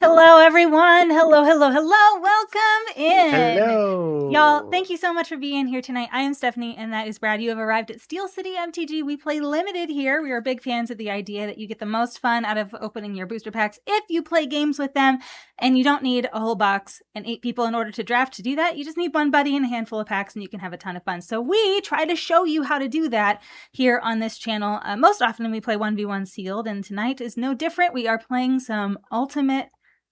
Hello, everyone. Hello, hello, hello. Welcome in. Hello. Y'all, thank you so much for being here tonight. I am Stephanie, and that is Brad. You have arrived at Steel City MTG. We play limited here. We are big fans of the idea that you get the most fun out of opening your booster packs if you play games with them, and you don't need a whole box and 8 people in order to draft to do that. You just need one buddy and a handful of packs, and you can have a ton of fun. So we try to show you how to do that here on this channel. Most often we play 1v1 sealed, and tonight is no different. We are playing some Ultimate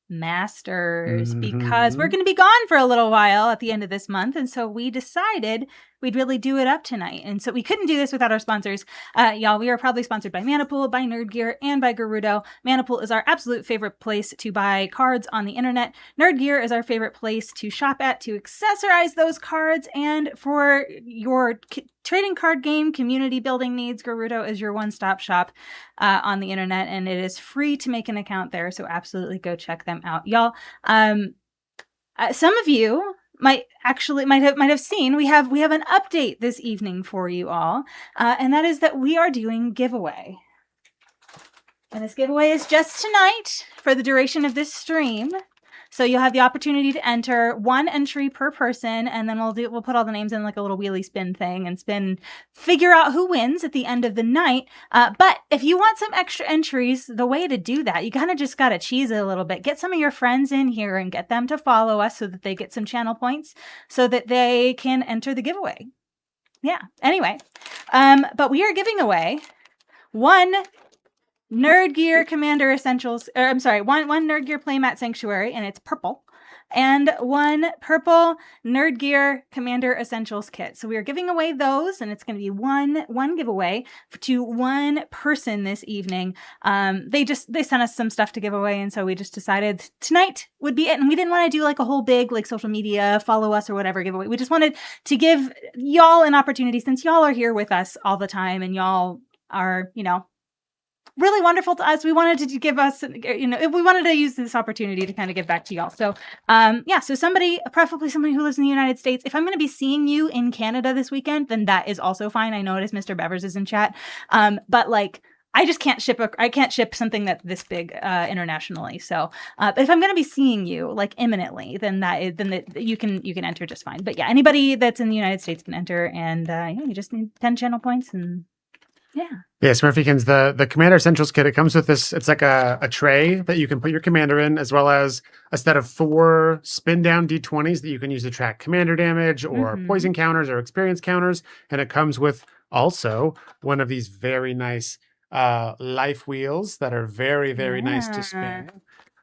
Masters because we're going to be gone for a little while at the end of this month, and so we decided we'd really do it up tonight. And so we couldn't do this without our sponsors. Y'all, we are proudly sponsored by Manapool, by Nerd Gear, and by Gerudo. Manapool is our absolute favorite place to buy cards on the internet. Nerd Gear is our favorite place to shop at, to accessorize those cards, and for your trading card game community building needs, Gerudo is your one-stop shop on the internet, and it is free to make an account there, so absolutely go check them out. Y'all, some of you might have seen we have an update this evening for you all, and that is that we are doing giveaway. And this giveaway is just tonight for the duration of this stream. So you'll have the opportunity to enter one entry per person, and then we'll put all the names in like a little wheelie spin thing and figure out who wins at the end of the night. But if you want some extra entries, the way to do that, you kind of just got to cheese it a little bit. Get some of your friends in here and get them to follow us so that they get some channel points so that they can enter the giveaway. Yeah. Anyway, but we are giving away one Nerd Gear Commander Essentials, one Nerd Gear Playmat Sanctuary, and it's purple, and one purple Nerd Gear Commander Essentials kit. So we are giving away those, and it's going to be one giveaway to one person this evening. They sent us some stuff to give away, and so we just decided tonight would be it. And we didn't want to do like a whole big like social media follow us or whatever giveaway. We just wanted to give y'all an opportunity, since y'all are here with us all the time, and y'all are, really wonderful to us. We wanted to give us, we wanted to use this opportunity to kind of give back to y'all. So, so somebody, preferably somebody who lives in the United States, if I'm going to be seeing you in Canada this weekend, then that is also fine. I noticed Mr. Bevers is in chat. But like, I just can't ship something that this big internationally. So, but if I'm going to be seeing you like imminently, then you can enter just fine. But yeah, anybody that's in the United States can enter, and you just need 10 channel points and. Yeah. Yeah, Smurfykins, the Commander Essentials kit, it comes with this, it's like a tray that you can put your commander in, as well as a set of 4 spin down D20s that you can use to track commander damage or poison counters or experience counters. And it comes with also one of these very nice life wheels that are very, very nice to spin.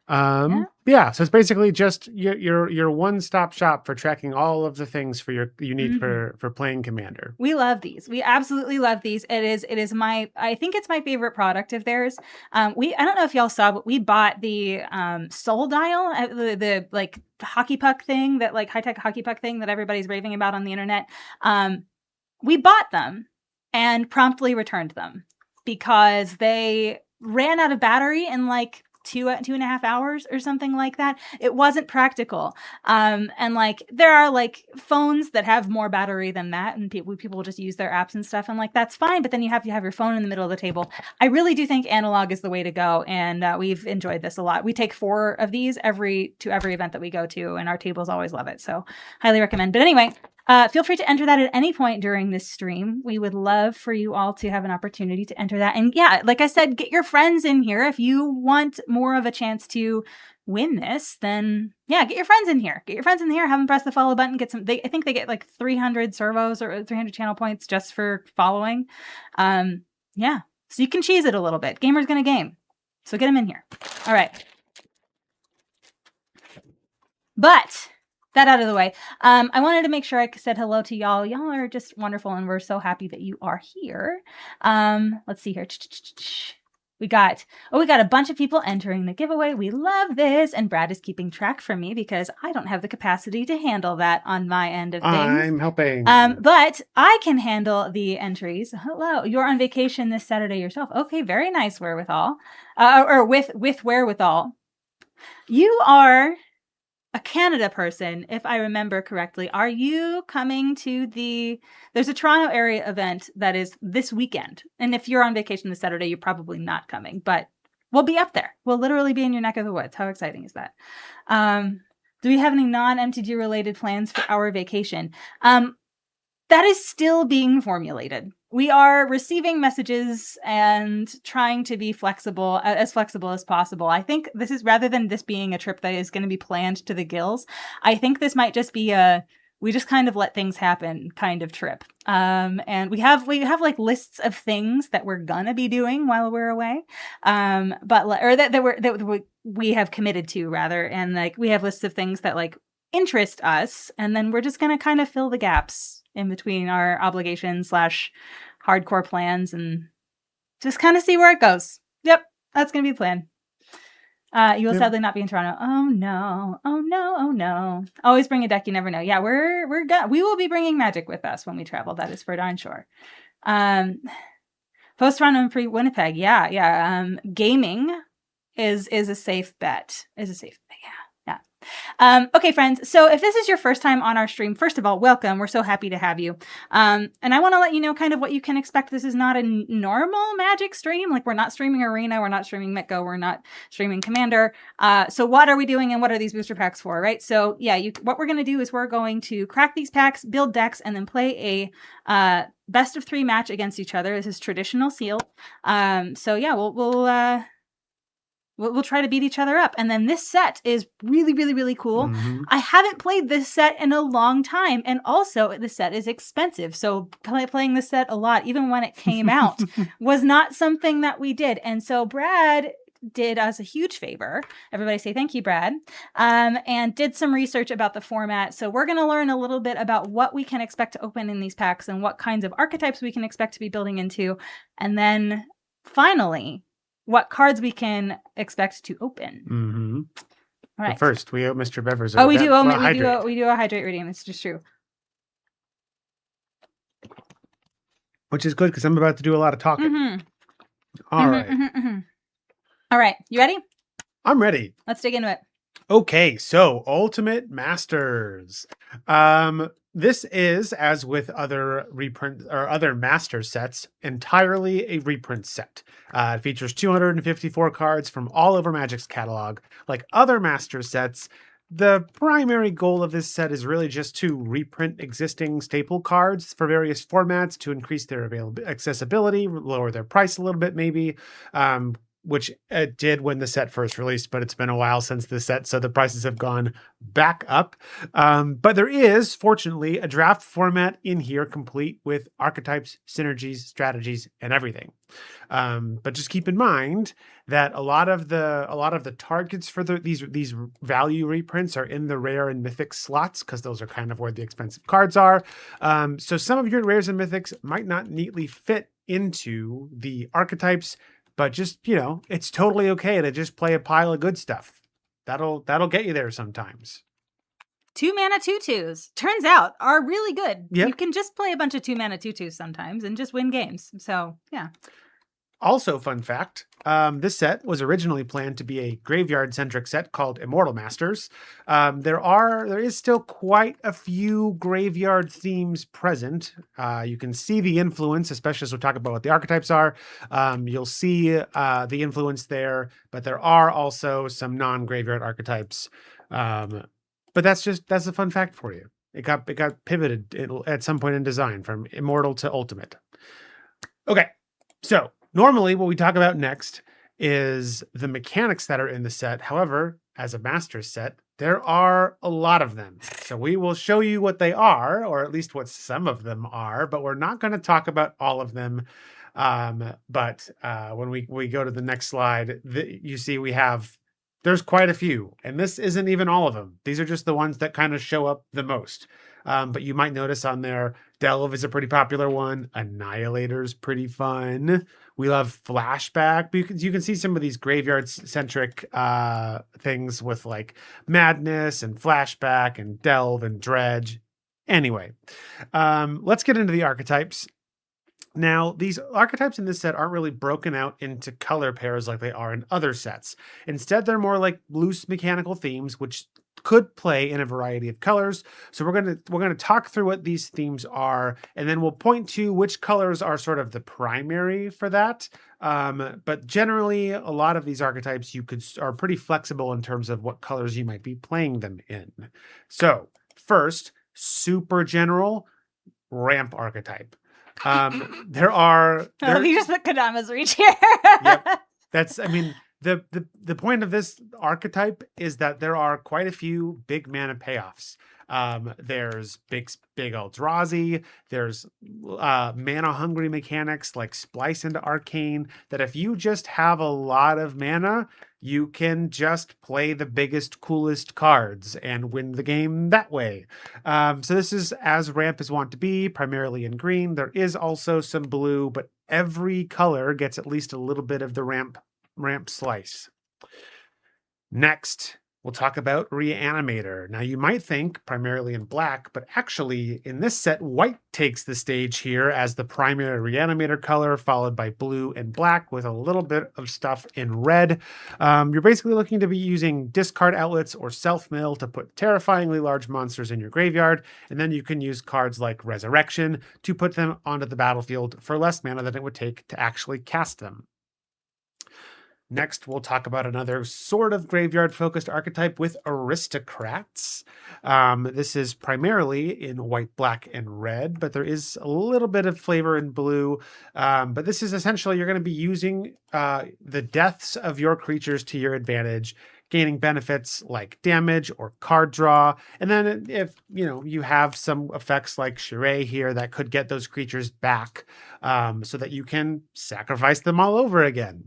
So it's basically just your one-stop shop for tracking all of the things you need for playing Commander. We love these. We absolutely love these. I think it's my favorite product of theirs. I don't know if y'all saw, but we bought the Soul Dial, the like hockey puck thing, that like high-tech hockey puck thing that everybody's raving about on the internet. We bought them and promptly returned them because they ran out of battery in like 2.5 hours or something like that. It wasn't practical. And like there are like phones that have more battery than that, and people will just use their apps and stuff, and like that's fine, but then you have to have your phone in the middle of the table. I really do think analog is the way to go, and we've enjoyed this a lot. We take 4 of these to every event that we go to, and our tables always love it, so highly recommend. But anyway, feel free to enter that at any point during this stream. We would love for you all to have an opportunity to enter that. And yeah, like I said, get your friends in here. If you want more of a chance to win this, then yeah, get your friends in here. Get your friends in here, have them press the follow button, I think they get like 300 servos or 300 channel points just for following. So you can cheese it a little bit. Gamer's gonna game. So get them in here. All right. But that out of the way, I wanted to make sure I said hello to y'all. Y'all are just wonderful, and we're so happy that you are here. Let's see here. We got a bunch of people entering the giveaway. We love this, and Brad is keeping track for me because I don't have the capacity to handle that on my end of things. I'm helping. But I can handle the entries. Hello, you're on vacation this Saturday yourself. Okay, very nice wherewithal, or with wherewithal. You are a Canada person, if I remember correctly. Are you coming to there's a Toronto area event that is this weekend. And if you're on vacation this Saturday, you're probably not coming. But We'll be up there. We'll literally be in your neck of the woods. How exciting is that? Do we have any non-MTG related plans for our vacation? That is still being formulated. We are receiving messages and trying to be flexible as possible. I think this is, rather than this being a trip that is going to be planned to the gills, I think this might just be we just kind of let things happen kind of trip. And we have like lists of things that we're gonna be doing while we're away. That we have committed to, rather, and like we have lists of things that like interest us, and then we're just gonna kind of fill the gaps in between our obligations / hardcore plans and just kind of see where it goes. Yep, that's gonna be the plan. You will sadly not be in Toronto. Oh no! Oh no! Oh no! Always bring a deck. You never know. Yeah, we will be bringing Magic with us when we travel. That is for darn sure. Post Toronto and pre Winnipeg. Yeah. Gaming is a safe bet. Yeah. Okay, friends. So if this is your first time on our stream, first of all, welcome. We're so happy to have you. And I want to let you know kind of what you can expect. This is not a normal Magic stream. Like, we're not streaming Arena. We're not streaming Mitgo. We're not streaming Commander. So what are we doing and what are these booster packs for, right? So yeah, what we're going to do is we're going to crack these packs, build decks, and then play a best of 3 match against each other. This is traditional sealed. So yeah, we'll try to beat each other up. And then this set is really, really, really cool. Mm-hmm. I haven't played this set in a long time. And also, the set is expensive. So playing this set a lot, even when it came out, was not something that we did. And so Brad did us a huge favor. Everybody say thank you, Brad. And did some research about the format. So we're going to learn a little bit about what we can expect to open in these packs and what kinds of archetypes we can expect to be building into. And then what cards we can expect to open. Mm-hmm. All right. But first, we owe Mr. Bevers. We do a hydrate redeem. It's just true. Which is good because I'm about to do a lot of talking. Mm-hmm. All right. All right. You ready? I'm ready. Let's dig into it. Okay, so Ultimate Masters. This is, as with other reprint or other master sets, entirely a reprint set. It features 254 cards from all over Magic's catalog. Like other master sets, the primary goal of this set is really just to reprint existing staple cards for various formats to increase their accessibility, lower their price a little bit maybe, which it did when the set first released, but it's been a while since the set, so the prices have gone back up. But there is, fortunately, a draft format in here complete with archetypes, synergies, strategies, and everything. But just keep in mind that a lot of the targets for these value reprints are in the rare and mythic slots, because those are kind of where the expensive cards are. So some of your rares and mythics might not neatly fit into the archetypes. But just, it's totally okay to just play a pile of good stuff. That'll get you there sometimes. 2-mana 2/2s, turns out, are really good. Yep. You can just play a bunch of 2-mana 2/2s sometimes and just win games. So, yeah. Also, fun fact, this set was originally planned to be a graveyard-centric set called Immortal Masters. There is still quite a few graveyard themes present. You can see the influence, especially as we talk about what the archetypes are. You'll see the influence there, but there are also some non-graveyard archetypes. But that's a fun fact for you. It got pivoted at some point in design from Immortal to Ultimate. Okay, so normally what we talk about next is the mechanics that are in the set. However, as a master set, there are a lot of them. So we will show you what they are, or at least what some of them are, but we're not going to talk about all of them. But when we go to the next slide, you see there's quite a few, and this isn't even all of them. These are just the ones that kind of show up the most. But you might notice on there, Delve is a pretty popular one. Annihilator's pretty fun. We love Flashback. But you can see some of these graveyard-centric things with like Madness and Flashback and Delve and Dredge. Anyway, let's get into the archetypes. Now, these archetypes in this set aren't really broken out into color pairs like they are in other sets. Instead, they're more like loose mechanical themes, which could play in a variety of colors. So we're gonna talk through what these themes are, and then we'll point to which colors are sort of the primary for that. But generally, a lot of these archetypes are pretty flexible in terms of what colors you might be playing them in. So first, super general ramp archetype. There are. You just put Kadama's reach here. Yep. I mean, the point of this archetype is that there are quite a few big mana payoffs. There's big Eldrazi. There's mana hungry mechanics like Splice into Arcane that if you just have a lot of mana, you can just play the biggest, coolest cards and win the game that way. So this is as ramp as want to be, primarily in green. There is also some blue, but every color gets at least a little bit of the ramp slice. Next, we'll talk about Reanimator. Now, you might think primarily in black, but actually in this set, white takes the stage here as the primary Reanimator color, followed by blue and black with a little bit of stuff in red. You're basically looking to be using discard outlets or self-mill to put terrifyingly large monsters in your graveyard, and then you can use cards like Resurrection to put them onto the battlefield for less mana than it would take to actually cast them. Next, we'll talk about another sort of graveyard-focused archetype with Aristocrats. This is primarily in white, black, and red, but there is a little bit of flavor in blue. But this is essentially, you're going to be using the deaths of your creatures to your advantage, gaining benefits like damage or card draw. And then if you have some effects like Charade here that could get those creatures back so that you can sacrifice them all over again.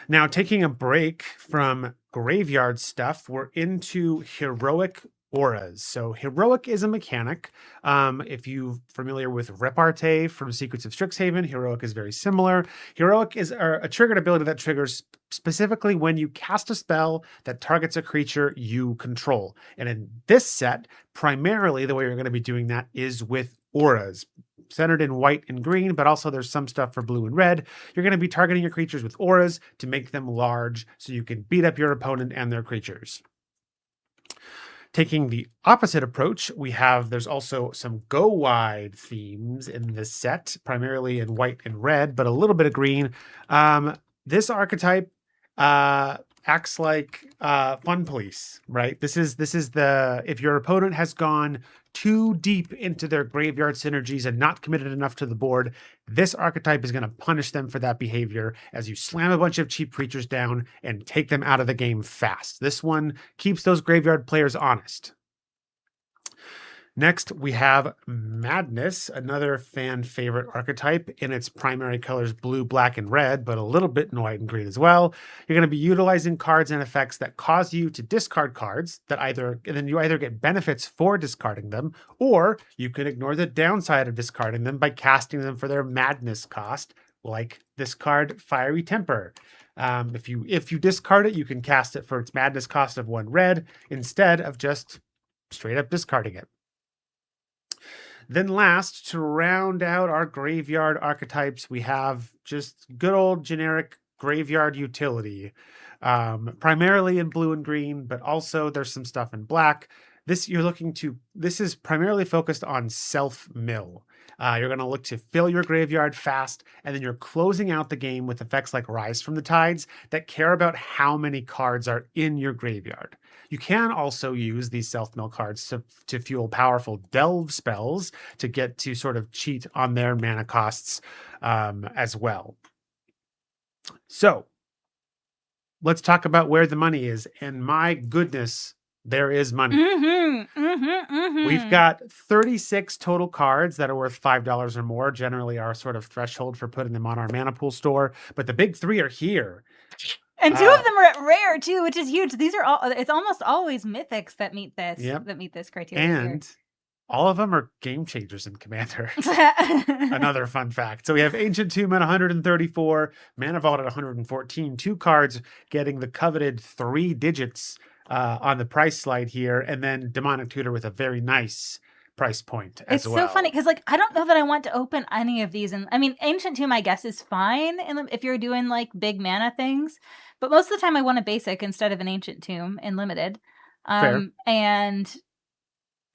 Now, taking a break from graveyard stuff, we're into heroic auras. So heroic is a mechanic. If you're familiar with Repartee from Secrets of Strixhaven, heroic is very similar. Heroic is a triggered ability that triggers specifically when you cast a spell that targets a creature you control. And in this set, primarily the way you're going to be doing that is with auras, centered in white and green, but also there's some stuff for blue and red. You're going to be targeting your creatures with auras to make them large so you can beat up your opponent and their creatures. Taking the opposite approach, there's also some go wide themes in this set, primarily in white and red, but a little bit of green. This archetype acts like Fun Police, right? This is if your opponent has gone too deep into their graveyard synergies and not committed enough to the board, this archetype is going to punish them for that behavior as you slam a bunch of cheap creatures down and take them out of the game fast. This one keeps those graveyard players honest. Next, we have Madness, another fan favorite archetype in its primary colors blue, black, and red, but a little bit in white and green as well. You're going to be utilizing cards and effects that cause you to discard cards and then you either get benefits for discarding them, or you can ignore the downside of discarding them by casting them for their Madness cost, like this card, Fiery Temper. If you discard it, you can cast it for its Madness cost of 1 red instead of just straight up discarding it. Then last, to round out our graveyard archetypes, we have just good old generic graveyard utility, primarily in blue and green, but also there's some stuff in black. This is primarily focused on self-mill. You're going to look to fill your graveyard fast, and then you're closing out the game with effects like Rise from the Tides that care about how many cards are in your graveyard. You can also use these self-mill cards to fuel powerful delve spells to get to sort of cheat on their mana costs as well. So let's talk about where the money is. And my goodness, there is money. We've got 36 total cards that are worth $5 or more, generally our sort of threshold for putting them on our mana pool store. But the big 3 are here. And 2 of them are at rare too, which is huge. These are it's almost always mythics that meet this, that meet this criteria. And all of them are game changers in Commander. Another fun fact. So we have Ancient Tomb at 134, Mana Vault at 114, 2 cards getting the coveted 3 digits on the price slide here, and then Demonic Tutor with a very nice price point as well. It's so funny because I don't know that I want to open any of these, and I mean Ancient Tomb I guess is fine if you're doing like big mana things, but most of the time I want a basic instead of an Ancient Tomb in limited. Fair. And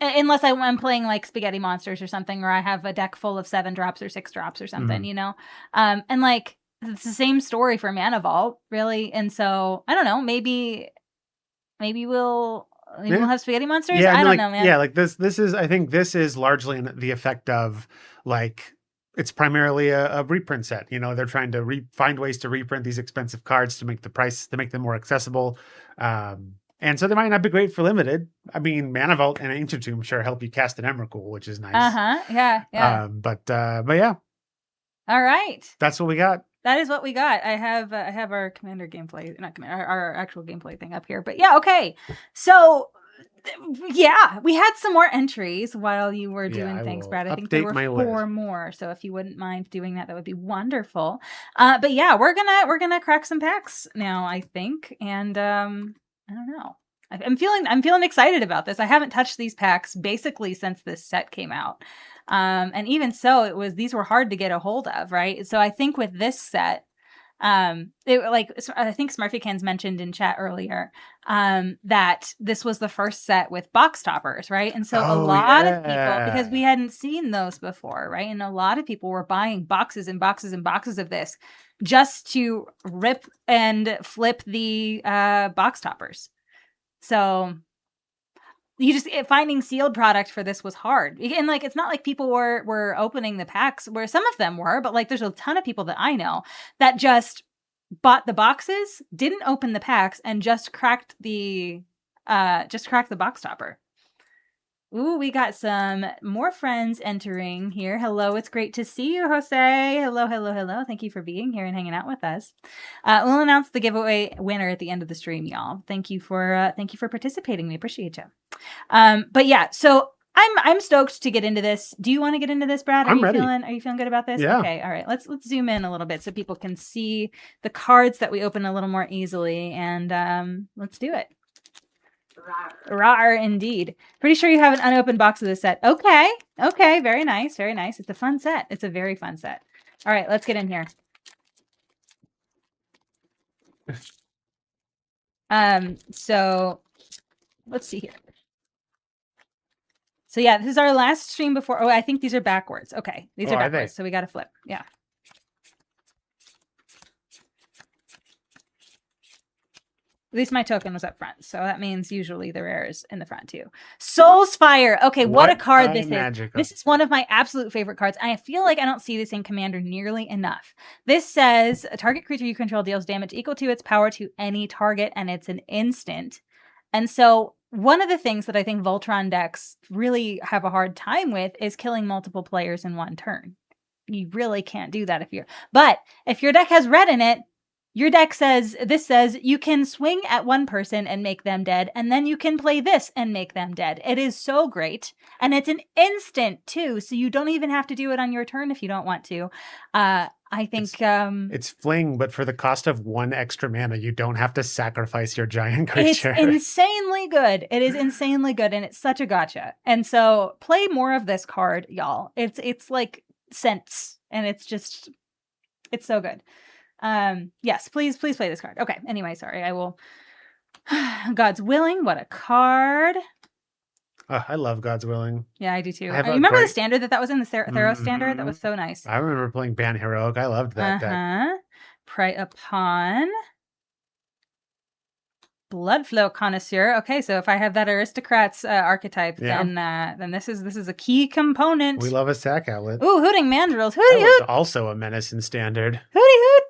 unless I'm playing like spaghetti monsters or something, or I have a deck full of 7 drops or 6 drops or something, you know? And like, it's the same story for Mana Vault, really. And so I don't know, maybe we'll have spaghetti monsters. Yeah, I don't know, man. Yeah, like this is, I think this is largely the effect of like, it's primarily a reprint set. You know, they're trying to find ways to reprint these expensive cards to make them more accessible. And so they might not be great for limited. I mean, Mana Vault and Ancient Tomb sure help you cast an Emrakul, which is nice. Yeah. But yeah. All right. That's what we got. That is what we got. I have our commander gameplay, not commander, our actual gameplay thing up here. But yeah, okay. So yeah, we had some more entries while you were doing things, Brad. I think there were 4 more. So if you wouldn't mind doing that, that would be wonderful. But yeah, we're gonna crack some packs now, I think. And I don't know. I'm feeling excited about this. I haven't touched these packs basically since this set came out. And even so, these were hard to get a hold of, right? So I think with this set, I think Smurfykins mentioned in chat earlier that this was the first set with box toppers, right? And so a lot of people, because we hadn't seen those before, right? And a lot of people were buying boxes and boxes and boxes of this just to rip and flip the box toppers. So finding sealed product for this was hard. And like, it's not like people were opening the packs, where some of them were, but like there's a ton of people that I know that just bought the boxes, didn't open the packs, and just cracked the box topper. Ooh, we got some more friends entering here. Hello, it's great to see you, Jose. Hello. Thank you for being here and hanging out with us. We'll announce the giveaway winner at the end of the stream, y'all. Thank you for participating. We appreciate you. But yeah, so I'm stoked to get into this. Do you want to get into this, Brad? I'm ready. Are you feeling good about this? Yeah. Okay. All right. Let's zoom in a little bit so people can see the cards that we open a little more easily, and let's do it. Rar indeed. Pretty sure you have an unopened box of this set. Okay. Very nice. It's a fun set. It's a very fun set. All right, let's get in here. So let's see here. So yeah, this is our last stream before. Oh, I think these are backwards. Okay, these are backwards. So we got to flip. Yeah. At least my token was up front, so that means usually the rare is in the front too. Soul's Fire. Okay, what a card this is. This is one of my absolute favorite cards. I feel like I don't see this in Commander nearly enough. This says a target creature you control deals damage equal to its power to any target, and it's an instant. And so one of the things that I think Voltron decks really have a hard time with is killing multiple players in one turn. You really can't do that but if your deck has red in it, your deck says you can swing at one person and make them dead, and then you can play this and make them dead. It is so great. And it's an instant too, so you don't even have to do it on your turn if you don't want to. I think it's fling, but for the cost of 1 extra mana, you don't have to sacrifice your giant creature. It's insanely good. It is insanely good, and it's such a gotcha. And so play more of this card, y'all. It's like sense, and it's so good. Yes, please play this card. Okay, anyway, sorry, I will. God's Willing, what a card. I love God's Willing. Yeah, I do too. You remember the standard that was in the Theros standard? That was so nice. I remember playing Ban Heroic. I loved that deck. Prey Upon. Bloodflow Connoisseur. Okay, so if I have that Aristocrats archetype, then this is a key component. We love a sack outlet. Ooh, Hooting Mandrills. Hooty hoot. Also a menace in standard. Hooty hoot.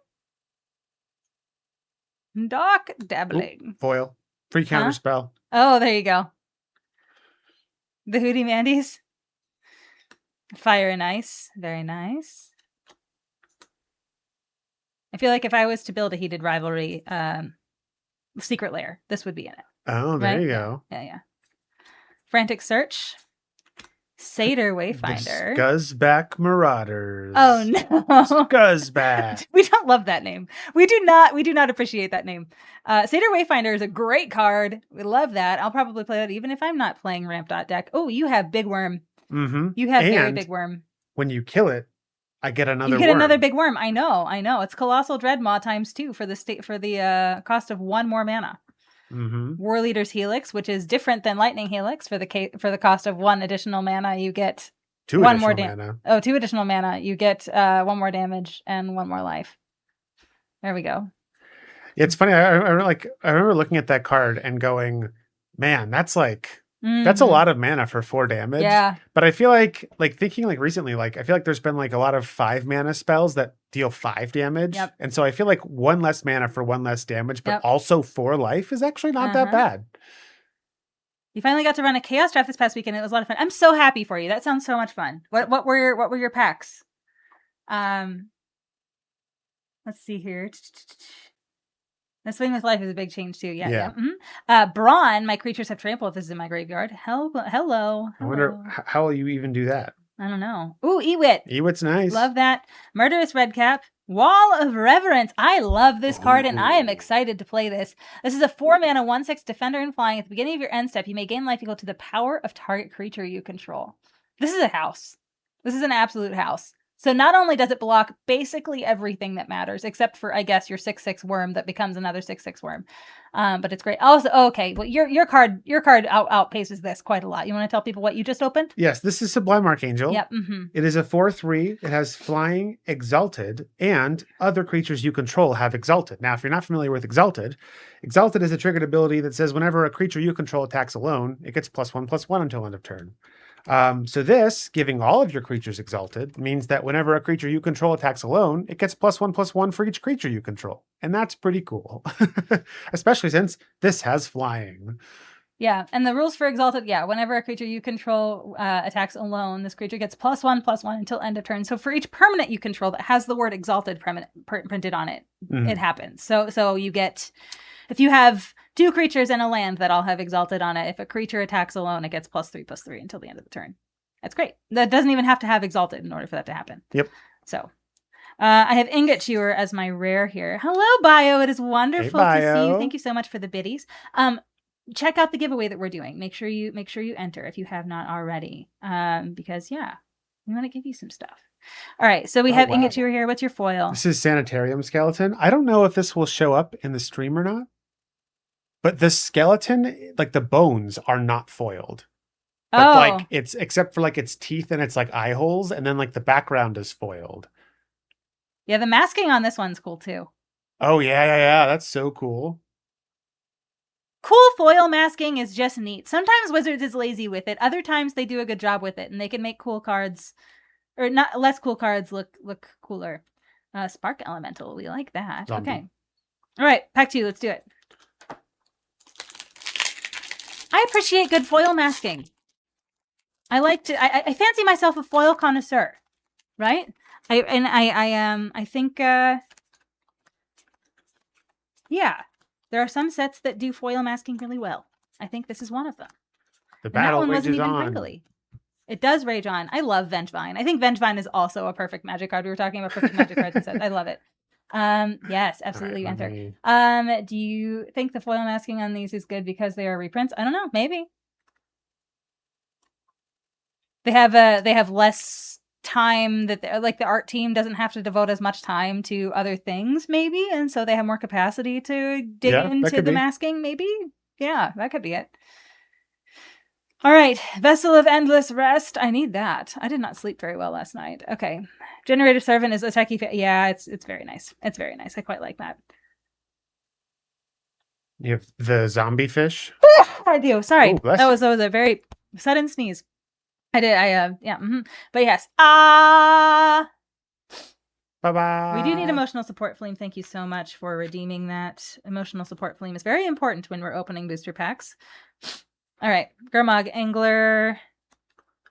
Dark Dabbling. Ooh, foil. Free counter spell. Oh, there you go. The Hooty Mandies. Fire and Ice. Very nice. I feel like if I was to build a Heated Rivalry Secret Lair, this would be in it. Oh, there you go. Yeah. Frantic Search. Satyr Wayfinder. Scuzzback Marauders. Oh no. Scuzzback. We don't love that name. We do not appreciate that name. Satyr Wayfinder is a great card. We love that. I'll probably play that even if I'm not playing Ramp Dot deck. Oh, you have Big Worm. Mm-hmm. You have very Big Worm. When you kill it, I get another worm. You get another Big Worm. I know. It's Colossal Dreadmaw ×2 for the cost of 1 more mana. Mm-hmm. War Leader's Helix, which is different than Lightning Helix. For the cost of 1 additional mana, you get Two additional mana. Oh, 2 additional mana. You get 1 more damage and 1 more life. There we go. Yeah, it's funny. I remember looking at that card and going, "Man, that's a lot of mana for 4 damage." Yeah. But I feel like thinking recently, I feel like there's been a lot of 5 mana spells that deal 5 damage. Yep. And so I feel like 1 less mana for 1 less damage, but Yep. also 4 life is actually not that bad. You finally got to run a chaos draft this past weekend. It was a lot of fun. I'm so happy for you. That sounds so much fun. What were your packs? Let's see here. The Swing with Life is a big change too. Yeah. Mm-hmm. Brawn, my creatures have trample if this is in my graveyard. Hello. I wonder how will you even do that? I don't know. Ooh, Ewit. Ewit's nice. Love that. Murderous Redcap. Wall of Reverence. I love this card, and I am excited to play this. This is a 4-mana 1/6 defender and flying. At the beginning of your end step, you may gain life equal to the power of target creature you control. This is a house. This is an absolute house. So not only does it block basically everything that matters, except for, I guess, your 6/6 worm that becomes another 6/6 worm. But it's great. Also, okay, well, your card outpaces this quite a lot. You want to tell people what you just opened? Yes, this is Sublime Archangel. Yep. Mm-hmm. It is a 4/3. It has Flying, Exalted, and other creatures you control have Exalted. Now, if you're not familiar with Exalted is a triggered ability that says whenever a creature you control attacks alone, it gets +1/+1 until end of turn. So this, giving all of your creatures Exalted, means that whenever a creature you control attacks alone, it gets +1/+1 for each creature you control. And that's pretty cool. Especially since this has Flying. Yeah, and the rules for Exalted, whenever a creature you control attacks alone, this creature gets +1/+1 until end of turn. So for each permanent you control that has the word Exalted printed on it, it happens. So you get, if you have 2 creatures and a land that all have Exalted on it, if a creature attacks alone, it gets +3/+3 until the end of the turn. That's great. That doesn't even have to have Exalted in order for that to happen. Yep. So I have Ingot Chewer as my rare here. Hello, Bio. It is wonderful to see you. Thank you so much for the biddies. Check out the giveaway that we're doing. Make sure you enter if you have not already. Because we want to give you some stuff. All right, so we have Ingot Chewer here. What's your foil? This is Sanitarium Skeleton. I don't know if this will show up in the stream or not. But the skeleton, the bones are not foiled. But it's except for its teeth and its eye holes, and then the background is foiled. Yeah, the masking on this one's cool too. Oh yeah. That's so cool. Cool foil masking is just neat. Sometimes Wizards is lazy with it. Other times they do a good job with it, and they can make cool cards, or not less cool cards look cooler. Spark Elemental, we like that. Zombie. Okay. All right, pack 2. Let's do it. I appreciate good foil masking. I fancy myself a foil connoisseur, right? I think there are some sets that do foil masking really well. I think this is one of them. The battle rages on. Crinkly. It does rage on. I love Vengevine. I think Vengevine is also a perfect Magic card. We were talking about perfect Magic cards and sets. I love it. Yes, absolutely. Right, enter. Do you think the foil masking on these is good because they are reprints? I don't know. Maybe they have less time that the art team doesn't have to devote as much time to other things, maybe, and so they have more capacity to dig into the masking. Maybe, that could be it. All right, Vessel of Endless Rest. I need that. I did not sleep very well last night. Okay. Generator Servant is a techie. It's very nice. It's very nice. I quite like that. You have the zombie fish. I do. Sorry. Ooh, that was a very sudden sneeze. I did. But yes. Bye-bye. We do need emotional support, Fleem. Thank you so much for redeeming that. Emotional support, Fleem, is very important when we're opening booster packs. All right. Gurmag Angler.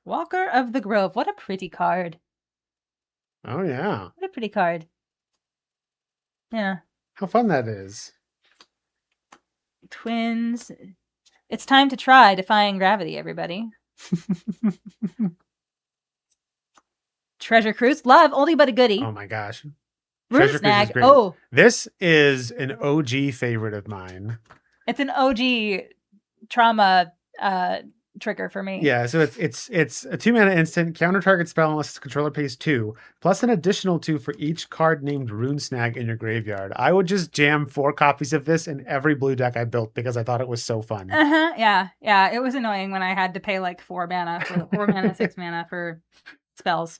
Walker of the Grove. What a pretty card. Oh, yeah. What a pretty card. Yeah. How fun that is. Twins. It's time to try Defying Gravity, everybody. Treasure Cruise. Love. Oldie but a goodie. Oh, my gosh. Rune Snag. Oh. This is an OG favorite of mine. It's an OG trauma trigger for me. Yeah, so it's a 2-mana instant, counter target spell unless the controller pays 2, plus an additional 2 for each card named Rune Snag in your graveyard. I would just jam 4 copies of this in every blue deck I built because I thought it was so fun. Yeah. It was annoying when I had to pay like 4 mana, 6 mana for spells.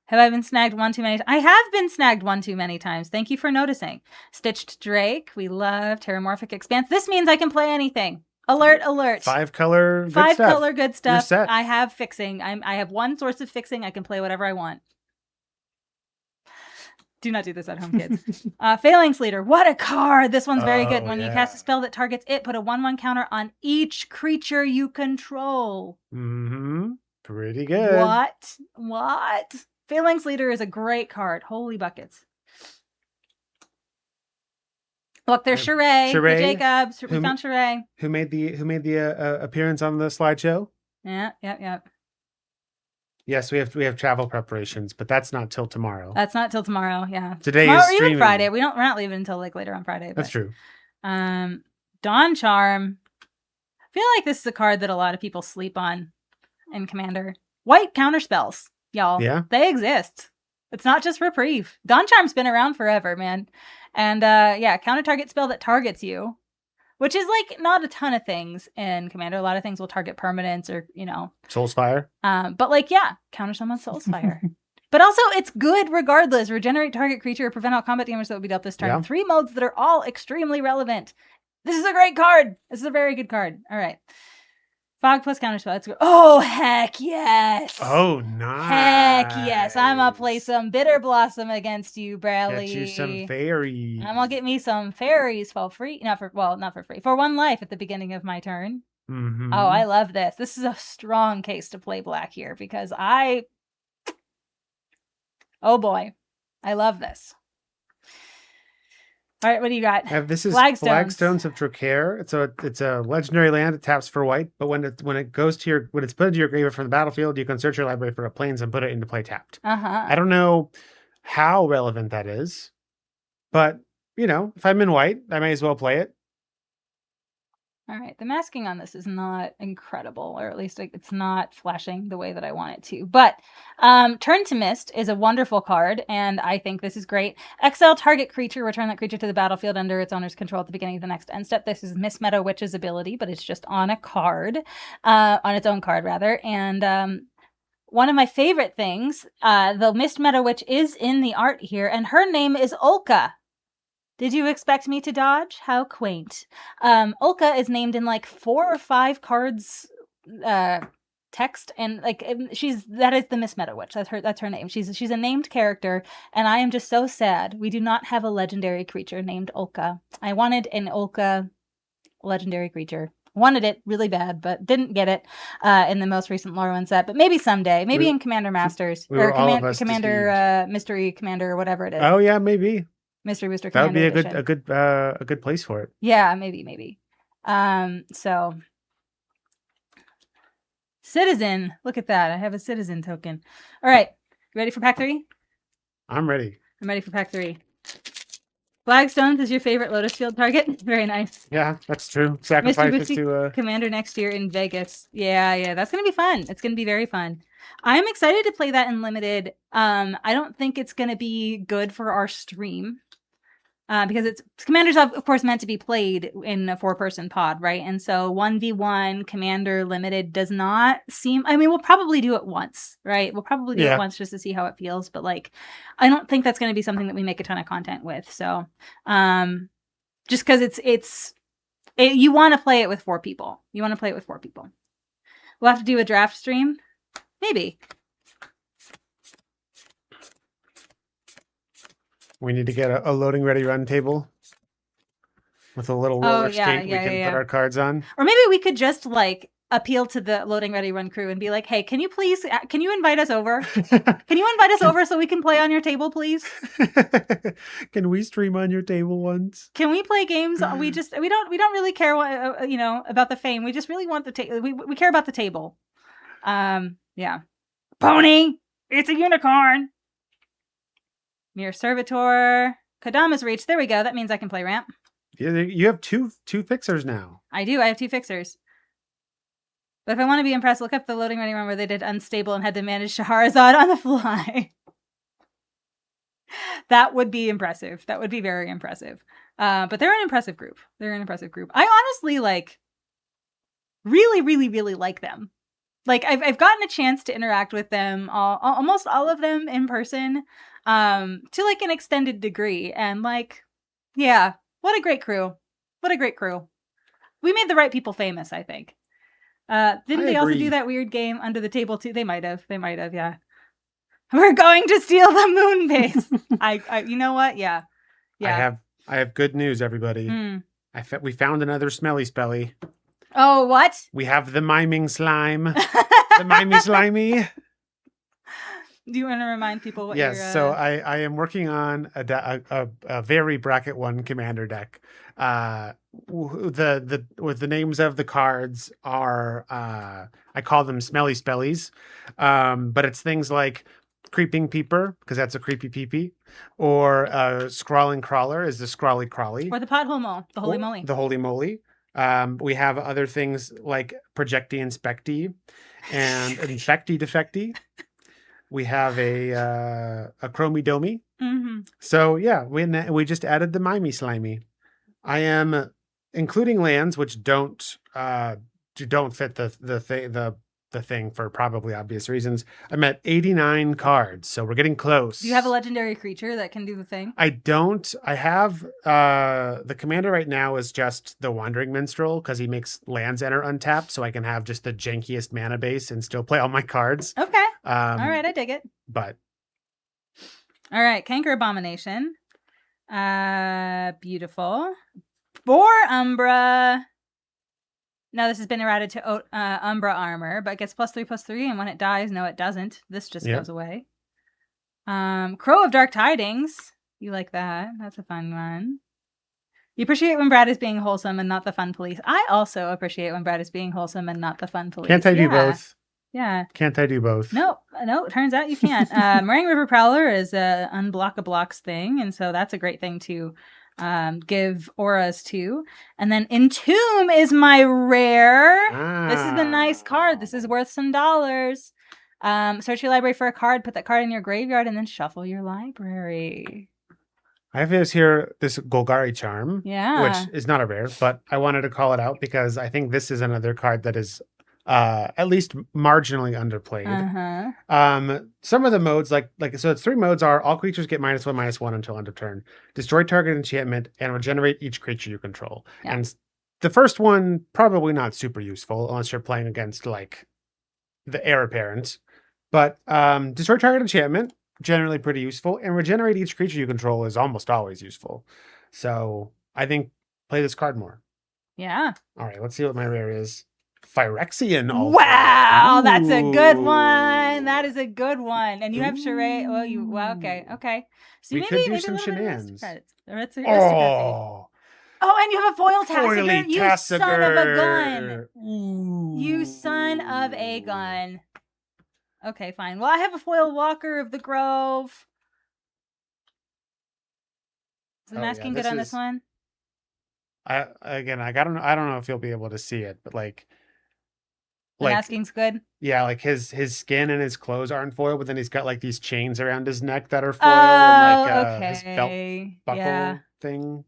Have I been snagged one too many times? I have been snagged one too many times. Thank you for noticing. Stitched Drake. We love Terramorphic Expanse. This means I can play anything. Alert, alert. 5 color good Five stuff. color good stuff. You're set. I have fixing. I have one source of fixing. I can play whatever I want. Do not do this at home, kids. Phalanx Leader. What a card. This one's very good. When you cast a spell that targets it, put a 1/1 counter on each creature you control. Pretty good. What? Phalanx Leader is a great card. Holy buckets. Look, there's Sheree, the Jacobs. We found Sheree. Who made the appearance on the slideshow? Yeah. Yes, we have travel preparations, but that's not till tomorrow. That's not till tomorrow. Yeah, today tomorrow is or streaming. even Friday. We're not leaving until like later on Friday. That's true. Dawn Charm. I feel like this is a card that a lot of people sleep on in Commander. White counter spells, y'all. Yeah, they exist. It's not just reprieve. Dawn Charm's been around forever, man. And counter target spell that targets you, which is like not a ton of things in Commander. A lot of things will target permanents or, Soulsfire. But counter someone's Soulsfire. But also it's good regardless. Regenerate target creature or prevent all combat damage that would be dealt this turn. Yeah. 3 modes that are all extremely relevant. This is a great card. This is a very good card. All right. Fog plus counterspell. That's good. Oh, heck yes. Oh, nice. Heck yes. I'm going to play some Bitter Blossom against you, Bradley. Get you some fairies. I'm going to get me some fairies for free. Not for free. For 1 life at the beginning of my turn. Oh, I love this. This is a strong case to play black here because oh boy, I love this. All right, what do you got? This is Flagstones of Trocaire. It's a legendary land. It taps for white, but when it's put into your graveyard from the battlefield, you can search your library for a plains and put it into play tapped. I don't know how relevant that is, but if I'm in white, I may as well play it. All right, the masking on this is not incredible, or at least it's not flashing the way that I want it to. But Turn to Mist is a wonderful card, and I think this is great. Exile target creature, return that creature to the battlefield under its owner's control at the beginning of the next end step. This is Miss Meadow Witch's ability, but it's just on a card, on its own card, rather. And one of my favorite things, the Mist Meadow Witch is in the art here, and her name is Olka. Did you expect me to dodge? How quaint. Olka is named in like 4 or 5 cards text, and that is the Miss Meadow Witch. That's her name. She's a named character, and I am just so sad we do not have a legendary creature named Olka. I wanted an Olka legendary creature. Wanted it really bad, but didn't get it in the most recent Lorwyn set. But maybe someday. Maybe in Commander Masters. Or Commander Mystery Commander or whatever it is. Oh yeah, maybe. Mystery Booster That would Commander be a good place for it. Yeah, maybe. So Citizen. Look at that. I have a Citizen token. All right. You ready for pack 3? I'm ready. I'm ready for pack 3. Flagstones is your favorite Lotus Field target. Very nice. Yeah, that's true. Sacrifice it to Commander next year in Vegas. Yeah. That's gonna be fun. It's gonna be very fun. I'm excited to play that in limited. I don't think it's gonna be good for our stream. Because Commander's of course meant to be played in a 4-person pod, right? And so 1v1 Commander limited does not seem. I mean, we'll probably do it once, right? We'll probably do it once just to see how it feels. But I don't think that's going to be something that we make a ton of content with. So, just because you want to play it with 4 people. We'll have to do a draft stream, maybe. We need to get a loading ready run table with a little roller skate we can put our cards on. Or maybe we could just appeal to the loading ready run crew and be like, hey, can you invite us over? Can you invite us over so we can play on your table, please? Can we stream on your table once? Can we play games? We don't really care what, about the fame. We just really want the table. We care about the table. Yeah. Pony, it's a unicorn. Mirror Servitor. Kodama's Reach. There we go. That means I can play ramp. Yeah, you have two fixers now. I do. I have 2 fixers. But if I want to be impressed, look up the loading ready run where they did Unstable and had to manage Shahrazad on the fly. That would be impressive. That would be very impressive. But they're an impressive group. They're an impressive group. I honestly really, really, really like them. Like I've gotten a chance to interact with them, almost all of them in person, to like an extended degree. And like, yeah, what a great crew. What a great crew. We made the right people famous, I think. Didn't they also do that weird game Under the Table too? They might have, yeah. We're going to steal the moon base. I you know what? Yeah. I have good news, everybody. We found another smelly spelly. Oh, what? We have the miming slime. The mimey slimy. Do you want to remind people what yes, you're... so I am working on a very bracket 1 commander deck. With the names of the cards are I call them smelly spellies. But it's things like Creeping Peeper, because that's a creepy peepee, or Scrawling Crawler is the scrawly crawly. Or the Pothole Mole, the Holy Moly. The Holy Moly. We have other things like Projecty Inspecty and Infecty Defecty. We have a Chromy Domy. Mm-hmm. So yeah, we just added the Mimey Slimy. I am including lands which don't fit the thing for probably obvious reasons. I'm at 89 cards, so we're getting close. Do you have a legendary creature that can do the thing? I don't. I have the commander right now is just the Wandering Minstrel because he makes lands enter untapped, so I can have just the jankiest mana base and still play all my cards. Okay. All right, I dig it. But all right, Canker Abomination. Beautiful. For Umbra. Now this has been errated to Umbra armor, but gets +3/+3, and when it dies, no, it doesn't. This just goes away. Crow of Dark Tidings. You like that? That's a fun one. You appreciate when Brad is being wholesome and not the fun police. I also appreciate when Brad is being wholesome and not the fun police. Can't I do both? Yeah. Can't I do both? No, turns out you can't. Meringue River Prowler is a unblock a blocks thing, and so that's a great thing to give auras to. And then Entomb is my rare. This is a nice card. This is worth some dollars. Search your library for a card, put that card in your graveyard, and then shuffle your library. I have this Golgari Charm, which is not a rare, but I wanted to call it out because I think this is another card that is at least marginally underplayed. Some of the modes, so it's 3 modes are all creatures get -1/-1 until end of turn, destroy target enchantment, and regenerate each creature you control. Yeah. And the first one probably not super useful unless you're playing against like the heir apparent. But destroy target enchantment, generally pretty useful, and regenerate each creature you control is almost always useful. So I think play this card more. Yeah. All right, let's see what my rare is. Phyrexian. Wow, that's a good one. That is a good one. And you have charade. Okay. So we maybe could do some shenanigans. Oh, and you have a foil Tassiger. You son of a gun. Ooh. You son of a gun. Okay, fine. Well, I have a foil Walker of the Grove. Is the masking good on this one? I don't know if you'll be able to see it, but like masking's good. Yeah, like his skin and his clothes aren't foil, but then he's got like these chains around his neck that are foil, and like his belt buckle thing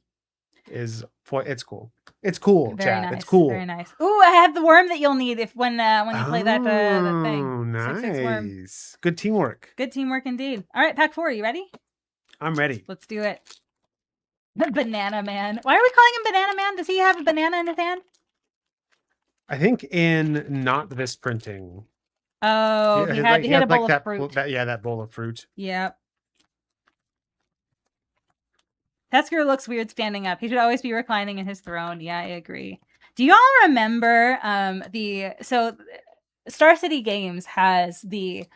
is foil. It's cool. It's cool, Very Chad. nice. It's cool. Very nice. Ooh, I have the worm that you'll need when you play that thing. Oh, nice. 6/6 worm. Good teamwork. Good teamwork indeed. All right, pack 4. You ready? I'm ready. Let's do it. The Banana Man. Why are we calling him Banana Man? Does he have a banana in his hand? I think in not this printing. Oh, he had a bowl of fruit. That bowl of fruit. Yep. Tesker looks weird standing up. He should always be reclining in his throne. Yeah, I agree. Do you all remember Star City Games has the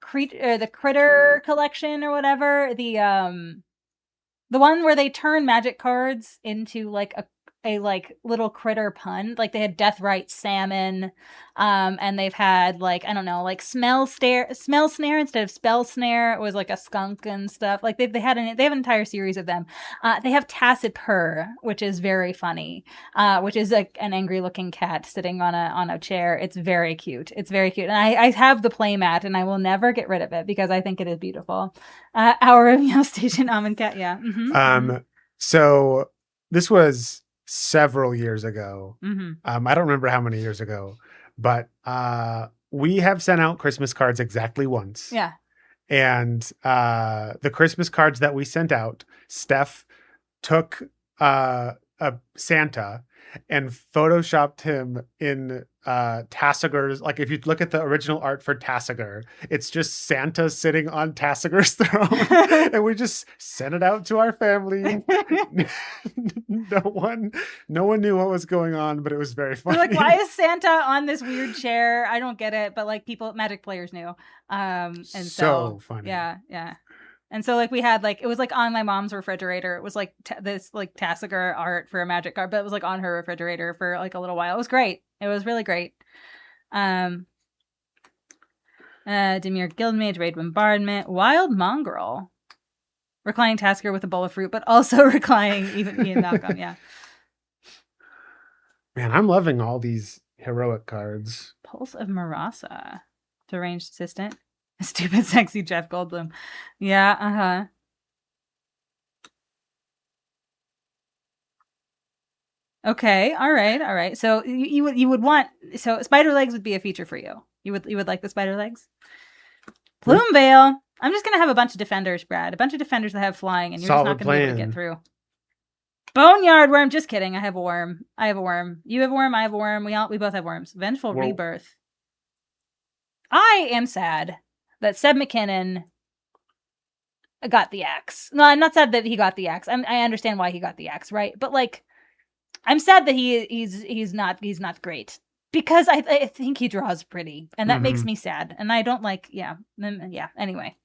Critter collection or whatever, the one where they turn magic cards into like a like little critter pun. Like they had Death Right Salmon, and they've had like, I don't know, like smell snare instead of spell snare. It was like a skunk and stuff. Like they have an entire series of them. They have Tacit Purr, which is very funny, which is like an angry looking cat sitting on a chair. It's very cute. It's very cute. And I have the playmat and I will never get rid of it because I think it is beautiful. Hour of Meow Station Almond Cat. Yeah. So this was several years ago. I don't remember how many years ago, but we have sent out Christmas cards exactly once. Yeah. And the Christmas cards that we sent out, Steph took a Santa and photoshopped him in Tassiger's. Like if you look at the original art for Tassiger, it's just Santa sitting on Tassiger's throne, and we just sent it out to our family. No one knew what was going on, but it was very funny. They're like, why is Santa on this weird chair? I don't get it, but like Magic players knew. And so funny. Yeah. And so like we had like, it was like on my mom's refrigerator. It was like this like Tassiger art for a Magic card, but it was like on her refrigerator for like a little while. It was great. It was really great. Demure Guildmage, Raid Bombardment, Wild Mongrel, Reclining Tasker with a bowl of fruit, but also reclining even Ian Malcolm. Yeah. Man, I'm loving all these heroic cards. Pulse of Marasa, Deranged Assistant. Stupid, sexy Jeff Goldblum. Yeah, Okay, all right. So you would want, so spider legs would be a feature for you. You would like the spider legs. Plume Veil. I'm just gonna have a bunch of defenders, Brad. A bunch of defenders that have flying, and you're just not gonna be able to get through. Boneyard Worm. Just kidding. I have a worm. You have a worm. I have a worm. We both have worms. Vengeful Rebirth. I am sad that Seb McKinnon got the axe. No, I'm not sad that he got the axe. I understand why he got the axe, right? But like, I'm sad that he's not great because I think he draws pretty, and that makes me sad. And I don't like, yeah. Anyway,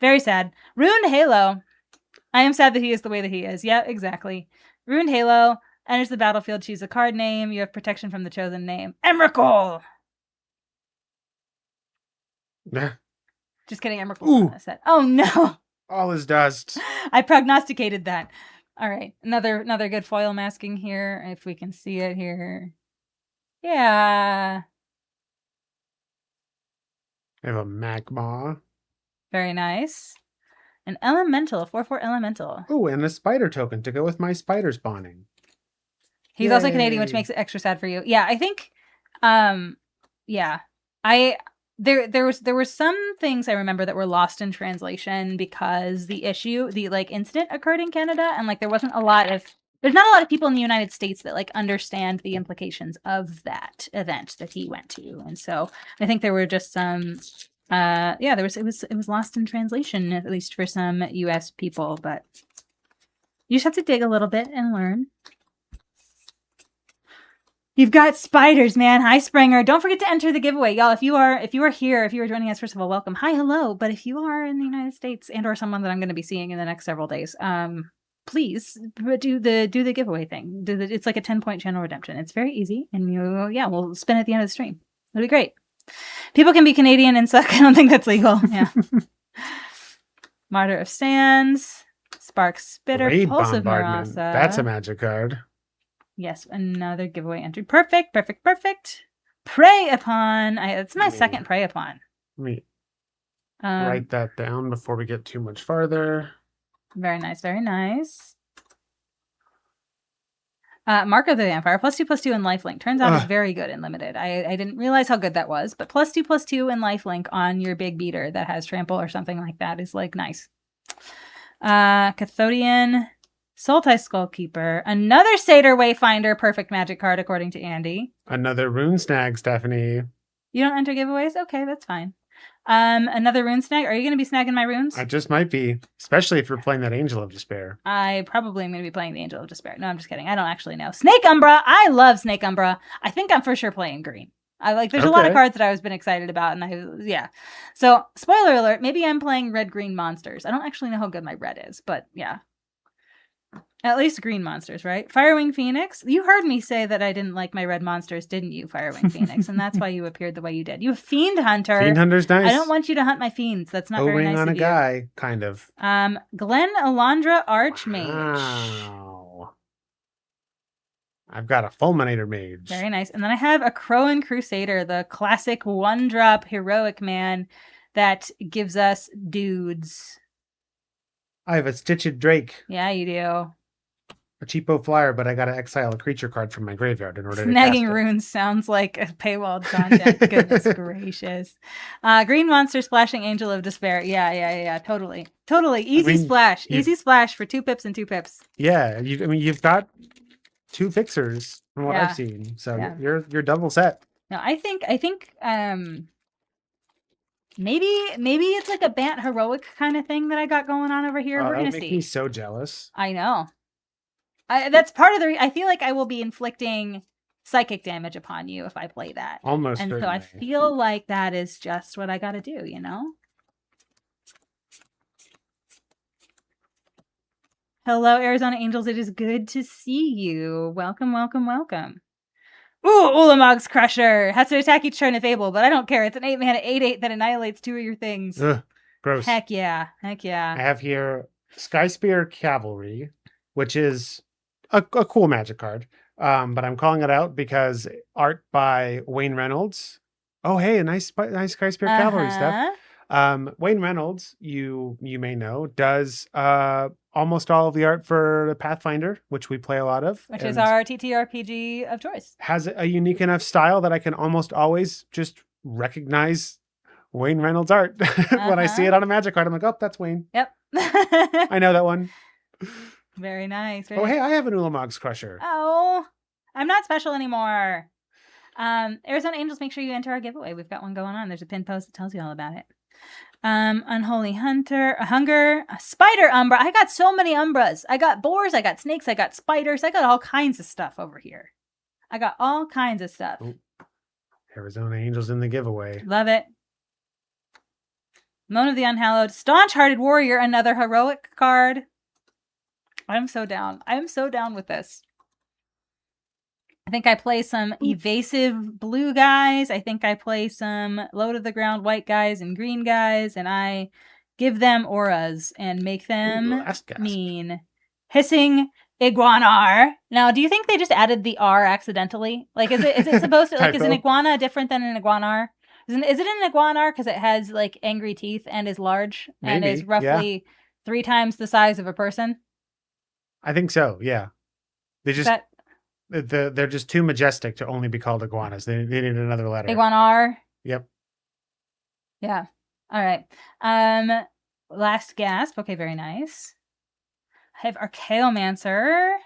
very sad. Ruined Halo. I am sad that he is the way that he is. Yeah, exactly. Ruined Halo enters the battlefield. Choose a card name. You have protection from the chosen name. Emrakul. Yeah. Just kidding, Emrakul on that set. Oh no! All is dust. I prognosticated that. All right, another good foil masking here, if we can see it here. Yeah. I have a Magma. Very nice. An Elemental, 4/4 Elemental. Oh, and a spider token to go with my spider spawning. He's also Canadian, which makes it extra sad for you. Yeah, I think. There were some things I remember that were lost in translation because the incident occurred in Canada, and like there's not a lot of people in the United States that like understand the implications of that event that he went to. And so I think there were just some it was lost in translation, at least for some US people, but you just have to dig a little bit and learn. You've got spiders, man. Hi, Springer. Don't forget to enter the giveaway. Y'all, if you are here, if you are joining us, first of all, welcome. Hi, hello. But if you are in the United States and or someone that I'm going to be seeing in the next several days, please do the giveaway thing. It's like a 10-point channel redemption. It's very easy. And we'll spin at the end of the stream. It'll be great. People can be Canadian and suck. I don't think that's legal. Yeah. Martyr of Sands. Spark Spitter. Raid Pulse of Bombardment. Marasa. That's a magic card. Yes, another giveaway entry. Perfect. Prey Upon. It's my second Prey Upon. Let me write that down before we get too much farther. Very nice. Marco the Vampire. +2/+2 in lifelink. Turns out it's very good in limited. I didn't realize how good that was, but +2/+2 in lifelink on your big beater that has trample or something like that is like nice. Cathodian. Sultai Skullkeeper, another Satyr Wayfinder, perfect magic card according to Andy. Another Rune Snag, Stephanie. You don't enter giveaways? Okay, that's fine. Another Rune Snag. Are you going to be snagging my runes? I just might be, especially if you're playing that Angel of Despair. I probably am going to be playing the Angel of Despair. No, I'm just kidding. I don't actually know. Snake Umbra. I love Snake Umbra. I think I'm for sure playing green. There's a lot of cards that I've been excited about, and So, spoiler alert, maybe I'm playing red-green monsters. I don't actually know how good my red is, but yeah. At least green monsters, right? Firewing Phoenix. You heard me say that I didn't like my red monsters, didn't you, Firewing Phoenix? And that's why you appeared the way you did. You Fiend Hunter. Fiend Hunter's nice. I don't want you to hunt my fiends. That's not very nice on of a you. guy, kind of. Glen Alondra Archmage. Wow. I've got a Fulminator Mage. Very nice. And then I have a Crowan Crusader, the classic one-drop heroic man that gives us dudes. I have a Stitched Drake. Yeah, you do. A cheapo flyer, but I got to exile a creature card from my graveyard in order to Snagging cast it. runes sounds like a paywalled content. Goodness gracious. Green monster splashing Angel of Despair. Yeah. Totally. Easy splash. Easy splash for 2 pips and 2 pips. Yeah, you've got 2 fixers from what I've seen, so you're double set. No, I think maybe it's like a Bant heroic kind of thing that I got going on over here. We're gonna see. Make me so jealous. I know. That's part of the. I feel like I will be inflicting psychic damage upon you if I play that. Almost. And certainly. so I feel like that is just what I got to do. Hello, Arizona Angels. It is good to see you. Welcome. Ooh, Ulamog's Crusher. Has to attack each turn if able, but I don't care. It's an 8-mana 8/8 that annihilates 2 of your things. Ugh, gross. Heck yeah. I have here Skyspear Cavalry, which is a cool Magic card. But I'm calling it out because art by Wayne Reynolds. Oh, hey, a nice Skyspear Cavalry stuff. Wayne Reynolds, you may know, does almost all of the art for the Pathfinder, which we play a lot of. Which is our TTRPG of choice. Has a unique enough style that I can almost always just recognize Wayne Reynolds' art. When I see it on a Magic card, I'm like, oh, that's Wayne. Yep. I know that one. Very nice. Hey, I have an Ulamog's Crusher. Oh, I'm not special anymore. Arizona Angels, make sure you enter our giveaway. We've got one going on. There's a pinned post that tells you all about it. Unholy Hunger, a Spider Umbra. I got so many Umbras. I got boars, I got snakes, I got spiders. I got all kinds of stuff over here. I got all kinds of stuff. Ooh. Arizona Angels in the giveaway. Love it. Moan of the Unhallowed. Staunch-Hearted Warrior, another heroic card. I'm so down. I am so down with this. I think I play some evasive blue guys. I think I play some low to the ground white guys and green guys, and I give them auras and make them mean. Hissing Iguanar. Now, do you think they just added the R accidentally? Like, is it supposed to, like, is an iguana different than an iguanar? Is it an iguanar because it has, like, angry teeth and is large? Maybe, and is roughly 3 times the size of a person? I think so, yeah. They're just too majestic to only be called iguanas. They need another letter. Iguanar. Yep. Yeah. All right. Last gasp. Okay, very nice. I have Archaeomancer.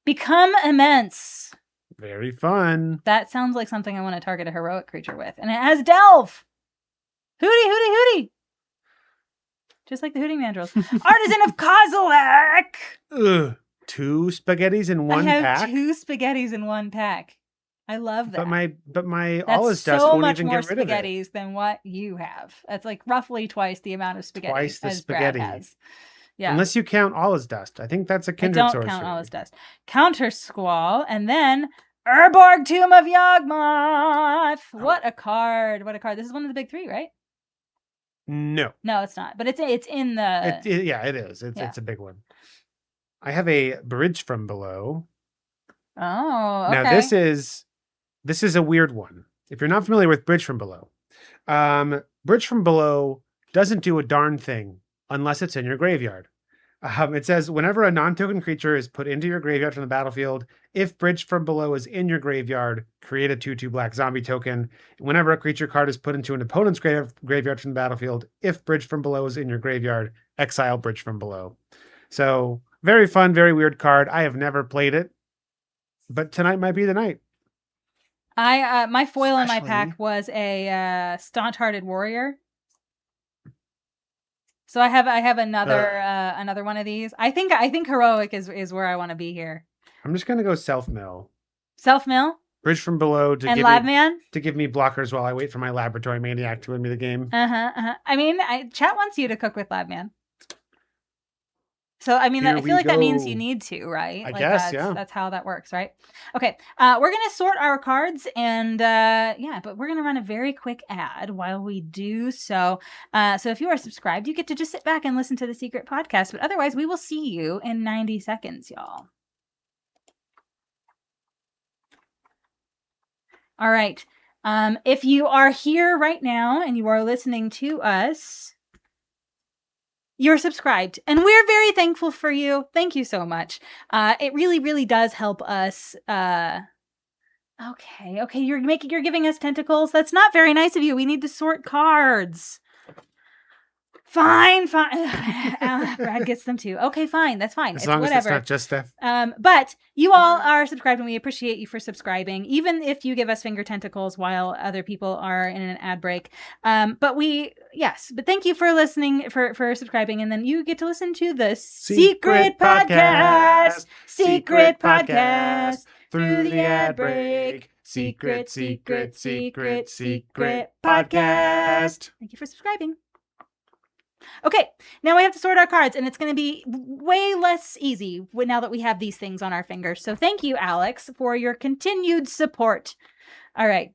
Become Immense. Very fun. That sounds like something I want to target a heroic creature with. And it has Delve. Hooty. Just like the Hooting Mandrills. Artisan of Kozilek. Ugh. 2 spaghettis in one pack? I have 2 spaghettis in one pack. I love that. But my Alles Dust won't even get rid of it. That's so much more spaghettis than what you have. That's like roughly twice the amount of spaghetti. Twice the spaghetti. Brad has. Yeah. Unless you count Alles Dust. I think that's a kindred sorcery. I don't count Alles Dust. Counter Squall, and then Urborg Tomb of Yawgmoth. What a card. This is one of the big 3, right? No. No, it's not. But it's in the... it is. It's a big one. I have a Bridge from Below. Oh, okay. Now this is a weird one. If you're not familiar with Bridge from Below, Bridge from Below doesn't do a darn thing unless it's in your graveyard. It says whenever a non-token creature is put into your graveyard from the battlefield, if Bridge from Below is in your graveyard, create a 2/2 black zombie token. Whenever a creature card is put into an opponent's graveyard from the battlefield, if Bridge from Below is in your graveyard, exile Bridge from Below. So very fun, very weird card. I have never played it, but tonight might be the night. My foil in my pack was a Staunch-Hearted Warrior. So I have another one of these. I think heroic is where I want to be here. I'm just gonna go self-mill. Self-mill? Bridge from Below to give me blockers while I wait for my Laboratory Maniac to win me the game. I mean, chat wants you to cook with Labman. So, I mean, Here I we feel like that means go. you need to, right? I Like guess, yeah. that's how that works, right? Okay, we're going to sort our cards and yeah, but we're going to run a very quick ad while we do so. So if you are subscribed, you get to just sit back and listen to the secret podcast, but otherwise we will see you in 90 seconds, y'all. All right. If you are here right now and you are listening to us, you're subscribed, and we're very thankful for you. Thank you so much. It really, really does help us. Okay, you're giving us tentacles. That's not very nice of you. We need to sort cards. Fine. Brad gets them too. Okay, fine. That's fine. As It's long whatever. as it's not just Steph. But you all are subscribed, and we appreciate you for subscribing, even if you give us finger tentacles while other people are in an ad break. But thank you for listening, for subscribing, and then you get to listen to the secret podcast through the ad break. Secret podcast. Thank you for subscribing. Okay, now we have to sort our cards, and it's going to be way less easy now that we have these things on our fingers. So thank you, Alex, for your continued support. All right.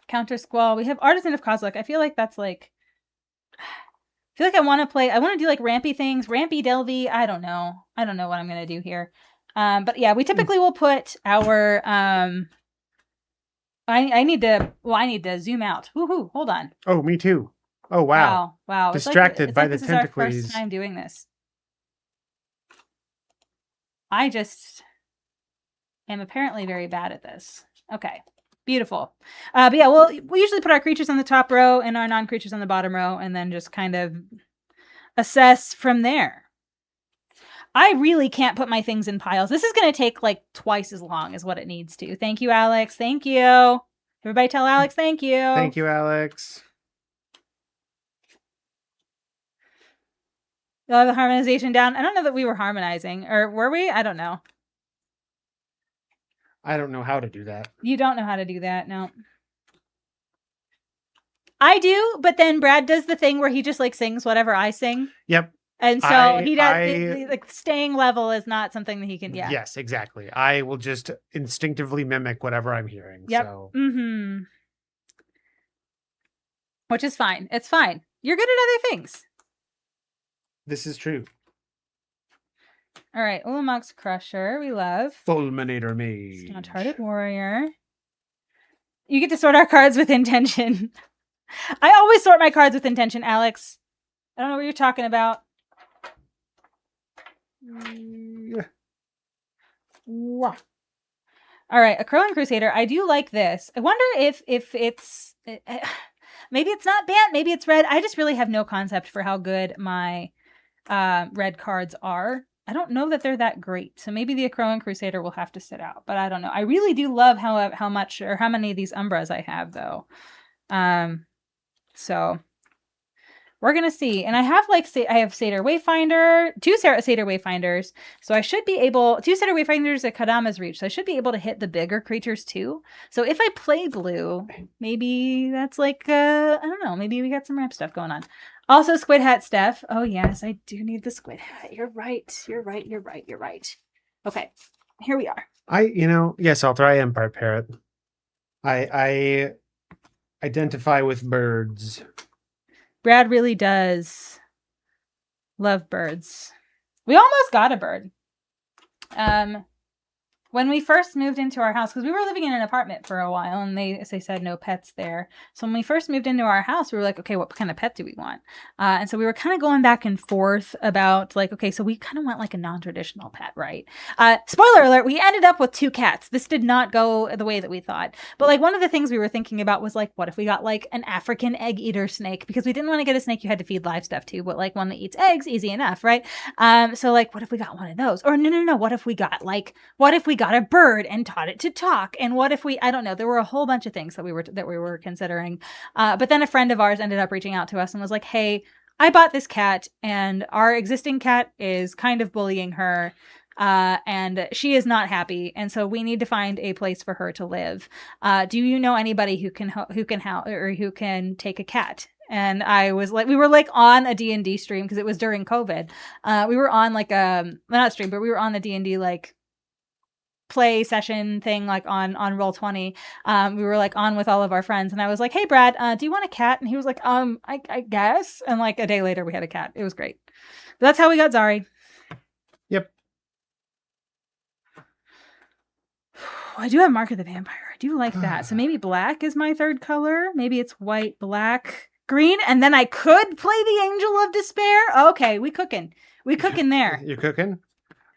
Counter Squall. We have Artisan of Kozilek. I feel like that's like... I feel like I want to do like rampy things. Rampy Delvey. I don't know what I'm going to do here. But yeah, we typically will put our... I need to zoom out. Woohoo, hold on. Oh, me too. Oh, wow. Distracted by the tentacles. This is our tentacles. first time doing this. I just am apparently very bad at this. Okay, beautiful. But yeah, we usually put our creatures on the top row and our non-creatures on the bottom row, and then just kind of assess from there. I really can't put my things in piles. This is going to take like twice as long as what it needs to. Thank you, Alex. Thank you. Everybody tell Alex thank you. Thank you, Alex. You'll have the harmonization down. I don't know that we were harmonizing. Or were we? I don't know. I don't know how to do that. You don't know how to do that, no. I do, but then Brad does the thing where he just like sings whatever I sing. Yep. And so he does, like staying level is not something that he can, yeah. Yes, exactly. I will just instinctively mimic whatever I'm hearing. Yep. So. Mm-hmm. Which is fine. It's fine. You're good at other things. This is true. All right. Ulamog's Crusher. We love. Fulminator Mage. Stout-Hearted Warrior. You get to sort our cards with intention. I always sort my cards with intention, Alex. I don't know what you're talking about. All right. A Curling Crusader. I do like this. I wonder if it's... maybe it's not banned. Maybe it's red. I just really have no concept for how good my... red cards are. I don't know that they're that great. So maybe the Acroan Crusader will have to sit out, but I don't know. I really do love how much or how many of these Umbras I have though. So we're going to see. And I have I have Satyr Wayfinder, two Satyr Wayfinders. So I should be able, two Satyr Wayfinders at Kadama's Reach. So I should be able to hit the bigger creatures too. So if I play blue, maybe that's like, I don't know, maybe we got some ramp stuff going on. Also, Squid Hat Steph. Oh, yes, I do need the Squid Hat. You're right. Okay, here we are. Yes, Alter, I am part parrot. I identify with birds. Brad really does love birds. We almost got a bird. When we first moved into our house, because we were living in an apartment for a while, and they said no pets there. So when we first moved into our house, we were like, okay, what kind of pet do we want? And so we were kind of going back and forth about like, okay, so we kind of want like a non-traditional pet, right? Spoiler alert, we ended up with 2 cats. This did not go the way that we thought. But like one of the things we were thinking about was like, what if we got like an African egg eater snake? Because we didn't want to get a snake you had to feed live stuff to, but like one that eats eggs, easy enough, right? So like, what if we got one of those? Or no, what if we got a bird and taught it to talk? And what if I don't know, there were a whole bunch of things that we were considering. But then a friend of ours ended up reaching out to us and was like, hey, I bought this cat and our existing cat is kind of bullying her. And she is not happy. And so we need to find a place for her to live. Do you know anybody who can take a cat? And I was like, we were like on a D&D stream because it was during COVID. We were on like not stream, but we were on the D&D like play session thing, like on Roll20. We were like on with all of our friends, and I was like, hey Brad, do you want a cat? And he was like, I guess. And like a day later we had a cat. It was great. But that's how we got Zari. Yep. I do have Mark of the Vampire. I do like that. So maybe black is my third color. Maybe it's white, black, green, and then I could play the Angel of Despair. Okay, we cooking there. You're cooking.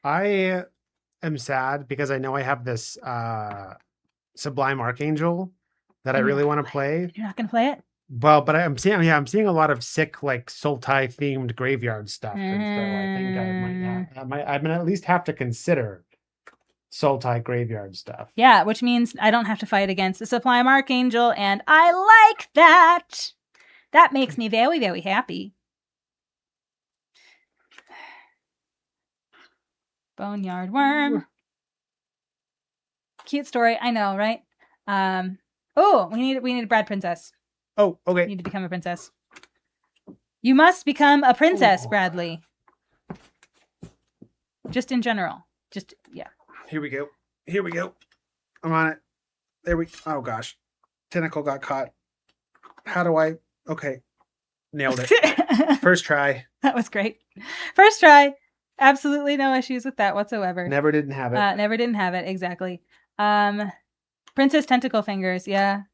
I am sad because I know I have this Sublime Archangel that I really want to play. You're not gonna play it? Well, but I'm seeing a lot of sick like Sultai themed graveyard stuff, and so I think I'm gonna at least have to consider Sultai graveyard stuff. Yeah, which means I don't have to fight against the Sublime Archangel, and I like that. That makes me very, very happy. Boneyard Worm. Cute story, I know, right? Oh, we need a Brad princess. Oh, okay. You need to become a princess. You must become a princess, Bradley. Just in general. Just, yeah. Here we go. I'm on it. Oh gosh. Tentacle got caught. How do I? Okay. Nailed it. First try. That was great. First try. Absolutely no issues with that whatsoever. Never didn't have it. Never didn't have it. Exactly. Princess Tentacle Fingers. Yeah.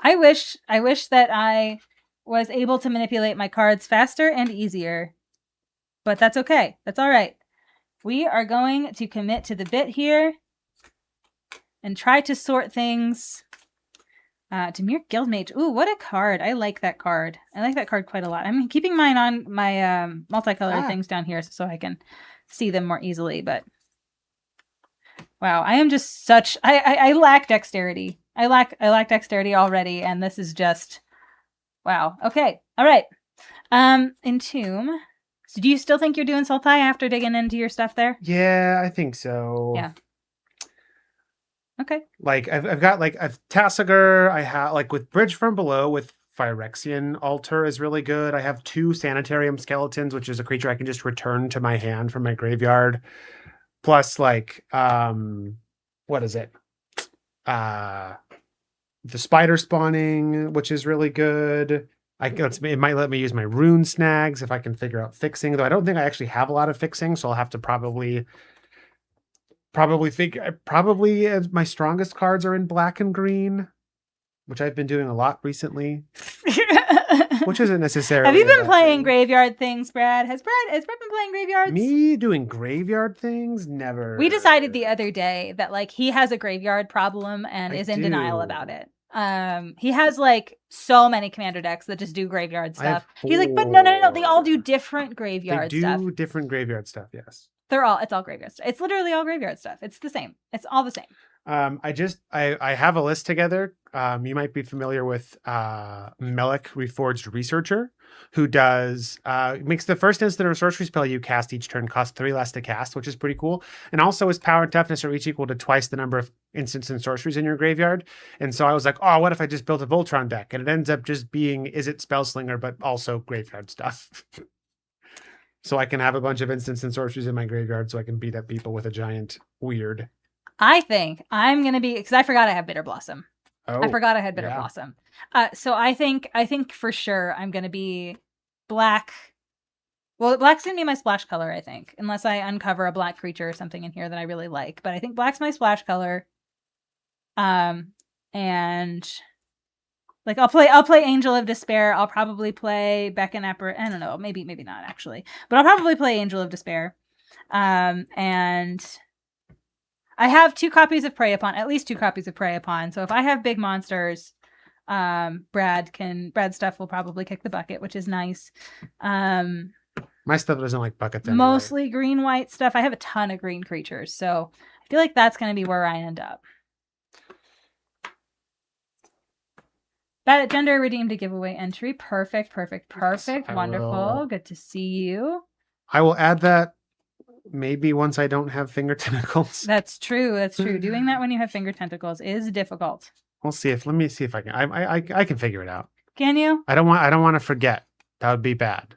I wish that I was able to manipulate my cards faster and easier, but that's okay. That's all right. We are going to commit to the bit here and try to sort things. Demir Guildmage. Ooh, what a card. I like that card. I like that card quite a lot. I'm keeping mine on my multicolored things down here so I can see them more easily, but wow, I am just such I lack dexterity. I lack dexterity already, and this is just wow. Okay. All right. Entomb. So do you still think you're doing Sultai after digging into your stuff there? Yeah, I think so. Yeah. Okay. Like I've got like a Tassiger. I have like with Bridge from Below with Phyrexian Altar is really good. I have 2 Sanitarium Skeletons, which is a creature I can just return to my hand from my graveyard. Plus like what is it? The Spider Spawning, which is really good. It might let me use my Rune Snags if I can figure out fixing, though I don't think I actually have a lot of fixing, so I'll have to probably my strongest cards are in black and green, which I've been doing a lot recently. Which isn't necessarily. Have you been playing graveyard things, Brad? Has Brad been playing graveyards? Me doing graveyard things? Never. We decided the other day that like he has a graveyard problem and is in denial about it. He has like so many commander decks that just do graveyard stuff. He's like, but no, they all do different graveyard stuff. They do different graveyard stuff, yes. It's all graveyard stuff. It's literally all graveyard stuff. It's the same. It's all the same. I have a list together. You might be familiar with Melik Reforged Researcher, who does makes the first instant or sorcery spell you cast each turn cost 3 less to cast, which is pretty cool. And also his power and toughness are each equal to twice the number of instants and sorceries in your graveyard. And so I was like, oh, what if I just built a Voltron deck? And it ends up just being Izzet Spellslinger, but also graveyard stuff. So I can have a bunch of instants and sorceries in my graveyard so I can beat up people with a giant weird. I think I'm going to be, because I forgot I have Bitter Blossom. Oh, I forgot I had Bitter Blossom. So I think for sure I'm going to be black. Well, black's going to be my splash color, I think, unless I uncover a black creature or something in here that I really like. But I think black's my splash color. And like I'll play Angel of Despair. I'll probably play Beckon Appar. I don't know, maybe not actually, but I'll probably play Angel of Despair. And I have 2 copies of Prey Upon, at least 2 copies of Prey Upon. So if I have big monsters, Brad stuff will probably kick the bucket, which is nice. My stuff doesn't like buckets anyway. Mostly green-white stuff. I have a ton of green creatures, so I feel like that's going to be where I end up. That gender redeemed a giveaway entry. Perfect. Yes, Wonderful. Good to see you. I will add that maybe once I don't have finger tentacles. That's true. Doing that when you have finger tentacles is difficult. Let me see if I can. I can figure it out. Can you? I don't want to forget. That would be bad.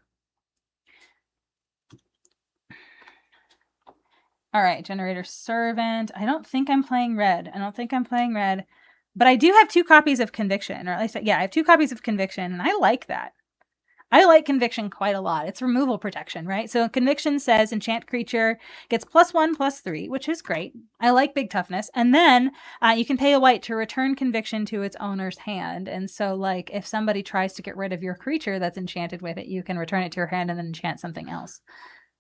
All right, Generator Servant. I don't think I'm playing red. But I do have 2 copies of Conviction, or at least, yeah, I have 2 copies of Conviction, and I like that. I like Conviction quite a lot. It's removal protection, right? So Conviction says enchant creature gets +1/+3, which is great. I like big toughness. And then you can pay a white to return Conviction to its owner's hand. And so, like, if somebody tries to get rid of your creature that's enchanted with it, you can return it to your hand and then enchant something else.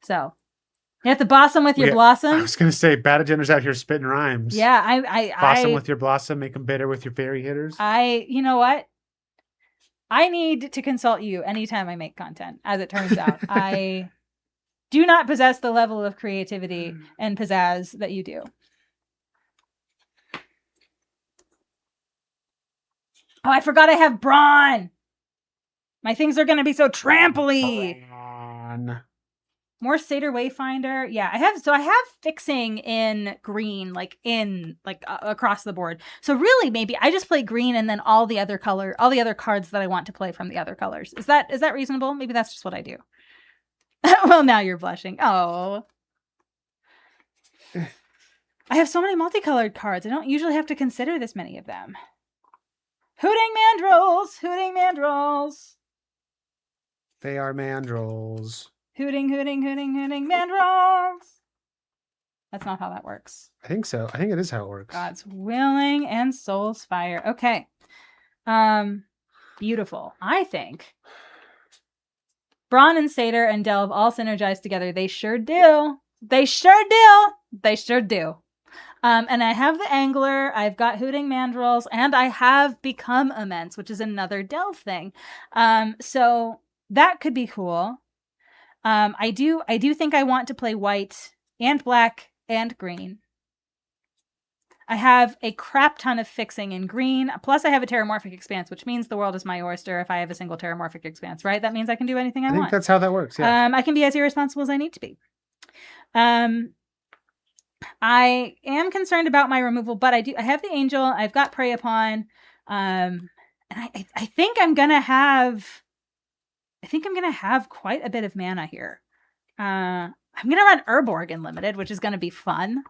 So you have to boss them with your blossom. I was going to say, bad agenda's out here spitting rhymes. Yeah, boss them with your blossom, make them bitter with your fairy hitters. You know what? I need to consult you anytime I make content, as it turns out. I do not possess the level of creativity and pizzazz that you do. Oh, I forgot I have Brawn. My things are going to be so tramply. Brawn. More Satyr Wayfinder. Yeah, I have fixing in green, across the board. So really, maybe I just play green and then all the other cards that I want to play from the other colors. Is that reasonable? Maybe that's just what I do. Well, now you're blushing. Oh. I have so many multicolored cards. I don't usually have to consider this many of them. Hooting Mandrills! Hooting Mandrills! They are mandrills. Hooting, hooting, hooting, hooting mandrills! That's not how that works. I think so. I think it is how it works. God's willing and soul's fire. Okay. Beautiful. I think Brawn and Satyr and Delve all synergize together. They sure do. They sure do. They sure do. And I have the Angler, I've got Hooting Mandrills, and I have Become Immense, which is another Delve thing. So that could be cool. I do think I want to play white and black and green. I have a crap ton of fixing in green, plus I have a Terramorphic Expanse, which means the world is my oyster if I have a single Terramorphic Expanse, right? That means I can do anything I want. I think that's how that works, yeah. I can be as irresponsible as I need to be. I am concerned about my removal, but I have the Angel, I've got Prey Upon, and I think I'm gonna have quite a bit of mana here. I'm gonna run Urborg Unlimited, which is gonna be fun.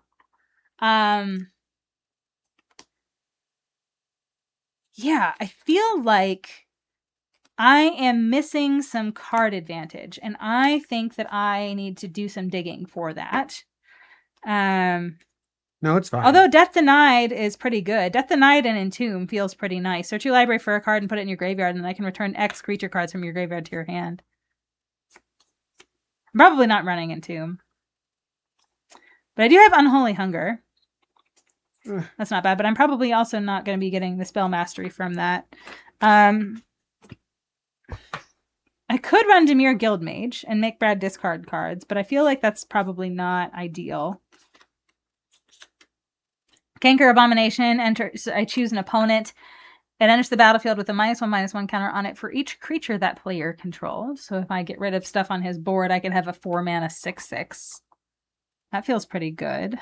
Yeah, I feel like I am missing some card advantage, and I think that I need to do some digging for that. No, it's fine. Although Death Denied is pretty good. Death Denied and Entomb feels pretty nice. Search your library for a card and put it in your graveyard, and then I can return X creature cards from your graveyard to your hand. I'm probably not running Entomb. But I do have Unholy Hunger. That's not bad, but I'm probably also not going to be getting the Spell Mastery from that. I could run Dimir Guildmage and make Brad discard cards, but I feel like that's probably not ideal. Canker Abomination. I choose an opponent. It enters the battlefield with a -1/-1 counter on it for each creature that player controls. So if I get rid of stuff on his board, I could have a 4-mana 6/6. That feels pretty good.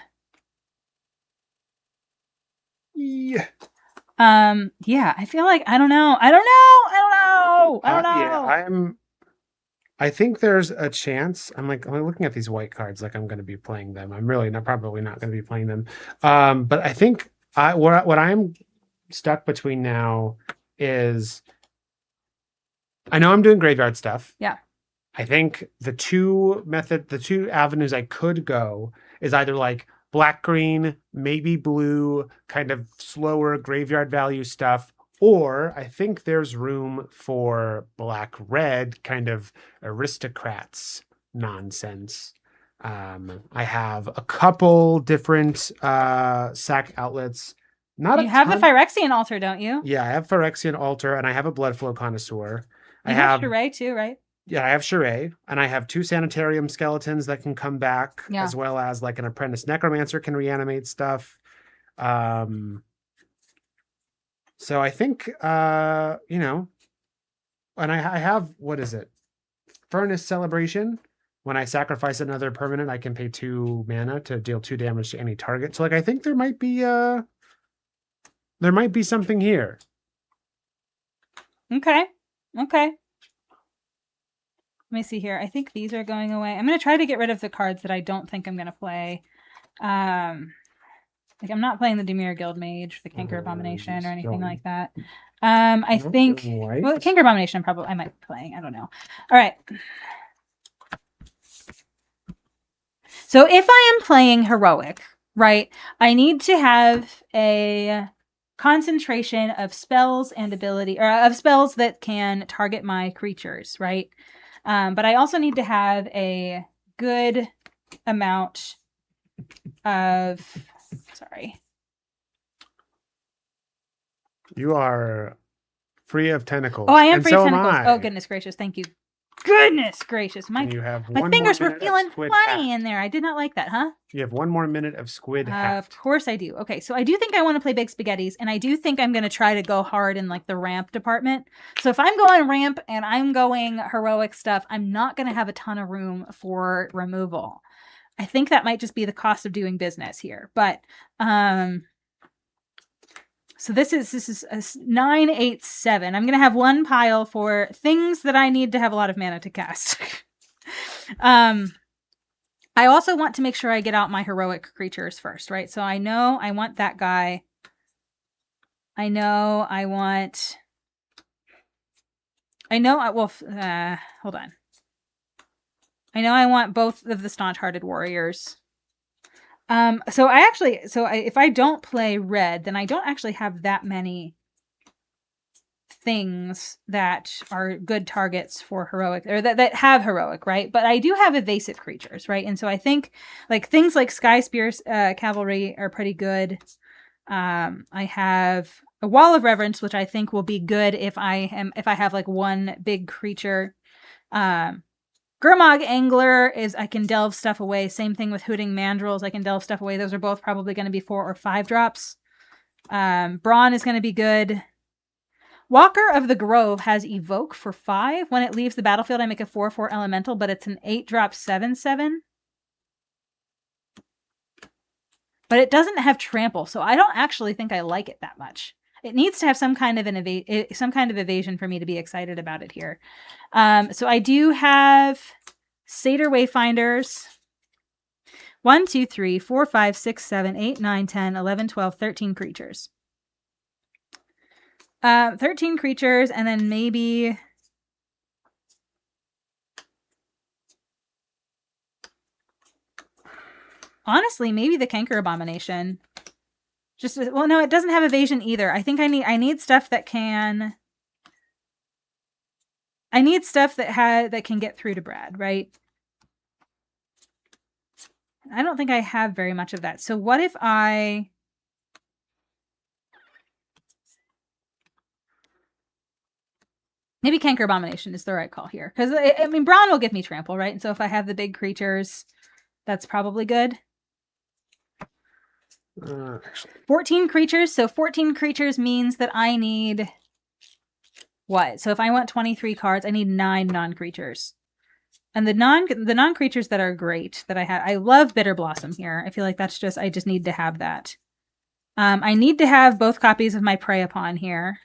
Yeah. Yeah, I feel like I don't know. Yeah, I think there's a chance. I'm looking at these white cards like I'm going to be playing them. I'm really probably not going to be playing them. But I think what I'm stuck between now is I know I'm doing graveyard stuff. Yeah. I think the two avenues I could go is either like black-green, maybe blue, kind of slower graveyard value stuff, or I think there's room for black-red, kind of aristocrats nonsense. I have a couple different sack outlets. You have the Phyrexian Altar, don't you? Yeah, I have Phyrexian Altar, and I have a Bloodflow Connoisseur. You have Sheree too, right? Yeah, I have Sheree, and I have 2 Sanitarium Skeletons that can come back, as well as like an Apprentice Necromancer can reanimate stuff. So I think, and I have, what is it? Furnace Celebration. When I sacrifice another permanent, I can pay 2 mana to deal 2 damage to any target. So like, I think there might be something here. Okay. Okay. Let me see here. I think these are going away. I'm going to try to get rid of the cards that I don't think I'm going to play. Like I'm not playing the Demir Guildmage, the Canker Abomination, or anything like that. I think well, Canker Abomination I might be playing. I don't know. All right. So if I am playing heroic, right, I need to have a concentration of spells and ability, or of spells that can target my creatures, right? But I also need to have a good amount of, sorry. You are free of tentacles. Oh, I am free of tentacles. Am I. Oh, goodness gracious. Thank you. Goodness gracious. My fingers were feeling funny in there. I did not like that, huh? You have 1 more minute of squid Of course I do. Okay, so I do think I want to play Big Spaghettis, and I do think I'm going to try to go hard in like the ramp department. So if I'm going ramp and I'm going heroic stuff, I'm not going to have a ton of room for removal. I think that might just be the cost of doing business here. But so this is a 9, 8, 7. I'm going to have one pile for things that I need to have a lot of mana to cast. I also want to make sure I get out my heroic creatures first, right? So I know I want that guy. I know I want... hold on. I know I want both of the Staunch-Hearted Warriors. If I don't play red, then I don't actually have that many things that are good targets for heroic, or that have heroic, right? But I do have evasive creatures, right? And so I think like things like Sky Spear Cavalry are pretty good. I have a Wall of Reverence, which I think will be good if I have like one big creature. Gurmag Angler is I can delve stuff away. Same thing with Hooting Mandrills. I can delve stuff away. Those are both probably going to be 4 or 5 drops. Brawn is going to be good. Walker of the Grove has Evoke for 5. When it leaves the battlefield, I make a 4/4 elemental, but it's an 8-drop 7/7. But it doesn't have trample, so I don't actually think I like it that much. It needs to have some kind of evasion for me to be excited about it here. So I do have Satyr Wayfinders. 1, 2, 3, 4, 5, 6, 7, 8, 9, 10, 11, 12, 13 creatures. 13 creatures, and then maybe... Honestly, maybe the Canker Abomination. Well, no, it doesn't have evasion either. I think I need stuff that can... I need stuff that can get through to Brad, right? I don't think I have very much of that. So what if I... Maybe Canker Abomination is the right call here. Because, I mean, Brawn will give me trample, right? And so if I have the big creatures, that's probably good. 14 creatures. So 14 creatures means that I need... What? So if I want 23 cards, I need 9 non-creatures. And the non-creatures that are great that I have... I love Bitter Blossom here. I feel like that's just... I just need to have that. I need to have both copies of my Prey Upon here.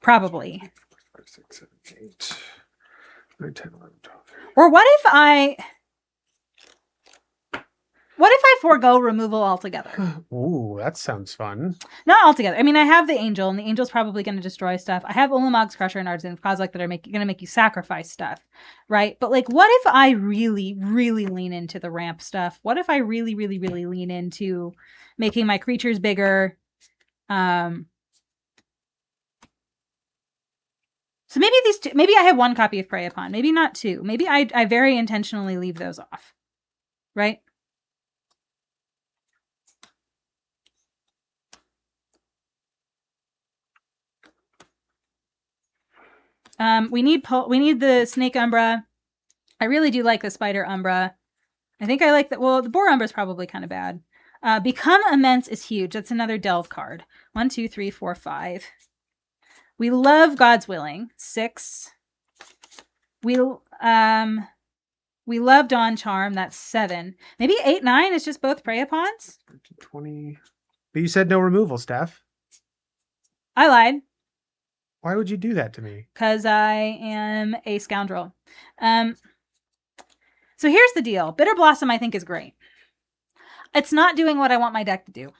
Probably. 5, 6, 7, 8, 9, 10, 11, 12. Or what if I forego removal altogether? Ooh, that sounds fun. Not altogether. I mean, I have the Angel, and the Angel's probably going to destroy stuff. I have Ulamog's Crusher and Artisan of Kozilek that are going to make you sacrifice stuff, right? But like, what if I really, really lean into the ramp stuff? What if I really, really, really lean into making my creatures bigger? So maybe maybe I have 1 copy of Prey Upon, maybe not 2. Maybe I very intentionally leave those off, right? We need the Snake Umbra. I really do like the Spider Umbra. I think I like that. Well, the Boar Umbra is probably kind of bad. Become Immense is huge. That's another delve card. 1, 2, 3, 4, 5. We love God's Willing. 6. We love Dawn Charm. That's 7. Maybe 8, 9 is just both Prey Upons. 20. But you said no removal, Steph. I lied. Why would you do that to me? Because I am a scoundrel. So here's the deal. Bitter Blossom, I think, is great. It's not doing what I want my deck to do.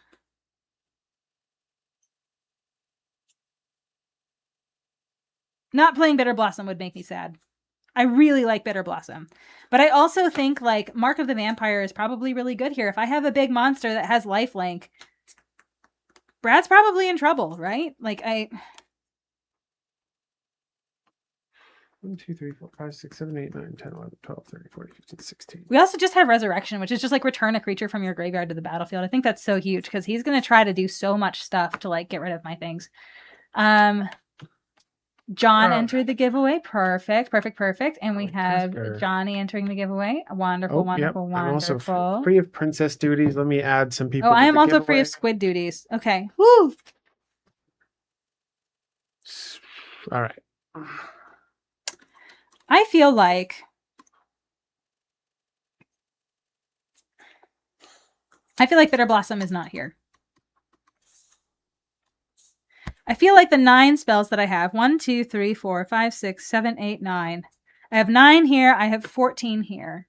Not playing Bitter Blossom would make me sad. I really like Bitter Blossom. But I also think, like, Mark of the Vampire is probably really good here. If I have a big monster that has lifelink, Brad's probably in trouble, right? Like, 1, 2, 3, 4, 5, 6, 7, 8, 9, 10, 11, 12, 13, 14, 15, 16. We also just have Resurrection, which is just like return a creature from your graveyard to the battlefield. I think that's so huge because he's going to try to do so much stuff to like get rid of my things. John entered the giveaway. Perfect. And we have Johnny entering the giveaway. Wonderful. I'm also free of princess duties. Let me add some people. Oh, I am also free of squid duties. Okay. Woo! All right. I feel like Bitter Blossom is not here. I feel like the 9 spells that I have, 1, 2, 3, 4, 5, 6, 7, 8, 9. I have 9 here. I have 14 here.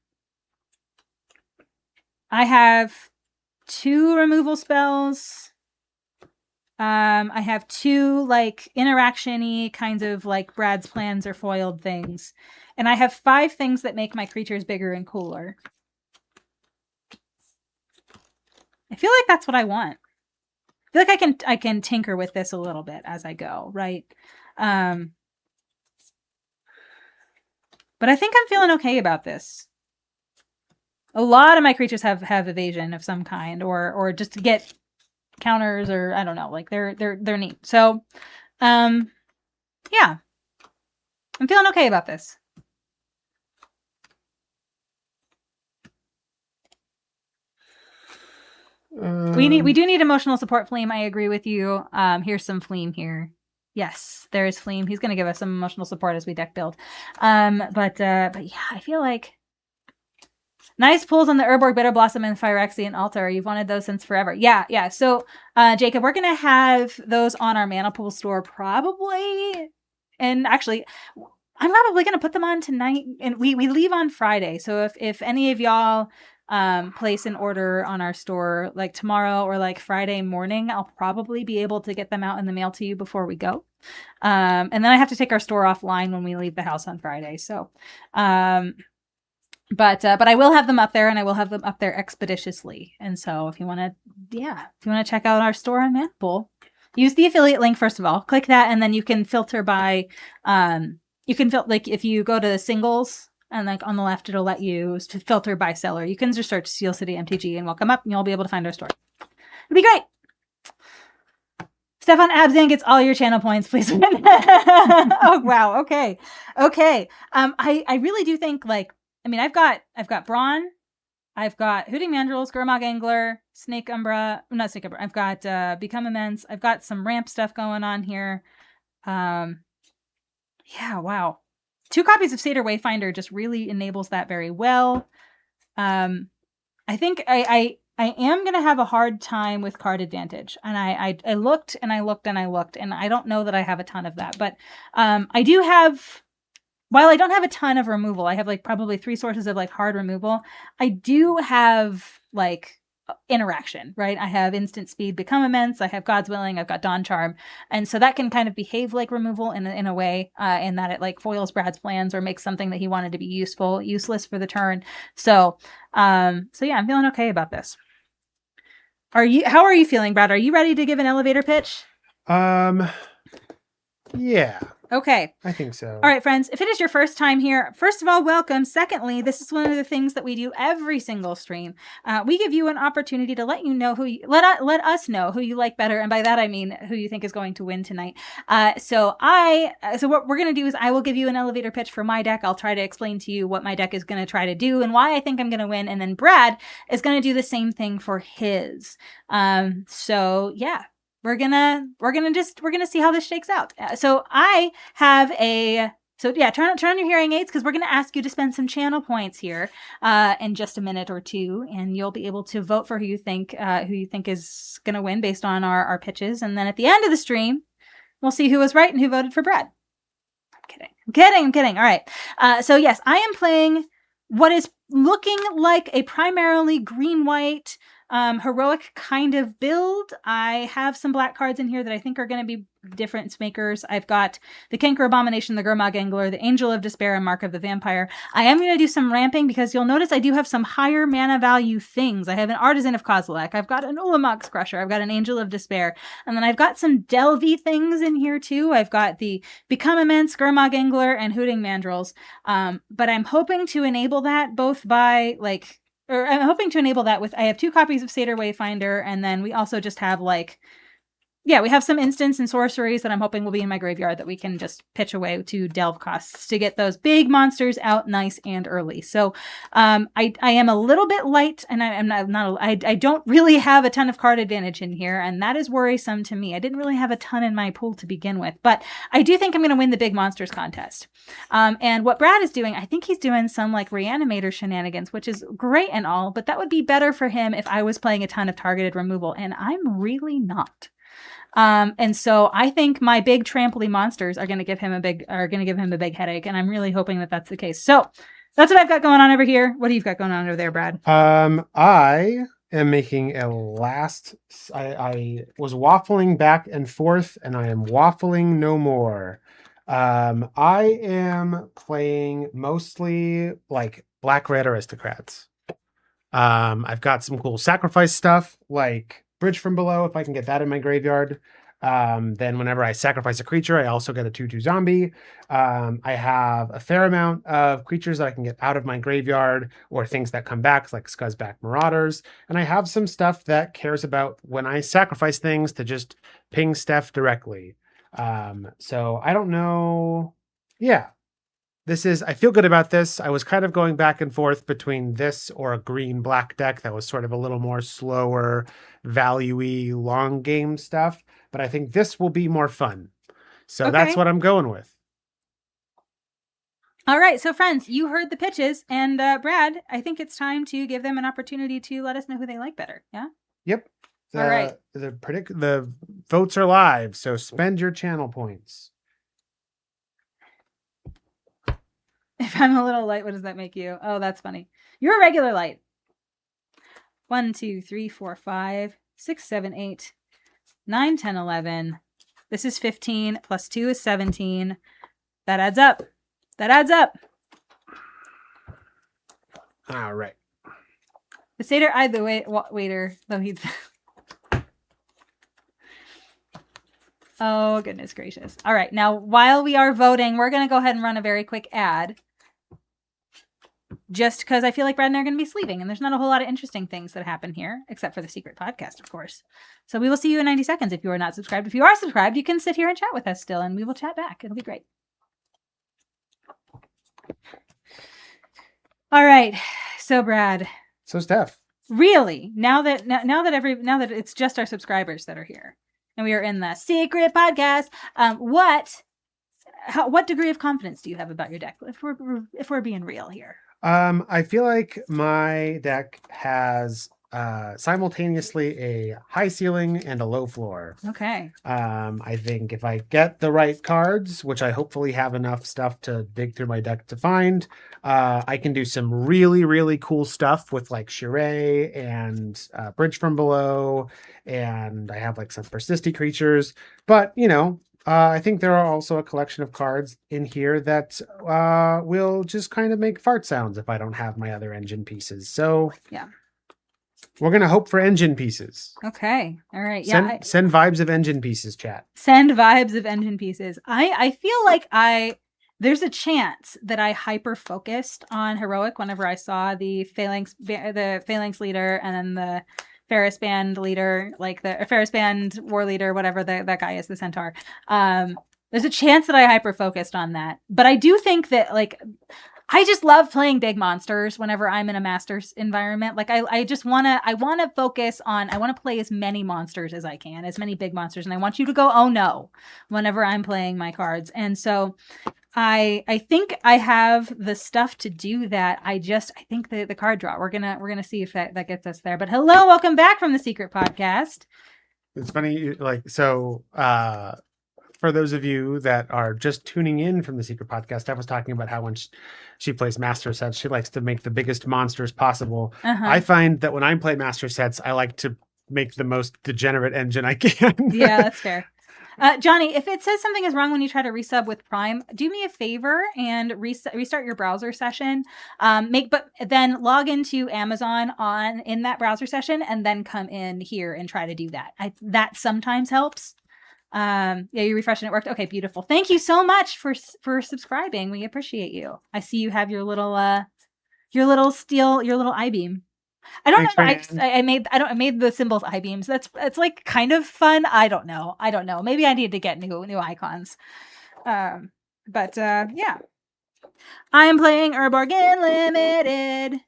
I have 2 removal spells. I have 2 like interaction-y kinds of like Brad's plans or foiled things. And I have 5 things that make my creatures bigger and cooler. I feel like that's what I want. I feel like I can tinker with this a little bit as I go, right? But I think I'm feeling okay about this. A lot of my creatures have evasion of some kind, or just to get counters, or I don't know, like they're neat. So, yeah, I'm feeling okay about this. We do need emotional support, Fleam. I agree with you. Here's some Fleam here. Yes, there is Fleam. He's going to give us some emotional support as we deck build. But yeah, I feel like nice pulls on the Urborg, Bitter Blossom, and Phyrexian Altar. You've wanted those since forever. Yeah. So, Jacob, we're going to have those on our Mana Pool store probably. And actually, I'm probably going to put them on tonight. And we leave on Friday. So if any of y'all place an order on our store like tomorrow or like Friday morning, I'll probably be able to get them out in the mail to you before we go. And then I have to take our store offline when we leave the house on Friday. So, but I will have them up there, and I will have them up there expeditiously. And so if you want to check out our store on Manpool, use the affiliate link first of all. Click that, and then you can filter by like if you go to the singles. And like on the left, it'll let you filter by seller. You can just search Steel City MTG and we'll come up and you'll be able to find our store. It'll be great. Stefan Abzan gets all your channel points, please. Oh, wow. Okay. I really do think like, I mean, I've got Brawn. I've got Hooting Mandrills, Gurmag Angler, Snake Umbra. Not Snake Umbra. I've got Become Immense. I've got some ramp stuff going on here. Yeah, wow. 2 copies of Satyr Wayfinder just really enables that very well. I think I am going to have a hard time with card advantage. And I looked and I looked and I looked, and I don't know that I have a ton of that. But I do have, while I don't have a ton of removal, I have like probably 3 sources of like hard removal. I do have like interaction, right? I have instant speed, Become Immense. I have God's Willing. I've got Dawn Charm. And so that can kind of behave like removal in a way, in that it like foils Brad's plans or makes something that he wanted to be useless for the turn. So yeah, I'm feeling okay about this. How are you feeling, Brad? Are you ready to give an elevator pitch? Yeah. Okay. I think so. All right, friends. If it is your first time here, first of all, welcome. Secondly, this is one of the things that we do every single stream. We give you an opportunity to let you know let us know who you like better, and by that I mean who you think is going to win tonight. So what we're gonna do is I will give you an elevator pitch for my deck. I'll try to explain to you what my deck is gonna try to do and why I think I'm gonna win, and then Brad is gonna do the same thing for his. So yeah. We're gonna see how this shakes out. So I have turn on your hearing aids, because we're gonna ask you to spend some channel points here in just a minute or two, and you'll be able to vote for who you think is gonna win based on our pitches. And then at the end of the stream, we'll see who was right and who voted for Brad. I'm kidding. All right. So yes, I am playing what is looking like a primarily green-white heroic kind of build. I have some black cards in here that I think are going to be difference makers. I've got the Canker Abomination, the Gurmag Angler, the Angel of Despair, and Mark of the Vampire. I am going to do some ramping because you'll notice I do have some higher mana value things. I have an Artisan of Kozilek. I've got an Ulamog's Crusher. I've got an Angel of Despair. And then I've got some Delvey things in here too. I've got the Become Immense, Gurmag Angler, and Hooting Mandrills. But I'm hoping to enable that both by I'm hoping to enable that with, I have 2 copies of Satyr Wayfinder, and then we also just have we have some instants and sorceries that I'm hoping will be in my graveyard that we can just pitch away to delve costs to get those big monsters out nice and early. So I am a little bit light, and I don't really have a ton of card advantage in here, and that is worrisome to me. I didn't really have a ton in my pool to begin with, but I do think I'm going to win the big monsters contest. And what Brad is doing, I think he's doing some reanimator shenanigans, which is great and all, but that would be better for him if I was playing a ton of targeted removal, and I'm really not. And so I think my big tramply monsters are going to give him a big headache, and I'm really hoping that that's the case. So that's what I've got going on over here. What do you got going on over there, Brad? I am making a last. I was waffling back and forth, and I am waffling no more. I am playing mostly black-red aristocrats. I've got some cool sacrifice stuff like Bridge from Below, if I can get that in my graveyard. Then whenever I sacrifice a creature, I also get a 2/2 zombie. I have a fair amount of creatures that I can get out of my graveyard or things that come back, like Scuzzback Marauders. And I have some stuff that cares about when I sacrifice things to just ping Steph directly. So I don't know. Yeah. I feel good about this. I was kind of going back and forth between this or a green-black deck that was sort of a little more slower, value-y, long game stuff. But I think this will be more fun. So That's what I'm going with. All right. So friends, you heard the pitches. And Brad, I think it's time to give them an opportunity to let us know who they like better. Yeah? Yep. All right. The votes are live. So spend your channel points. If I'm a little light, what does that make you? Oh, that's funny. You're a regular light. 1, 2, 3, 4, 5, 6, 7, 8, 9, 10, 11. This is 15 plus 2 is 17. That adds up. All right. The satyr eyed the waiter, though he's... Oh, goodness gracious. All right. Now, while we are voting, we're going to go ahead and run a very quick ad. Just because I feel like Brad and I are going to be sleeving, and there's not a whole lot of interesting things that happen here, except for the secret podcast, of course. So we will see you in 90 seconds if you are not subscribed. If you are subscribed, you can sit here and chat with us still, and we will chat back. It'll be great. All right. So, Brad. So, Steph. Really? Now that it's just our subscribers that are here, and we are in the secret podcast, what degree of confidence do you have about your deck? If we're being real here. I feel like my deck has simultaneously a high ceiling and a low floor. Okay. I think if I get the right cards, which I hopefully have enough stuff to dig through my deck to find, I can do some really, really cool stuff with Shirei and Bridge from Below, and I have some persisty creatures. But, I think there are also a collection of cards in here that will just kind of make fart sounds if I don't have my other engine pieces. So yeah, we're going to hope for engine pieces. Okay. All right. Yeah. Send vibes of engine pieces, chat. Send vibes of engine pieces. I feel like there's a chance that I hyper-focused on Heroic whenever I saw the Phalanx leader and then the Ferris Band leader, the Ferris Band war leader, whatever that guy is, the Centaur. There's a chance that I hyper-focused on that. But I do think that, I just love playing big monsters whenever I'm in a Masters environment. I want to focus on, I want to play as many monsters as I can, as many big monsters. And I want you to go, oh no, whenever I'm playing my cards. And so I think I have the stuff to do that. I think the card draw, we're gonna see if that gets us there. But hello, welcome back from the secret podcast. It's funny, for those of you that are just tuning in from the Secret Podcast, I was talking about how when she plays master sets, she likes to make the biggest monsters possible. I find that when I play master sets, I like to make the most degenerate engine I can. Yeah, that's fair. Johnny, if it says something is wrong when you try to resub with Prime, do me a favor and restart your browser session. But then log into Amazon in that browser session and then come in here and try to do that. That sometimes helps. Yeah, you refreshed and it worked. Okay, beautiful. Thank you so much for subscribing. We appreciate you. I see you have your little I-beam. I don't know. I made the symbols I-beams. It's like kind of fun. I don't know. Maybe I need to get new icons. Yeah. I'm playing Urborg Limited.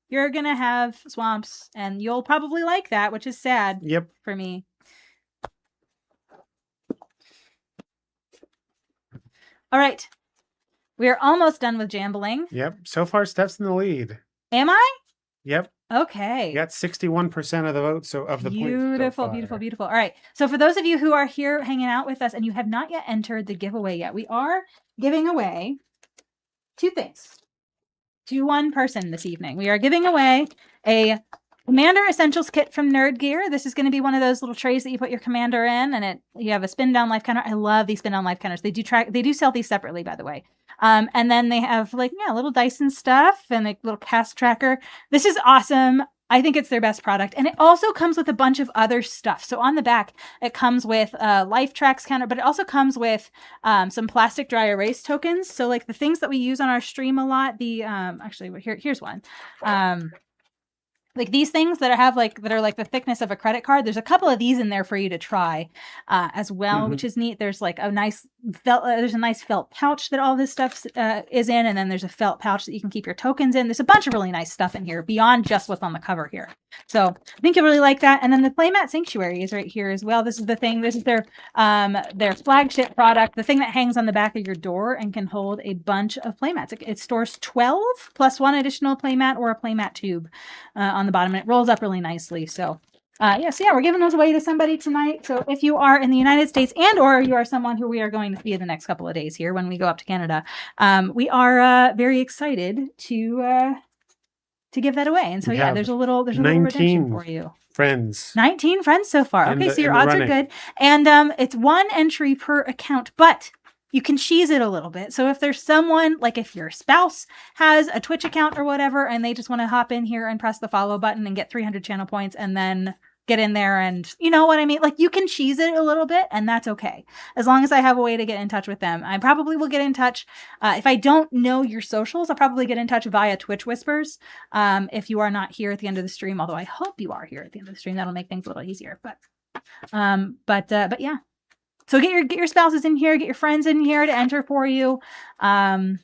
You're gonna have swamps, and you'll probably like that, which is sad. Yep. For me. All right. We are almost done with jambling. Yep. So far, Steph's in the lead. Am I? Yep. Okay. You got 61% of the vote, so of the points. Beautiful. All right. So for those of you who are here hanging out with us and you have not yet entered the giveaway yet, we are giving away 2 things to one person this evening. We are giving away a Commander Essentials kit from Nerd Gear. This is going to be one of those little trays that you put your commander in, and you have a spin down life counter. I love these spin down life counters. They do sell these separately, by the way. And then they have little dice and stuff and a little cast tracker. This is awesome. I think it's their best product. And it also comes with a bunch of other stuff. So on the back, it comes with a life tracks counter, but it also comes with some plastic dry erase tokens. So the things that we use on our stream a lot, here's one. These things that are the thickness of a credit card. There's a couple of these in there for you to try as well, which is neat. There's a nice felt pouch that all this stuff is in, and then there's a felt pouch that you can keep your tokens in. There's a bunch of really nice stuff in here beyond just what's on the cover here. So I think you'll really like that. And then the Playmat Sanctuary is right here as well. This is the thing. This is their flagship product, the thing that hangs on the back of your door and can hold a bunch of playmats. It stores 12 plus 1 additional playmat or a playmat tube on the bottom, and it rolls up really nicely. So we're giving those away to somebody tonight. So if you are in the United States and or you are someone who we are going to see in the next couple of days here when we go up to Canada, we are very excited to give that away. And so there's a little redemption for you. 19 friends so far. Okay, so your odds are good. And it's 1 entry per account, but you can cheese it a little bit. So if there's someone, if your spouse has a Twitch account or whatever, and they just want to hop in here and press the follow button and get 300 channel points and then get in there and, you know what I mean? You can cheese it a little bit, and that's okay. As long as I have a way to get in touch with them. I probably will get in touch. If I don't know your socials, I'll probably get in touch via Twitch Whispers. If you are not here at the end of the stream, although I hope you are here at the end of the stream, that'll make things a little easier. But yeah. So get your spouses in here, get your friends in here to enter for you. You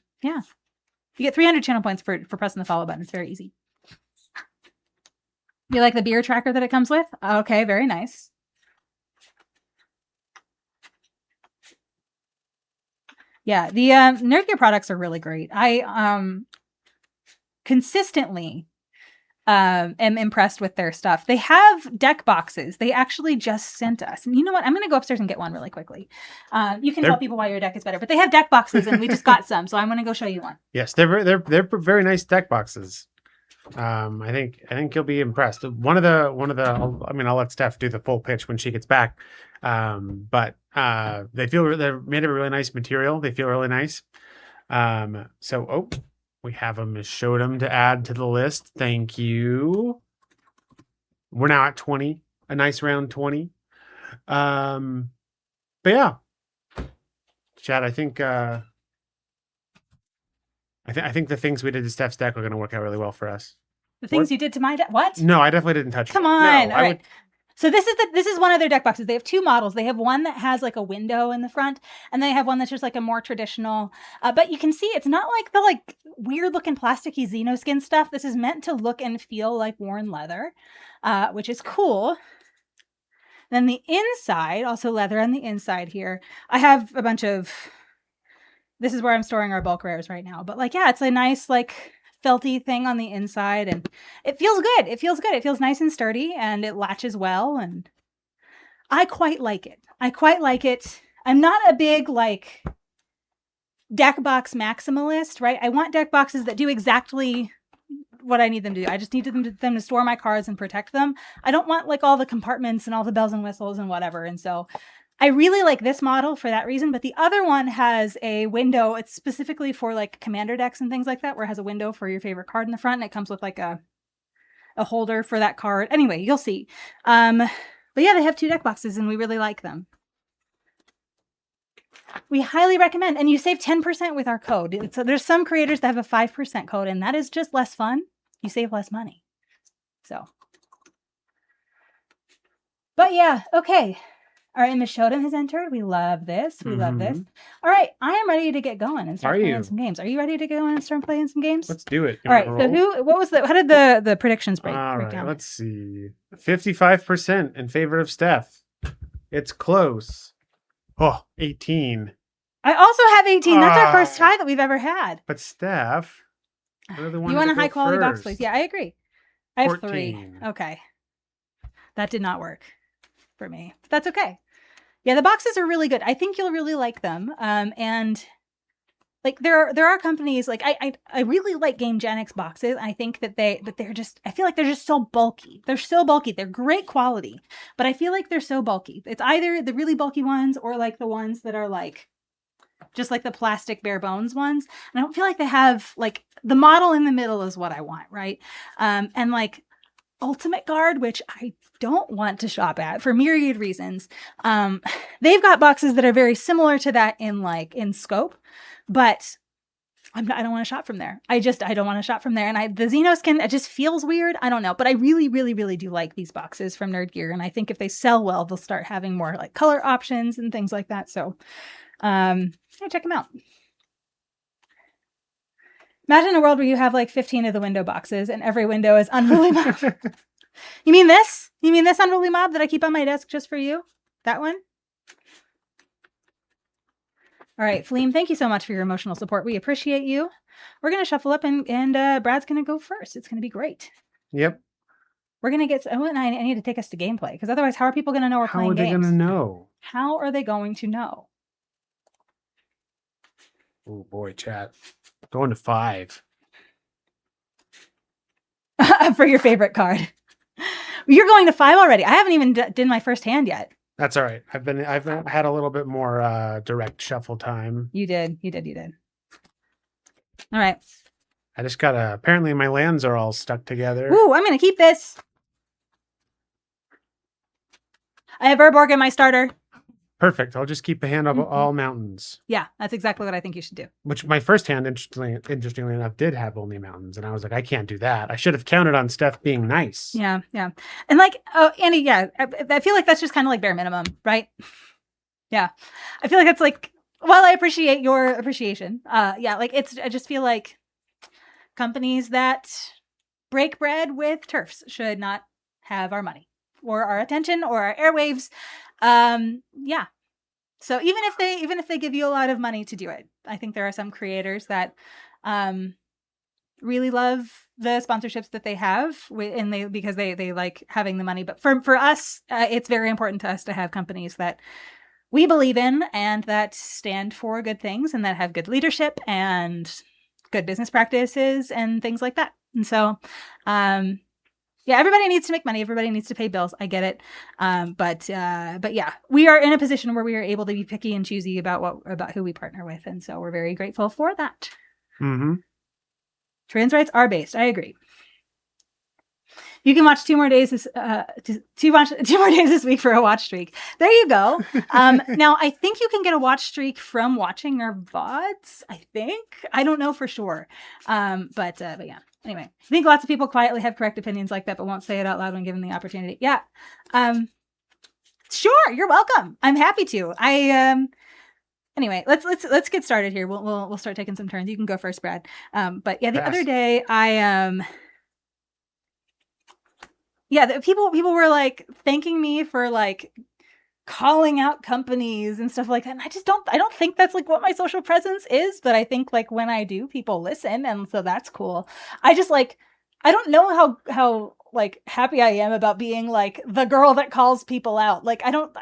get 300 channel points for pressing the follow button. It's very easy. You like the beer tracker that it comes with? Okay, very nice. Yeah, the Nerd Gear products are really great. I consistently am impressed with their stuff. They have deck boxes. They actually just sent us. And you know what? I'm going to go upstairs and get one really quickly. You can tell people why your deck is better, but they have deck boxes and we just got some. So I'm going to go show you one. Yes, they're very nice deck boxes. I think you'll be impressed. One of the I'll let Steph do the full pitch when she gets back. But they're made of a really nice material. They feel really nice. We have a Miss Showdown to add to the list. Thank you. We're now at 20, a nice round 20. But yeah, Chad, I think the things we did to Steph's deck are going to work out really well for us. The things you did to my deck? What? No, I definitely didn't touch it. Come on. No, all right. So this is one of their deck boxes. They have 2 models. They have one that has a window in the front, and they have one that's just a more traditional. But you can see it's not the weird looking plasticky Xenoskin stuff. This is meant to look and feel like worn leather, which is cool. Then the inside, also leather on the inside here. I have a bunch of. This is where I'm storing our bulk rares right now. But it's a nice felty thing on the inside, and it feels good. It feels nice and sturdy, and it latches well, and I quite like it. I'm not a big like deck box maximalist, right? I want deck boxes that do exactly what I need them to do. I just need them to store my cards and protect them. I don't want like all the compartments and all the bells and whistles and whatever. And so I really like this model for that reason, but the other one has a window. It's specifically for like commander decks and things like that, where it has a window for your favorite card in the front, and it comes with like a holder for that card. Anyway, you'll see. But yeah, they have 2 deck boxes and we really like them. We highly recommend, and you save 10% with our code. So there's some creators that have a 5% code, and that is just less fun. You save less money. So, but yeah, okay. All right, Miss Showdown has entered. We love this. We love this. All right, I am ready to get going and start playing some games. Are you ready to go and start playing some games? Let's do it. All right, so how did the predictions break down? Let's see. 55% in favor of Steph. It's close. Oh, 18. I also have 18. That's our first tie that we've ever had. But Steph, you're the one. You want a high quality box, please? Yeah, I agree. I have 14. 3. Okay. That did not work for me. But that's okay. Yeah, the boxes are really good. I think you'll really like them. And like there are companies like I really like GameGenix boxes. I think that they're just, I feel like they're just so bulky. They're so bulky. They're great quality, but I feel like they're so bulky. It's either the really bulky ones or like the ones that are like just like the plastic bare bones ones. And I don't feel like they have like the model in the middle is what I want, right? And like Ultimate Guard, which I don't want to shop at for myriad reasons. They've got boxes that are very similar to that in scope, but I don't want to shop from there. I don't want to shop from there. And the Xenoskin, it just feels weird. I don't know, but I really, really, really do like these boxes from Nerd Gear. And I think if they sell well, they'll start having more like color options and things like that. So, yeah, check them out. Imagine a world where you have like 15 of the window boxes and every window is Unruly Mob. You mean this? You mean this Unruly Mob that I keep on my desk just for you? That one? All right, Fleem, thank you so much for your emotional support. We appreciate you. We're going to shuffle up and Brad's going to go first. It's going to be great. Yep. We're going to get... Oh, and I need to take us to gameplay because otherwise how are people going to know we're playing games? How are they going to know? How are they going to know? Oh, boy, chat. Going to 5. For your favorite card. You're going to 5 already. I haven't even did my first hand yet. That's all right. I've had a little bit more direct shuffle time. You did. All right. I just gotta, apparently my lands are all stuck together. Ooh, I'm gonna keep this. I have Urborg in my starter. Perfect. I'll just keep a hand of all mountains. Yeah, that's exactly what I think you should do. Which my first hand, interestingly enough, did have only mountains. And I was like, I can't do that. I should have counted on Steph being nice. Yeah. And like, oh, Andy, yeah, I feel like that's just kind of like bare minimum, right? Yeah. I feel like that's like, while I appreciate your appreciation, yeah, like I just feel like companies that break bread with turfs should not have our money or our attention or our airwaves. Yeah. So even if they give you a lot of money to do it, I think there are some creators that really love the sponsorships that they have because they like having the money. But for us, it's very important to us to have companies that we believe in and that stand for good things and that have good leadership and good business practices and things like that. And so, yeah, everybody needs to make money. Everybody needs to pay bills. I get it. But yeah, we are in a position where we are able to be picky and choosy about who we partner with. And so we're very grateful for that. Mm-hmm. Trans rights are based. I agree. You can watch 2 more days this 2 more days this week for a watch streak. There you go. Now I think you can get a watch streak from watching our VODs. I think. I don't know for sure. But yeah. Anyway, I think lots of people quietly have correct opinions like that, but won't say it out loud when given the opportunity. Yeah. Sure. You're welcome. I'm happy to. Anyway, let's get started here. We'll start taking some turns. You can go first, Brad. But yeah, the other day people were like thanking me for like calling out companies and stuff like that. And I don't think that's like what my social presence is, but I think like when I do, people listen. And so that's cool. I don't know how like happy I am about being like the girl that calls people out. Like I don't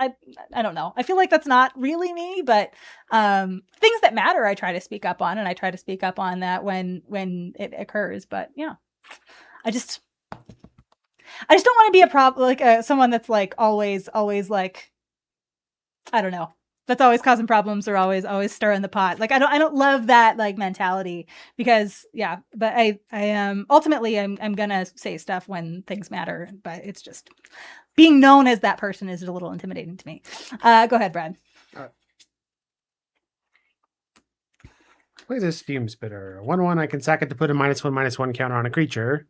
know. I feel like that's not really me, but things that matter I try to speak up on, and I try to speak up on that when it occurs. But yeah, I just don't want to be a problem, like someone that's like always like, I don't know, that's always causing problems or always stirring the pot. Like I don't love that like mentality, because yeah, but I ultimately I'm gonna say stuff when things matter, but it's just being known as that person is a little intimidating to me. Go ahead, Brad. Play this Fume Spitter. 1/1. I can sack it to put a -1/-1 counter on a creature.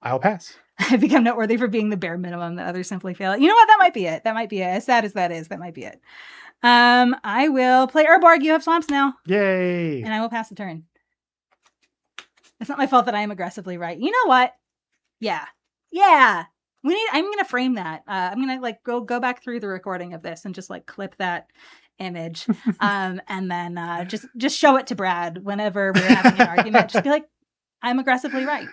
I'll pass. I've become noteworthy for being the bare minimum that others simply fail at. You know what? That might be it. As sad as that is, that might be it. I will play Urborg. You have swamps now. Yay! And I will pass the turn. It's not my fault that I am aggressively right. You know what? Yeah. I'm gonna frame that. I'm gonna like go back through the recording of this and just like clip that image, and then just show it to Brad whenever we're having an argument. Just be like, I'm aggressively right.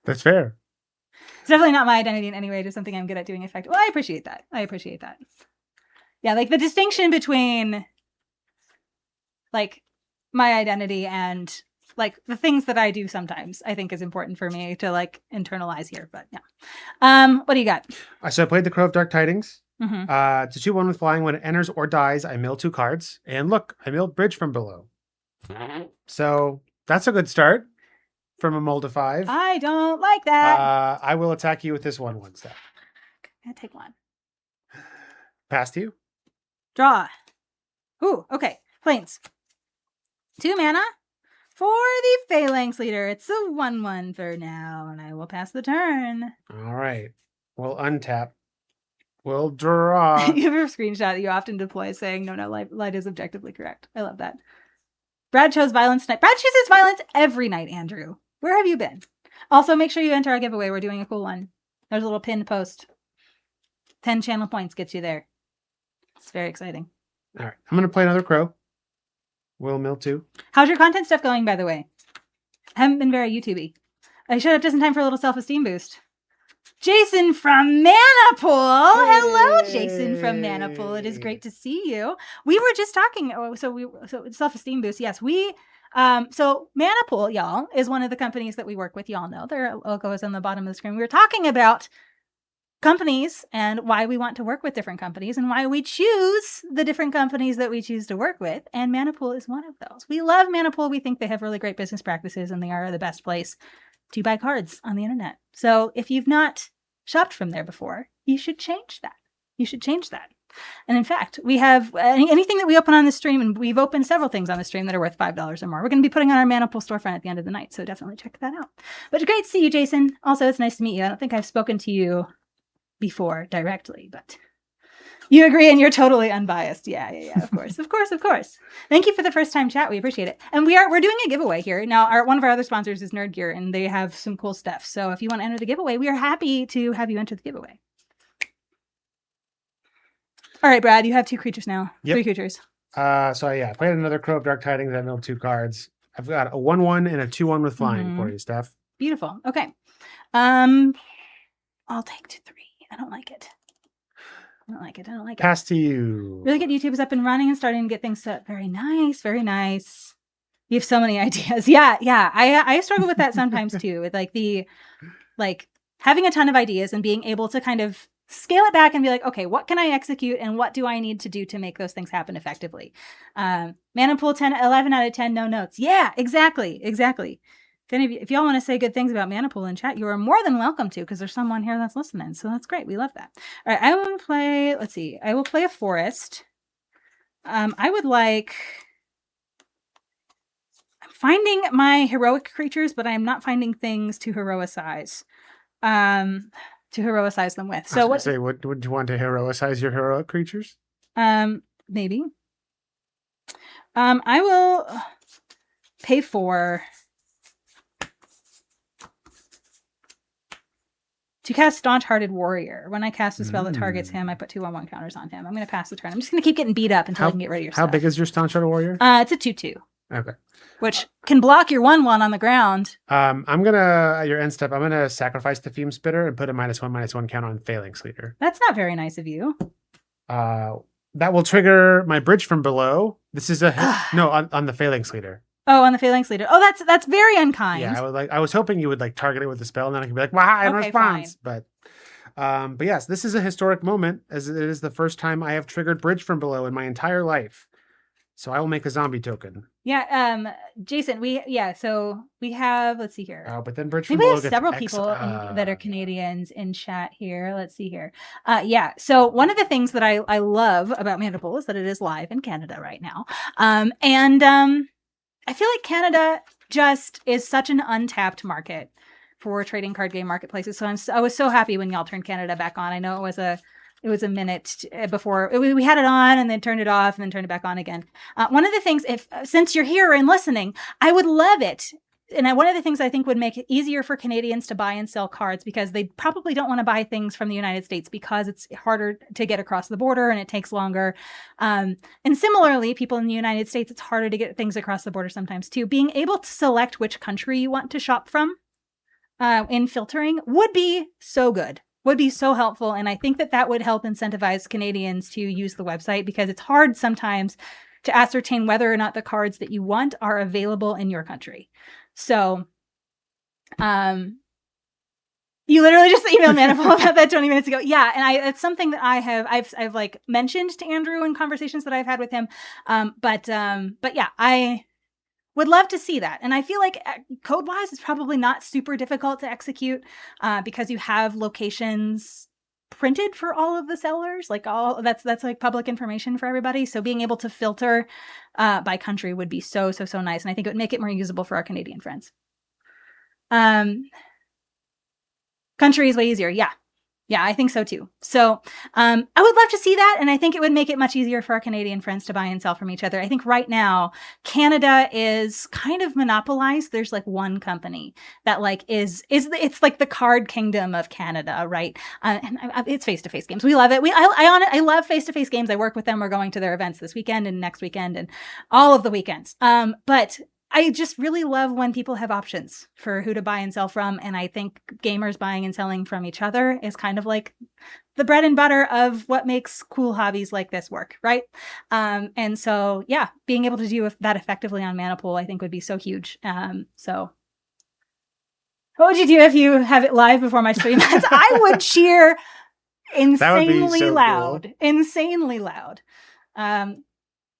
That's fair. It's definitely not my identity in any way. Just something I'm good at doing effectively. Well, I appreciate that. Yeah, like the distinction between like my identity and like the things that I do sometimes, I think is important for me to like internalize here. But yeah. What do you got? So I played the Crow of Dark Tidings. Mm-hmm. It's a 2/1 with flying. When it enters or dies, I mill 2 cards. And look, I milled Bridge from below. So that's a good start from a mull to 5. I don't like that. I will attack you with this 1/1 step. I take 1. Pass to you. Draw. Ooh, okay. Plains. 2 mana for the Phalanx Leader. It's a 1/1 for now, and I will pass the turn. All right. We'll untap. We'll draw. You have a screenshot that you often deploy saying, no, light is objectively correct. I love that. Brad chose violence tonight. Brad chooses violence every night, Andrew. Where have you been? Also, make sure you enter our giveaway. We're doing a cool one. There's a little pinned post. 10 channel points gets you there. It's very exciting. All right. I'm going to play another Crow. Will mill 2. How's your content stuff going, by the way? I haven't been very YouTubey. I showed up just in time for a little self-esteem boost. Jason from Manapool. Hello, Jason from Manapool. It is great to see you. We were just talking. So self-esteem boost. Yes, so Manapool, y'all, is one of the companies that we work with. Y'all know their logo is on the bottom of the screen. We were talking about companies and why we want to work with different companies and why we choose the different companies that we choose to work with. And Manapool is one of those. We love Manapool. We think they have really great business practices and they are the best place to buy cards on the internet. So if you've not shopped from there before, you should change that. And in fact, we have anything that we open on the stream, and we've opened several things on the stream that are worth $5 or more. We're going to be putting on our Manapool storefront at the end of the night, so definitely check that out. But great to see you, Jason. Also, it's nice to meet you. I don't think I've spoken to you before directly, but you agree and you're totally unbiased. Yeah, of course. Thank you for the first time chat. We appreciate it. And we're doing a giveaway here. Now, one of our other sponsors is Nerd Gear, and they have some cool stuff. So if you want to enter the giveaway, we are happy to have you enter the giveaway. All right, Brad, you have 2 creatures now. Yep. 3 creatures. I played another Crow of Dark Tidings. I milled 2 cards. I've got a 1/1 and a 2/1 with flying for you, Steph. Beautiful. Okay. I'll take 2/3. I don't like it. Pass to you. Really get YouTube is up and running and starting to get things set. Very nice. You have so many ideas. Yeah. I struggle with that sometimes too. With like having a ton of ideas and being able to kind of scale it back and be like, okay, what can I execute and what do I need to do to make those things happen effectively? Manapool 11 out of 10, no notes. Yeah, exactly. If y'all want to say good things about Manapool in chat, you are more than welcome to, because there's someone here that's listening. So that's great. We love that. All right, I will play a forest. I'm finding my heroic creatures, but I am not finding things to heroicize. Them with. So what would you want to heroicize your heroic creatures? Maybe. I will pay for to cast Staunch Hearted Warrior. When I cast a spell that targets him, I put 2/1 counters on him. I'm going to pass the turn. I'm just going to keep getting beat up until I can get rid of your stuff. How big is your Staunch Hearted Warrior? It's a 2/2. Okay. which can block your 1/1 on the ground. I'm gonna at your end step. I'm gonna sacrifice the Fume Spitter and put a -1/-1 counter on Phalanx Leader. That's not very nice of you. That will trigger my Bridge from Below. This is a no on the Phalanx Leader. Oh, on the Phalanx Leader. Oh, that's very unkind. Yeah, I was hoping you would like target it with the spell, and then I could be like, "Wow, in response." Fine. But yes, this is a historic moment, as it is the first time I have triggered Bridge from Below in my entire life. So I will make a zombie token. Yeah, Jason, so we have, let's see here. But then Bridge from Maybe we Below have several people that are Canadians in chat here. Let's see here. Yeah, so one of the things that I love about Maniple is that it is live in Canada right now. I feel like Canada just is such an untapped market for trading card game marketplaces. So I was so happy when y'all turned Canada back on. I know it was a minute before we had it on and then turned it off and then turned it back on again. One of the things, since you're here and listening, I would love it. And one of the things I think would make it easier for Canadians to buy and sell cards, because they probably don't want to buy things from the United States because it's harder to get across the border and it takes longer. And similarly, people in the United States, it's harder to get things across the border sometimes too. Being able to select which country you want to shop from in filtering would be so good. Would be so helpful. And I think that would help incentivize Canadians to use the website, because it's hard sometimes to ascertain whether or not the cards that you want are available in your country. So, you literally just emailed Maniple about that 20 minutes ago. Yeah. And it's something that I've like mentioned to Andrew in conversations that I've had with him. But yeah, I would love to see that. And I feel like code wise, it's probably not super difficult to execute because you have locations printed for all of the sellers. Like that's like public information for everybody. So being able to filter by country would be so nice. And I think it would make it more usable for our Canadian friends. Country is way easier. Yeah. Yeah, I think so too. So I would love to see that. And I think it would make it much easier for our Canadian friends to buy and sell from each other. I think right now, Canada is kind of monopolized. There's like one company that like it's like the card kingdom of Canada, right? And it's face-to-face games. We love it. I love face-to-face games. I work with them. We're going to their events this weekend and next weekend and all of the weekends. But I just really love when people have options for who to buy and sell from. And I think gamers buying and selling from each other is kind of like the bread and butter of what makes cool hobbies like this work, right? And so, yeah, being able to do that effectively on Maniple, I think would be so huge. So what would you do if you have it live before my stream? I would cheer insanely loud. Cool. Insanely loud.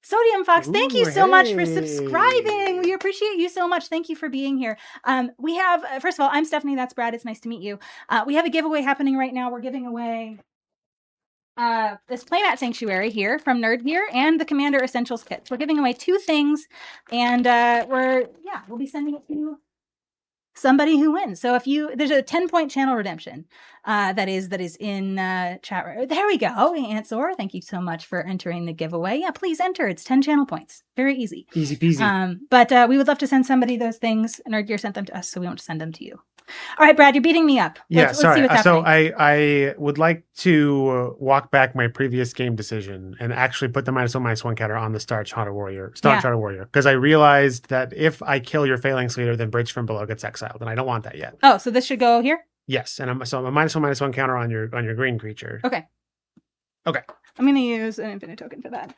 Sodium Fox, thank you so much for subscribing. We appreciate you so much. Thank you for being here. We have, first of all, I'm Stephanie. That's Brad. It's nice to meet you. We have a giveaway happening right now. We're giving away this Playmat Sanctuary here from Nerd Gear and the Commander Essentials kits. We're giving away 2 things, and we'll be sending it to you. Somebody who wins. So there's a 10-point channel redemption that is in chat room. There we go. Answer. Thank you so much for entering the giveaway. Yeah, please enter. It's 10 channel points. Very easy. Easy peasy. But we would love to send somebody those things. Nerd Gear sent them to us, so we want to send them to you. All right, Brad, you're beating me up. Let's see what's happening. So I would like to walk back my previous game decision and actually put the -1/-1 counter on the Star Charter Warrior, because I realized that if I kill your Phalanx Leader, then Bridge from Below gets exiled, and I don't want that yet. Oh, so this should go here? Yes, and I'm a -1/-1 counter on your green creature. Okay. I'm going to use an infinite token for that.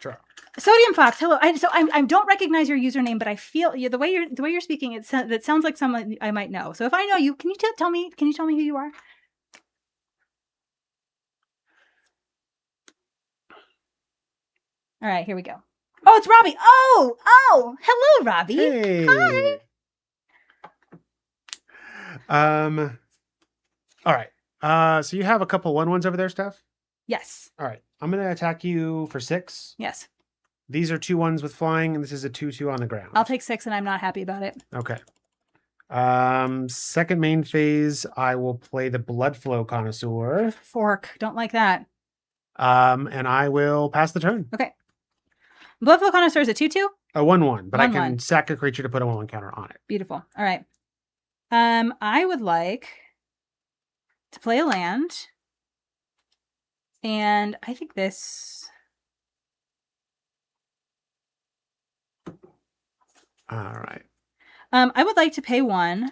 Sure. Sodium Fox, hello. I don't recognize your username, but I feel the way you're speaking. It sounds like someone I might know. So if I know you, can you tell me? Can you tell me who you are? All right, here we go. Oh, it's Robbie. Oh, hello, Robbie. Hey. Hi. All right. So you have a couple 1/1s over there, Steph? Yes. All right. I'm going to attack you for 6. Yes. These are 2 1s with flying, and this is a 2/2 on the ground. I'll take 6, and I'm not happy about it. Okay. Second main phase, I will play the Bloodflow Connoisseur. Fork. Don't like that. And I will pass the turn. Okay. Bloodflow Connoisseur is a 2/2? A 1/1, but 1/1. I can sack a creature to put a 1/1 counter on it. Beautiful. All right. I would like to play a land. And I think this... All right. I would like to pay 1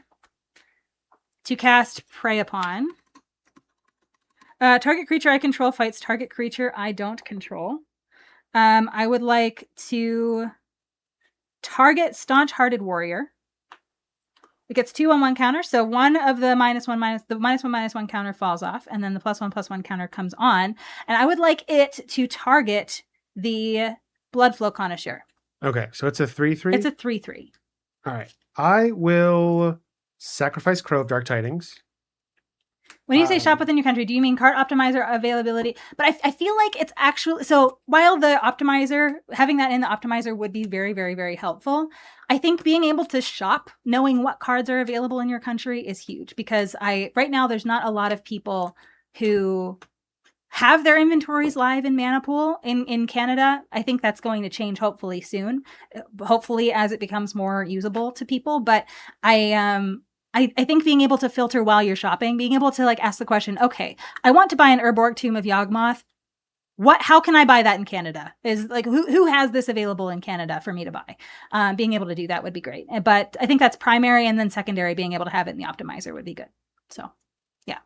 to cast Prey Upon. Target creature I control fights target creature I don't control. I would like to target Staunch Hearted Warrior. It gets 2 on 1 counter, so one of the -1/-1 counter falls off, and then the +1/+1 counter comes on. And I would like it to target the Bloodflow Connoisseur. Okay, so it's a 3/3? It's a 3/3. All right. I will sacrifice Crow of Dark Tidings. When you say shop within your country, do you mean card optimizer availability? But I feel like it's actually, so while the optimizer, having that in the optimizer would be very, very, very helpful, I think being able to shop, knowing what cards are available in your country is huge, because right now there's not a lot of people who have their inventories live in Mana Pool in Canada. I think that's going to change hopefully soon, hopefully as it becomes more usable to people. But I think being able to filter while you're shopping, being able to like ask the question, okay, I want to buy an Urborg Tomb of Yawgmoth. How can I buy that in Canada? Is like, who has this available in Canada for me to buy? Being able to do that would be great. But I think that's primary, and then secondary, being able to have it in the optimizer would be good. So yeah.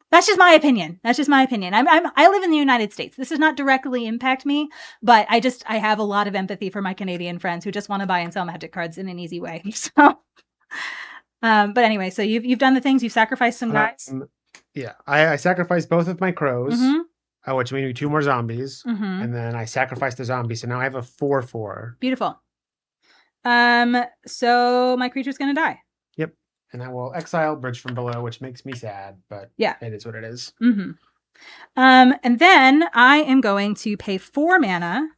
That's just my opinion. I live in the United States. This does not directly impact me, but I have a lot of empathy for my Canadian friends who just want to buy and sell Magic cards in an easy way. So but anyway, so you've done the things, you've sacrificed some guys. Yeah, I sacrificed both of my crows, which made me 2 more zombies, and then I sacrificed the zombie, so now I have a 4/4. Beautiful. So my creature's gonna die. Yep, and I will exile Bridge from Below, which makes me sad, but yeah, it is what it is. And then I am going to pay 4 mana,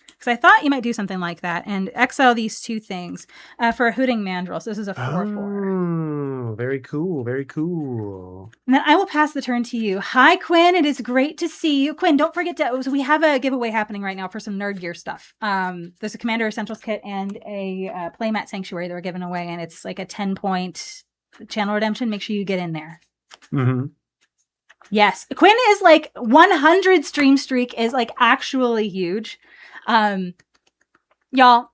because I thought you might do something like that and exile these 2 things for a Hooting Mandrill. So this is a 4/4. Oh, very cool. Very cool. And then I will pass the turn to you. Hi, Quinn. It is great to see you. Quinn, don't forget so we have a giveaway happening right now for some Nerd Gear stuff. There's a Commander Essentials kit and a Playmat Sanctuary that we're giving away, and it's like a 10-point channel redemption. Make sure you get in there. Yes. Quinn is like 100 stream streak is like actually huge. Y'all,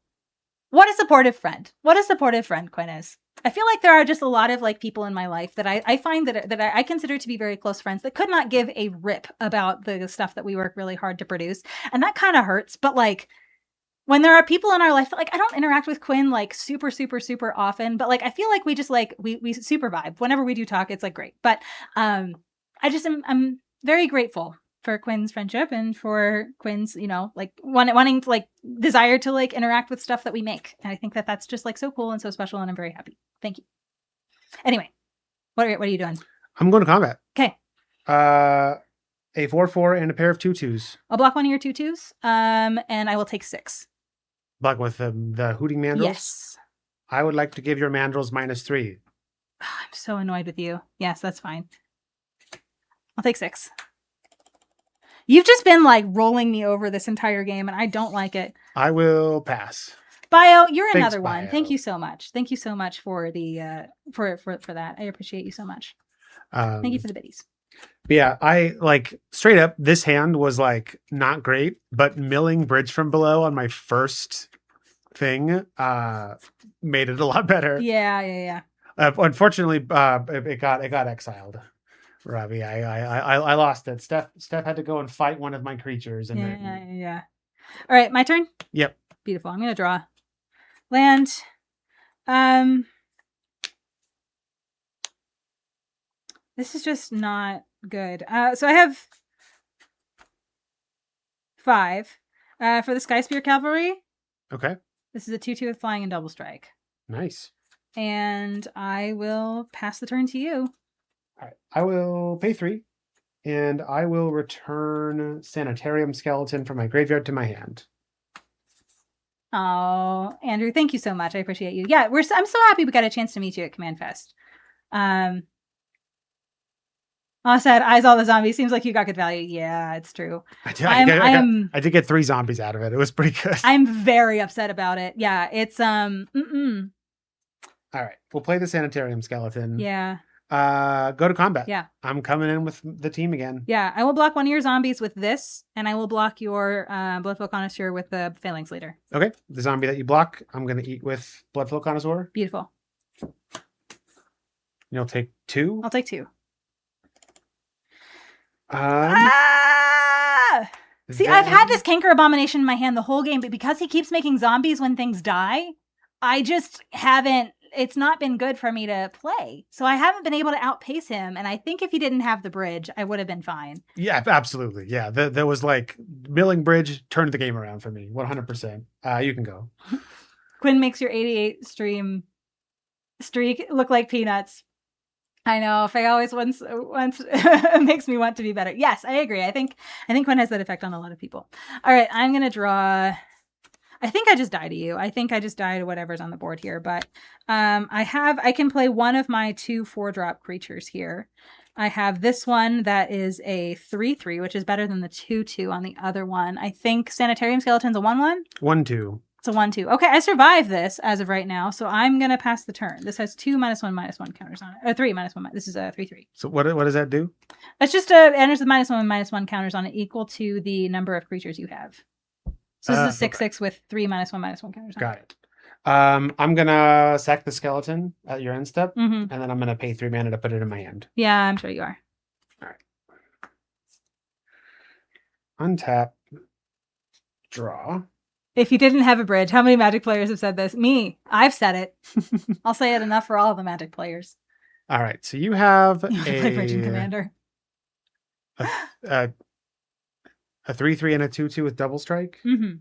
what a supportive friend. What a supportive friend Quinn is. I feel like there are just a lot of like people in my life that I find that I consider to be very close friends that could not give a rip about the stuff that we work really hard to produce. And that kind of hurts. But like when there are people in our life that like, I don't interact with Quinn like super, super, super often, but like, I feel like we just like, we super vibe. Whenever we do talk, it's like great. But, I'm very grateful for Quinn's friendship and for Quinn's, like wanting to like desire to like interact with stuff that we make. And I think that that's just like so cool and so special, and I'm very happy. Thank you. Anyway, what are you doing? I'm going to combat. Okay. A 4/4 and a pair of 2/2s. I'll block one of your 2/2s. And I will take 6. Block with the Hooting Mandrills? Yes. I would like to give your Mandrills -3. I'm so annoyed with you. Yes, that's fine. I'll take 6. You've just been like rolling me over this entire game, and I don't like it. I will pass. Bio, you're another Thanks, one. Bio. Thank you so much. Thank you so much for the for that. I appreciate you so much. Thank you for the biddies. Yeah, I like straight up. This hand was like not great, but milling Bridge from Below on my first thing made it a lot better. Yeah. Unfortunately, it got exiled. Robbie, I lost it. Steph had to go and fight one of my creatures, and yeah. All right, my turn. Yep. Beautiful. I'm gonna draw land. This is just not good. So I have 5 for the Sky Spear Cavalry. Okay. This is a 2/2 with flying and double strike. Nice. And I will pass the turn to you. All right. I will pay 3, and I will return Sanitarium Skeleton from my graveyard to my hand. Oh, Andrew, thank you so much. I appreciate you. Yeah, I'm so happy we got a chance to meet you at Command Fest. Said, eyes all the zombies. Seems like you got good value. Yeah, it's true. I did get 3 zombies out of it. It was pretty good. I'm very upset about it. Yeah, it's All right, we'll play the Sanitarium Skeleton. Yeah. Go to combat. Yeah. I'm coming in with the team again. Yeah, I will block one of your zombies with this, and I will block your Bloodflow Connoisseur with the Phalanx Leader. Okay. The zombie that you block, I'm going to eat with Bloodflow Connoisseur. Beautiful. You'll take 2. I'll take 2. See, I've had this Canker Abomination in my hand the whole game, but because he keeps making zombies when things die, I just haven't... It's not been good for me to play. So I haven't been able to outpace him. And I think if he didn't have the bridge, I would have been fine. Yeah, absolutely. Yeah, there was like milling bridge turned the game around for me. 100%. You can go. Quinn makes your 88 stream streak look like peanuts. I know. Faye always once makes me want to be better. Yes, I agree. I think Quinn has that effect on a lot of people. All right, I'm going to draw... I think I just die to you. I think I just die to whatever's on the board here. But I can play one of my 2 4-drop creatures here. I have this one that is a 3/3, which is better than the 2/2 on the other one. I think Sanitarium Skeleton's a 1/1. 1/2. It's a 1/2. Okay, I survived this as of right now, so I'm gonna pass the turn. This has 2 -1/-1 counters on it. Or 3 -1. This is a 3/3. So what does that do? It's just enters with -1/-1 counters on it equal to the number of creatures you have. So this is a 6/6 with 3 -1/-1 counters on it. Got it. I'm gonna sack the skeleton at your end step, Mm-hmm. and then I'm gonna pay 3 mana to put it in my hand. Yeah, I'm sure you are. All right. Untap. Draw. If you didn't have a bridge, how many Magic players have said this? Me. I've said it. I'll say it enough for all the Magic players. All right. So you have You play Bridge and Commander. A 3/3 and a 2/2 with double strike. Mm-hmm.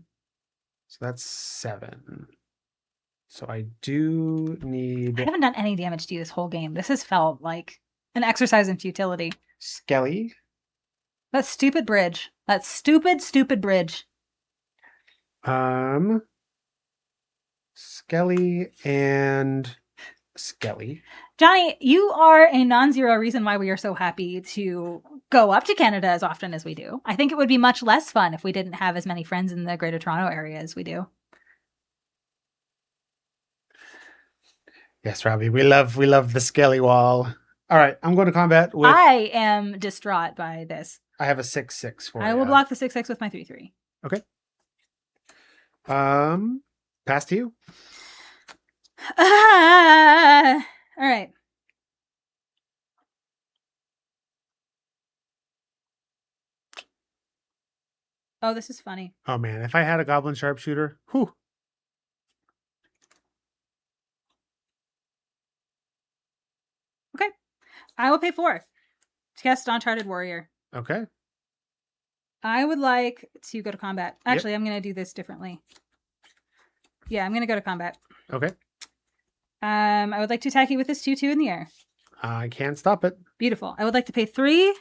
So that's 7. So I do need... I haven't done any damage to you this whole game. This has felt like an exercise in futility. Skelly. That stupid bridge. That stupid bridge. Skelly and Skelly. Johnny, you are a non-zero reason why we are so happy to go up to Canada as often as we do. I think it would be much less fun if we didn't have as many friends in the Greater Toronto area as we do. Yes, Robbie, we love the Skelly wall. All right, I'm going to combat with... I am distraught by this. I have a 6/6 for you. I will block the 6/6 with my 3/3. Okay. Pass to you. All right. Oh, this is funny. Oh man, if I had a goblin sharpshooter, whew. Okay. I will pay 4 to cast Uncharted Warrior. Okay. I would like to go to combat. Actually, I'm going to do this differently. Yeah, I'm going to go to combat. Okay. I would like to attack you with this 2/2 in the air. I can't stop it. Beautiful. I would like to pay 3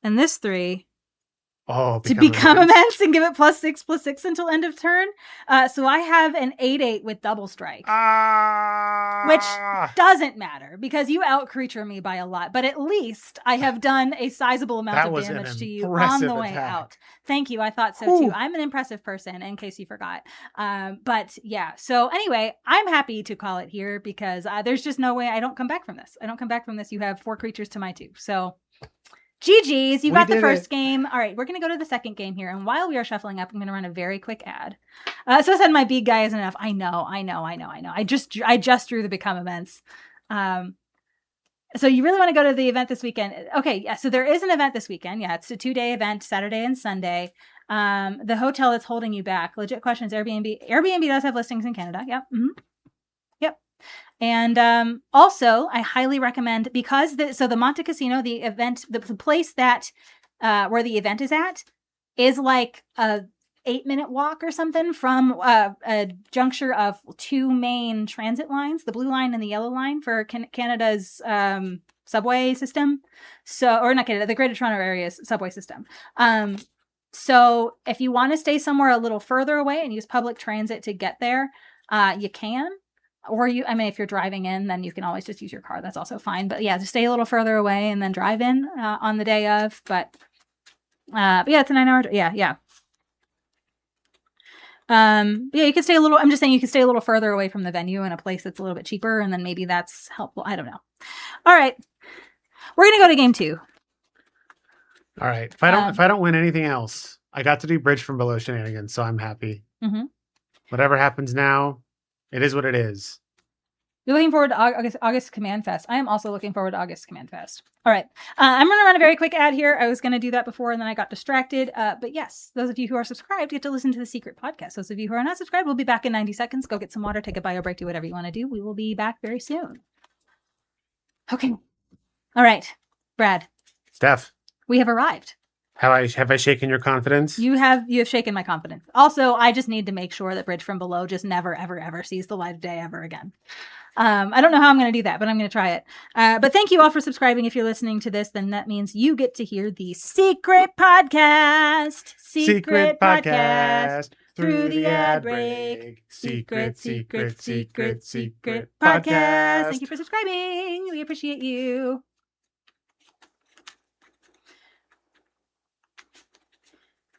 and this 3 to become immense and give it +6/+6 until end of turn. So I have an 8/8 with double strike. Which doesn't matter because you out-creature me by a lot. But at least I have done a sizable amount of damage to you on the way out. Thank you. I thought so too. I'm an impressive person, in case you forgot. But yeah. So anyway, I'm happy to call it here because there's just no way I don't come back from this. You have 4 creatures to my 2. So... GG's, you got the first game. All right, we're going to go to the second game here. And while we are shuffling up, I'm going to run a very quick ad. So I said my big guy isn't enough. I know. I just drew the Become Immense. So you really want to go to the event this weekend. Okay, yeah, so there is an event this weekend. Yeah, it's a 2-day event, Saturday and Sunday. The hotel that's holding you back. Legit questions, Airbnb. Airbnb does have listings in Canada. Yep. Mm-hmm. Yep. And also, I highly recommend, because the Monte Casino, the event, the place that where the event is at, is like a 8-minute walk or something from a juncture of 2 main transit lines, the blue line and the yellow line for Canada's subway system. So, or not Canada, the Greater Toronto Area's subway system. So if you want to stay somewhere a little further away and use public transit to get there, you can. Or if you're driving in, then you can always just use your car. That's also fine. But yeah, just stay a little further away and then drive in on the day of. But yeah, it's a 9-hour. Yeah. But yeah, you could stay a little. I'm just saying you could stay a little further away from the venue in a place that's a little bit cheaper, and then maybe that's helpful. I don't know. All right, we're gonna go to game 2. All right. If I don't win anything else, I got to do bridge from below shenanigans, so I'm happy. Mm-hmm. Whatever happens now, it is what it is. You're looking forward to August Command Fest. I am also looking forward to August Command Fest. All right. I'm going to run a very quick ad here. I was going to do that before and then I got distracted. But yes, those of you who are subscribed get to listen to the secret podcast. Those of you who are not subscribed, we'll be back in 90 seconds. Go get some water, take a bio break, do whatever you want to do. We will be back very soon. Okay. All right. Brad. Steph. We have arrived. Have I shaken your confidence? You have shaken my confidence. Also, I just need to make sure that Bridge from Below just never, ever, ever sees the light of day ever again. I don't know how I'm going to do that, but I'm going to try it. But thank you all for subscribing. If you're listening to this, then that means you get to hear the secret podcast. Secret podcast through the ad break. Secret podcast. Thank you for subscribing. We appreciate you.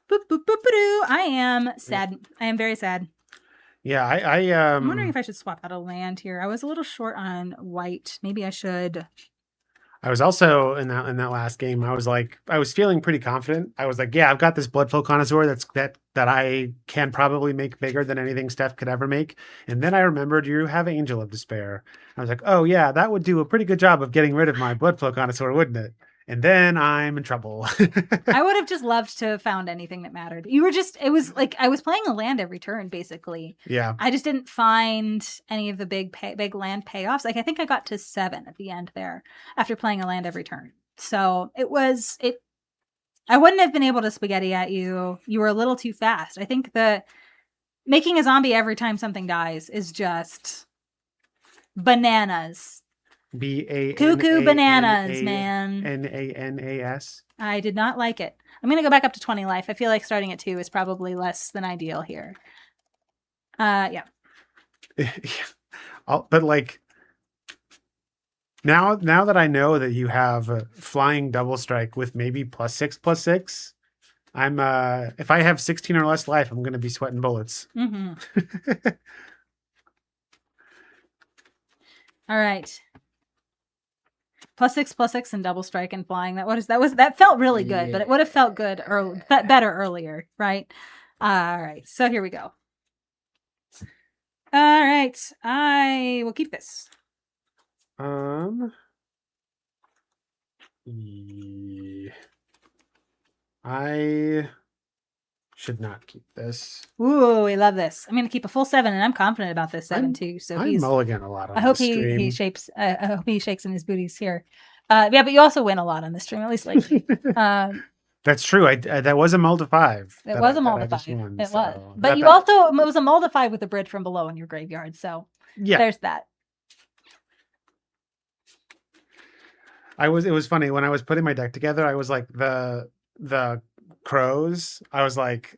Boop, boop, boop, boop, I am sad. I am very sad. Yeah, I'm wondering if I should swap out a land here. I was a little short on white. Maybe I should. I was also in that last game. I was feeling pretty confident. I was like, yeah, I've got this Bloodflow Connoisseur that I can probably make bigger than anything Steph could ever make. And then I remembered you have Angel of Despair. I was like, oh yeah, that would do a pretty good job of getting rid of my Bloodflow Connoisseur, wouldn't it? And then I'm in trouble. I would have just loved to have found anything that mattered. It was like I was playing a land every turn, basically. Yeah. I just didn't find any of the big land payoffs. Like I think I got to 7 at the end there after playing a land every turn. So I wouldn't have been able to spaghetti at you. You were a little too fast. I think making a zombie every time something dies is just bananas. Cuckoo bananas, man. Nanas. I did not like it. I'm going to go back up to 20 life. I feel like starting at 2 is probably less than ideal here. Yeah. But like now that I know that you have a flying double strike with maybe +6/+6, I'm if I have 16 or less life, I'm going to be sweating bullets. Mm-hmm. All right. +6/+6 and double strike and flying. That felt really good, but it would have felt good better earlier, right? All right. So here we go. All right. I will keep this. I should not keep this. Ooh, we love this. I'm going to keep a full 7, and I'm confident about this 7 too. So I mulligan a lot on I hope this stream. he shapes. I hope he shakes in his booties here. Yeah, but you also win a lot on this stream, at least lately. That's true. That was a mull to 5. It was a mull to 5. It was, but it was a mull to 5 with a Bridge from Below in your graveyard. So yeah, there's that. It was funny when I was putting my deck together. I was like the crows. I was like,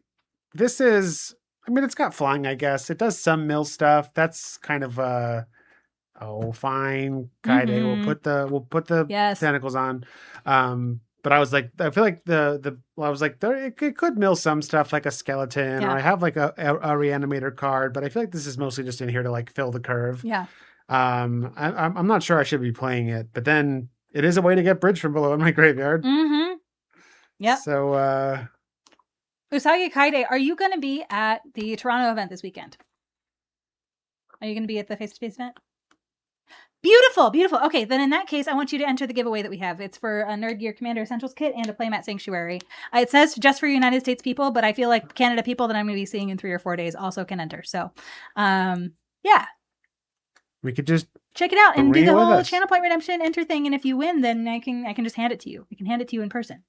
this is. I mean, it's got flying. I guess it does some mill stuff. That's kind of fine. Kaide. Mm-hmm. We'll put the tentacles on. But I was like, I feel like I was like, it could mill some stuff like a skeleton, or I have like a reanimator card, but I feel like this is mostly just in here to like fill the curve. Yeah. I'm not sure I should be playing it, but then it is a way to get Bridge from Below in my graveyard. Mm-hmm. Yep. So, Usagi Kaide, are you going to be at the Toronto event this weekend? Are you going to be at the face-to-face event? Beautiful, beautiful. Okay, then in that case, I want you to enter the giveaway that we have. It's for a Nerd Gear Commander Essentials kit and a Playmat Sanctuary. It says just for United States people, but I feel like Canada people that I'm going to be seeing in 3 or 4 days also can enter. So, yeah. We could just check it out and do the whole Channel Point Redemption enter thing. And if you win, then I can just hand it to you. I can hand it to you in person.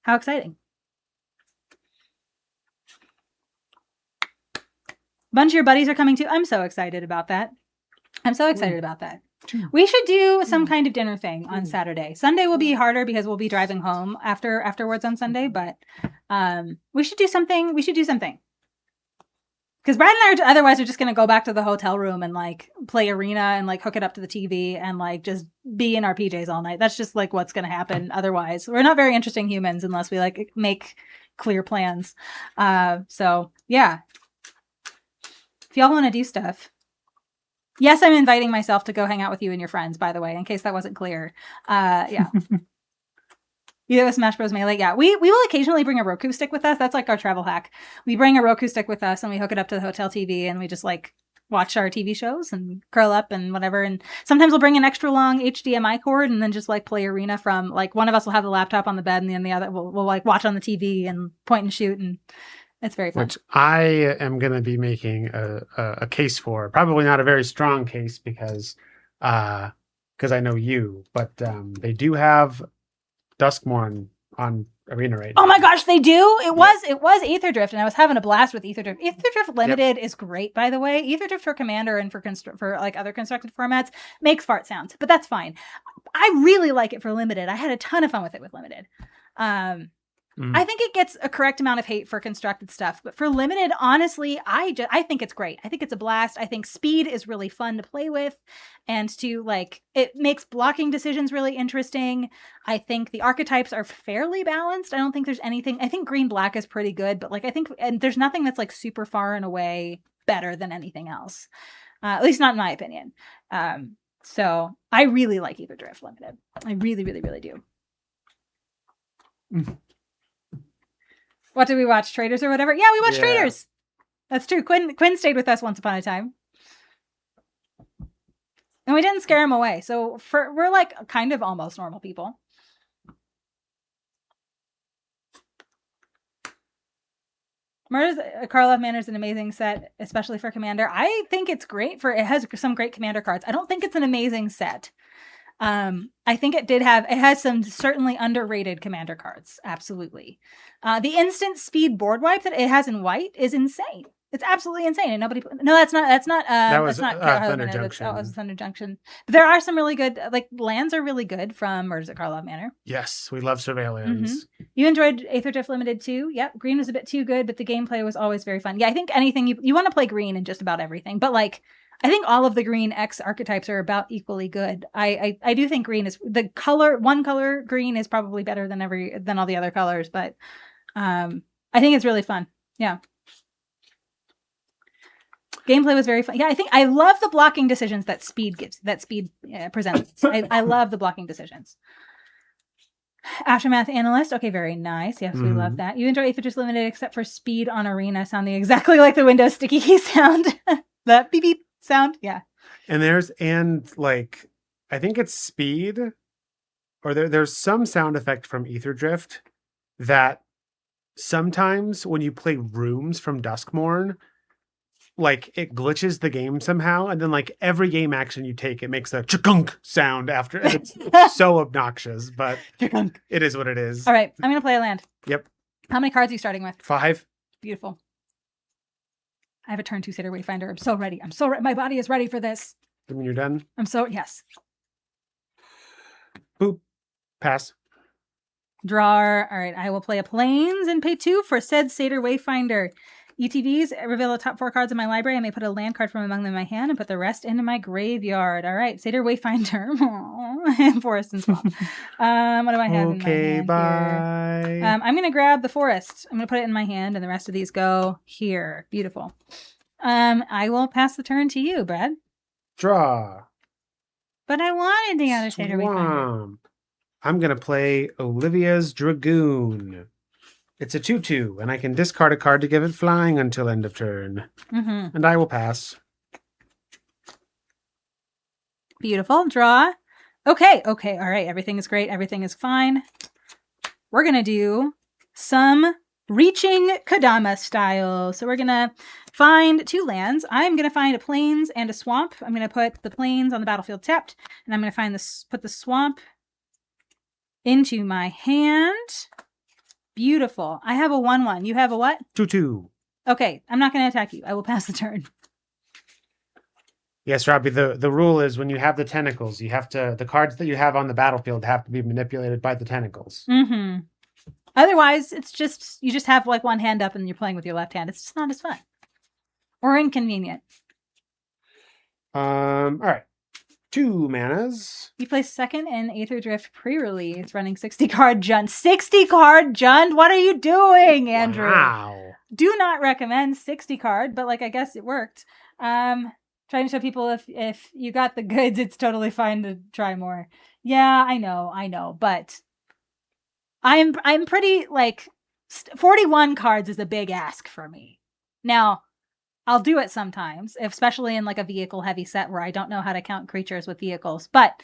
How exciting. A bunch of your buddies are coming too. I'm so excited about that. We should do some kind of dinner thing on Saturday. Sunday will be harder because we'll be driving home afterwards on Sunday, but we should do something. Because Brad and I otherwise are just going to go back to the hotel room and like play Arena and like hook it up to the TV and like just be in our PJs all night. That's just like what's going to happen. Otherwise, we're not very interesting humans unless we like make clear plans. So yeah. If y'all want to do stuff. Yes, I'm inviting myself to go hang out with you and your friends, by the way, in case that wasn't clear. Yeah. You have a Smash Bros. Melee. Yeah, we will occasionally bring a Roku stick with us. That's like our travel hack. We bring a Roku stick with us and we hook it up to the hotel TV and we just like watch our TV shows and curl up and whatever. And sometimes we'll bring an extra long HDMI cord and then just like play Arena from like one of us will have the laptop on the bed and then the other will like watch on the TV and point and shoot, and it's very fun. Which I am going to be making a case for. Probably not a very strong case because I know you, but they do have Duskmorn on Arena right now. Oh my gosh, they do? It was Aether Drift, and I was having a blast with Aether Drift. Aether Drift Limited is great, by the way. Aether Drift for Commander and for like other constructed formats makes fart sounds, but that's fine. I really like it for Limited. I had a ton of fun with it with Limited. I think it gets a correct amount of hate for constructed stuff, but for Limited, honestly, I think it's great. I think it's a blast. I think speed is really fun to play with, and to like it makes blocking decisions really interesting. I think the archetypes are fairly balanced. I don't think there's anything. I think green black is pretty good, but like I think and there's nothing that's like super far and away better than anything else. At least not in my opinion. So I really like Aether Drift Limited. I really, really, really do. What did we watch? Traders or whatever? Yeah, we watched Traders. That's true. Quinn stayed with us once upon a time. And we didn't scare him away. So we're like kind of almost normal people. Karlov Manor is an amazing set, especially for Commander. I think it's great it has some great Commander cards. I don't think it's an amazing set. I think it has some certainly underrated Commander cards. Absolutely. The instant speed board wipe that it has in white is insane. It's absolutely insane. And that's not Thunder Junction. That was Thunder Junction. But there are some really good, like lands are really good from Murders at Karlov Manor. Yes. We love Surveillance. Mm-hmm. You enjoyed Aether Drift Limited too. Yep. Green was a bit too good, but the gameplay was always very fun. Yeah. I think anything you want to play green in just about everything, but like, I think all of the green X archetypes are about equally good. I do think green is one color green is probably better than all the other colors, but I think it's really fun. Yeah. Gameplay was very fun. Yeah, I love the blocking decisions that speed presents. I love the blocking decisions. Aftermath Analyst. Okay, very nice. Yes, we love that. You enjoy Aether Drift Limited except for speed on Arena sounding exactly like the Windows sticky key sound. The beep beep sound. Yeah. And I think it's speed, or there's some sound effect from Aether Drift that sometimes when you play rooms from Duskmorn, like it glitches the game somehow, and then like every game action you take, it makes a chukunk sound after. It's so obnoxious, but it is what it is. All right, I'm gonna play a land. Yep. How many cards are you starting with? 5. Beautiful. I have a turn 2 Satyr Wayfinder. I'm so ready. My body is ready for this. You mean you're done? Yes. Boop. Pass. Draw. All right, I will play a Plains and pay 2 for said Satyr Wayfinder. ETBs, reveal the top 4 cards in my library. I may put a land card from among them in my hand and put the rest into my graveyard. All right, Satyr Wayfinder. And Forest and Swamp. What do I have in my hand bye. Here? I'm going to grab the Forest. I'm going to put it in my hand, and the rest of these go here. Beautiful. I will pass the turn to you, Brad. Draw. But I wanted the other Satyr Wayfinder. I'm going to play Olivia's Dragoon. It's a 2/2, and I can discard a card to give it flying until end of turn. And I will pass. Beautiful. Draw. Okay. All right. Everything is great. Everything is fine. We're going to do some Reaching Kodama style. So we're going to find 2 lands. I'm going to find a Plains and a Swamp. I'm going to put the Plains on the battlefield tapped, and I'm going to put the Swamp into my hand. Beautiful. I have a 1/1. You have a what? 2/2. Okay. I'm not going to attack you. I will pass the turn. Yes, Robbie, the rule is when you have the tentacles, the cards that you have on the battlefield have to be manipulated by the tentacles. Otherwise, you just have like one hand up and you're playing with your left hand. It's just not as fun. Or inconvenient. All right. 2 manas. You play second in Aether Drift pre-release, running 60 card Jund. 60 card Jund? What are you doing, Andrew? Wow. do not recommend 60 card, but like I guess it worked. Trying to show people if you got the goods, it's totally fine to try more. Yeah, I know, but I'm pretty like 41 cards is a big ask for me. Now, I'll do it sometimes, especially in like a vehicle heavy set where I don't know how to count creatures with vehicles, but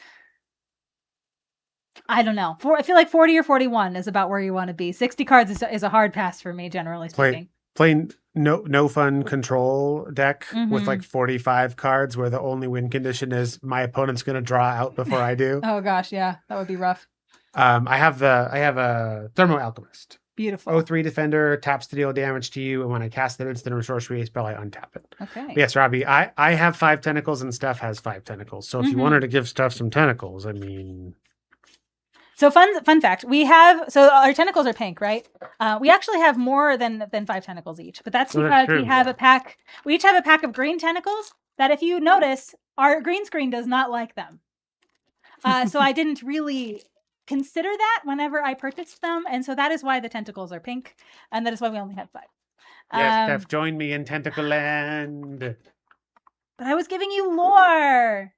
I don't know. I feel like 40 or 41 is about where you want to be. 60 cards is a hard pass for me, generally speaking. Playing no fun control deck with like 45 cards where the only win condition is my opponent's going to draw out before I do. Oh gosh, yeah, that would be rough. I have a Thermo Alchemist. Beautiful. 0/3 defender, taps to deal damage to you, and when I cast an instant or sorcery spell, I untap it. Okay. But yes, Robbie, I have 5 tentacles and Steph has 5 tentacles. So if you wanted to give Steph some tentacles, I mean... So fun fact, our tentacles are pink, right? We actually have more than 5 tentacles each, but that's because we have a pack. We each have a pack of green tentacles that, if you notice, our green screen does not like them. So I didn't really consider that whenever I purchased them, and so that is why the tentacles are pink, and that is why we only have 5. Yes, Steph, join me in Tentacle Land. But I was giving you lore.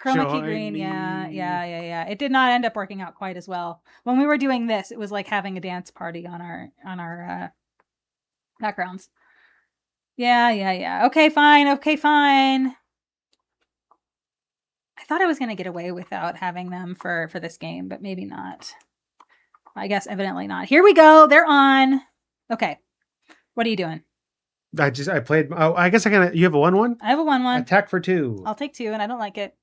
Chroma key Join green, me. yeah. It did not end up working out quite as well. When we were doing this, it was like having a dance party on our backgrounds. Yeah. Okay, fine. I thought I was gonna get away without having them for this game, but maybe not. I guess evidently not. Here we go. They're on. Okay. What are you doing? I played. Oh, I guess you have a 1/1? I have a 1/1. Attack for 2. I'll take 2, and I don't like it.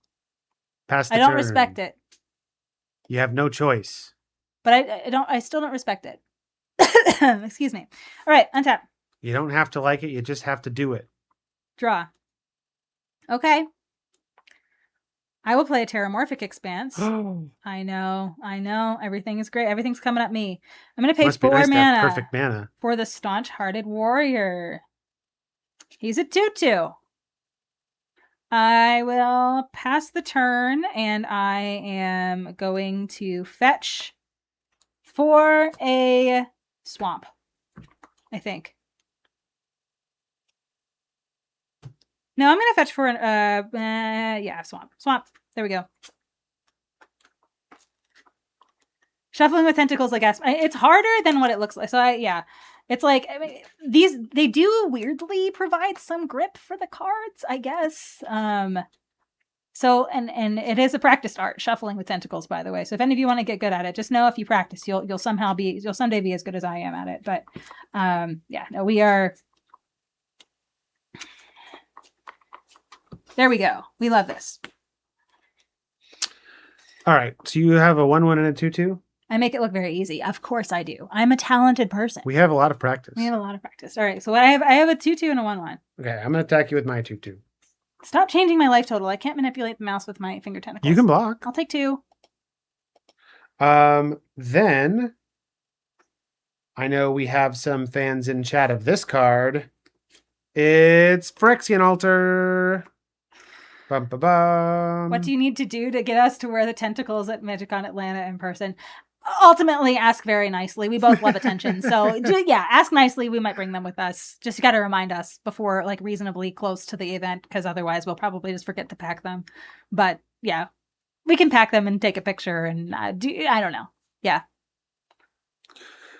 Pass the I don't turn. respect it. You have no choice. But I still don't respect it. Excuse me. All right, untap. You don't have to like it, you just have to do it. Draw. Okay. I will play a Terramorphic Expanse. I know. Everything is great. Everything's coming at me. I'm going to pay Must be 4 nice to have mana perfect mana for the Staunch-Hearted Warrior. He's a 2/2. I will pass the turn, and I am going to fetch for a swamp, I think. No, I'm going to fetch for an, swamp. Swamp. There we go. Shuffling with Tentacles, I guess. It's harder than what it looks like. So, it's like, they do weirdly provide some grip for the cards, I guess. So, and it is a practiced art, Shuffling with Tentacles, by the way. So if any of you want to get good at it, just know if you practice, you'll someday be as good as I am at it. But, we are... There we go. We love this. All right. So you have a 1/1 and a 2/2? I make it look very easy. Of course I do. I'm a talented person. We have a lot of practice. All right. So I have a 2/2 and a 1/1. Okay. I'm going to attack you with my 2/2. Stop changing my life total. I can't manipulate the mouse with my finger tentacles. You can block. I'll take 2. Then I know we have some fans in chat of this card. It's Phyrexian Altar. Bum, ba, bum. What do you need to do to get us to wear the tentacles at MagicCon Atlanta in person? Ultimately, ask very nicely. We both love attention. So, ask nicely. We might bring them with us. Just got to remind us before, like, reasonably close to the event, because otherwise we'll probably just forget to pack them. But, yeah, we can pack them and take a picture and I don't know. Yeah.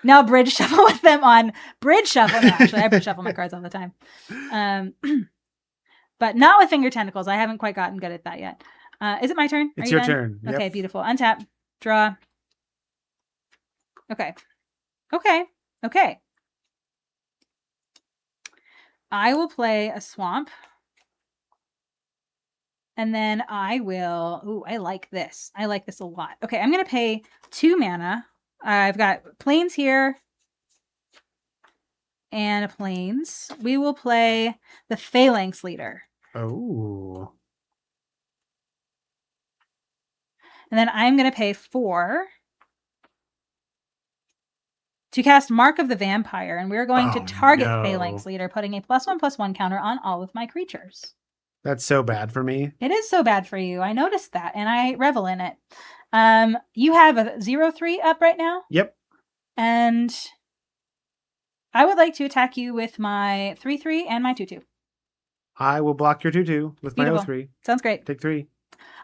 Now bridge shuffle with them on Bridge Shuffle. No, actually, I bridge shuffle my cards all the time. But not with finger tentacles. I haven't quite gotten good at that yet. Is it my turn? It's your turn. Yep. Okay, beautiful. Untap. Draw. Okay. I will play a swamp. And then I will... Ooh, I like this. I like this a lot. Okay, I'm going to pay 2 mana. I've got plains here. And a plains. We will play the Phalanx Leader. Oh. And then I'm going to pay 4 to cast Mark of the Vampire. And we're going to target Phalanx Leader, putting a +1/+1 counter on all of my creatures. That's so bad for me. It is so bad for you. I noticed that, and I revel in it. You have a 0/3 up right now? Yep. And I would like to attack you with my 3/3 and my 2/2. I will block your 2/2 with my Beautiful. 0/3. Sounds great. Take 3.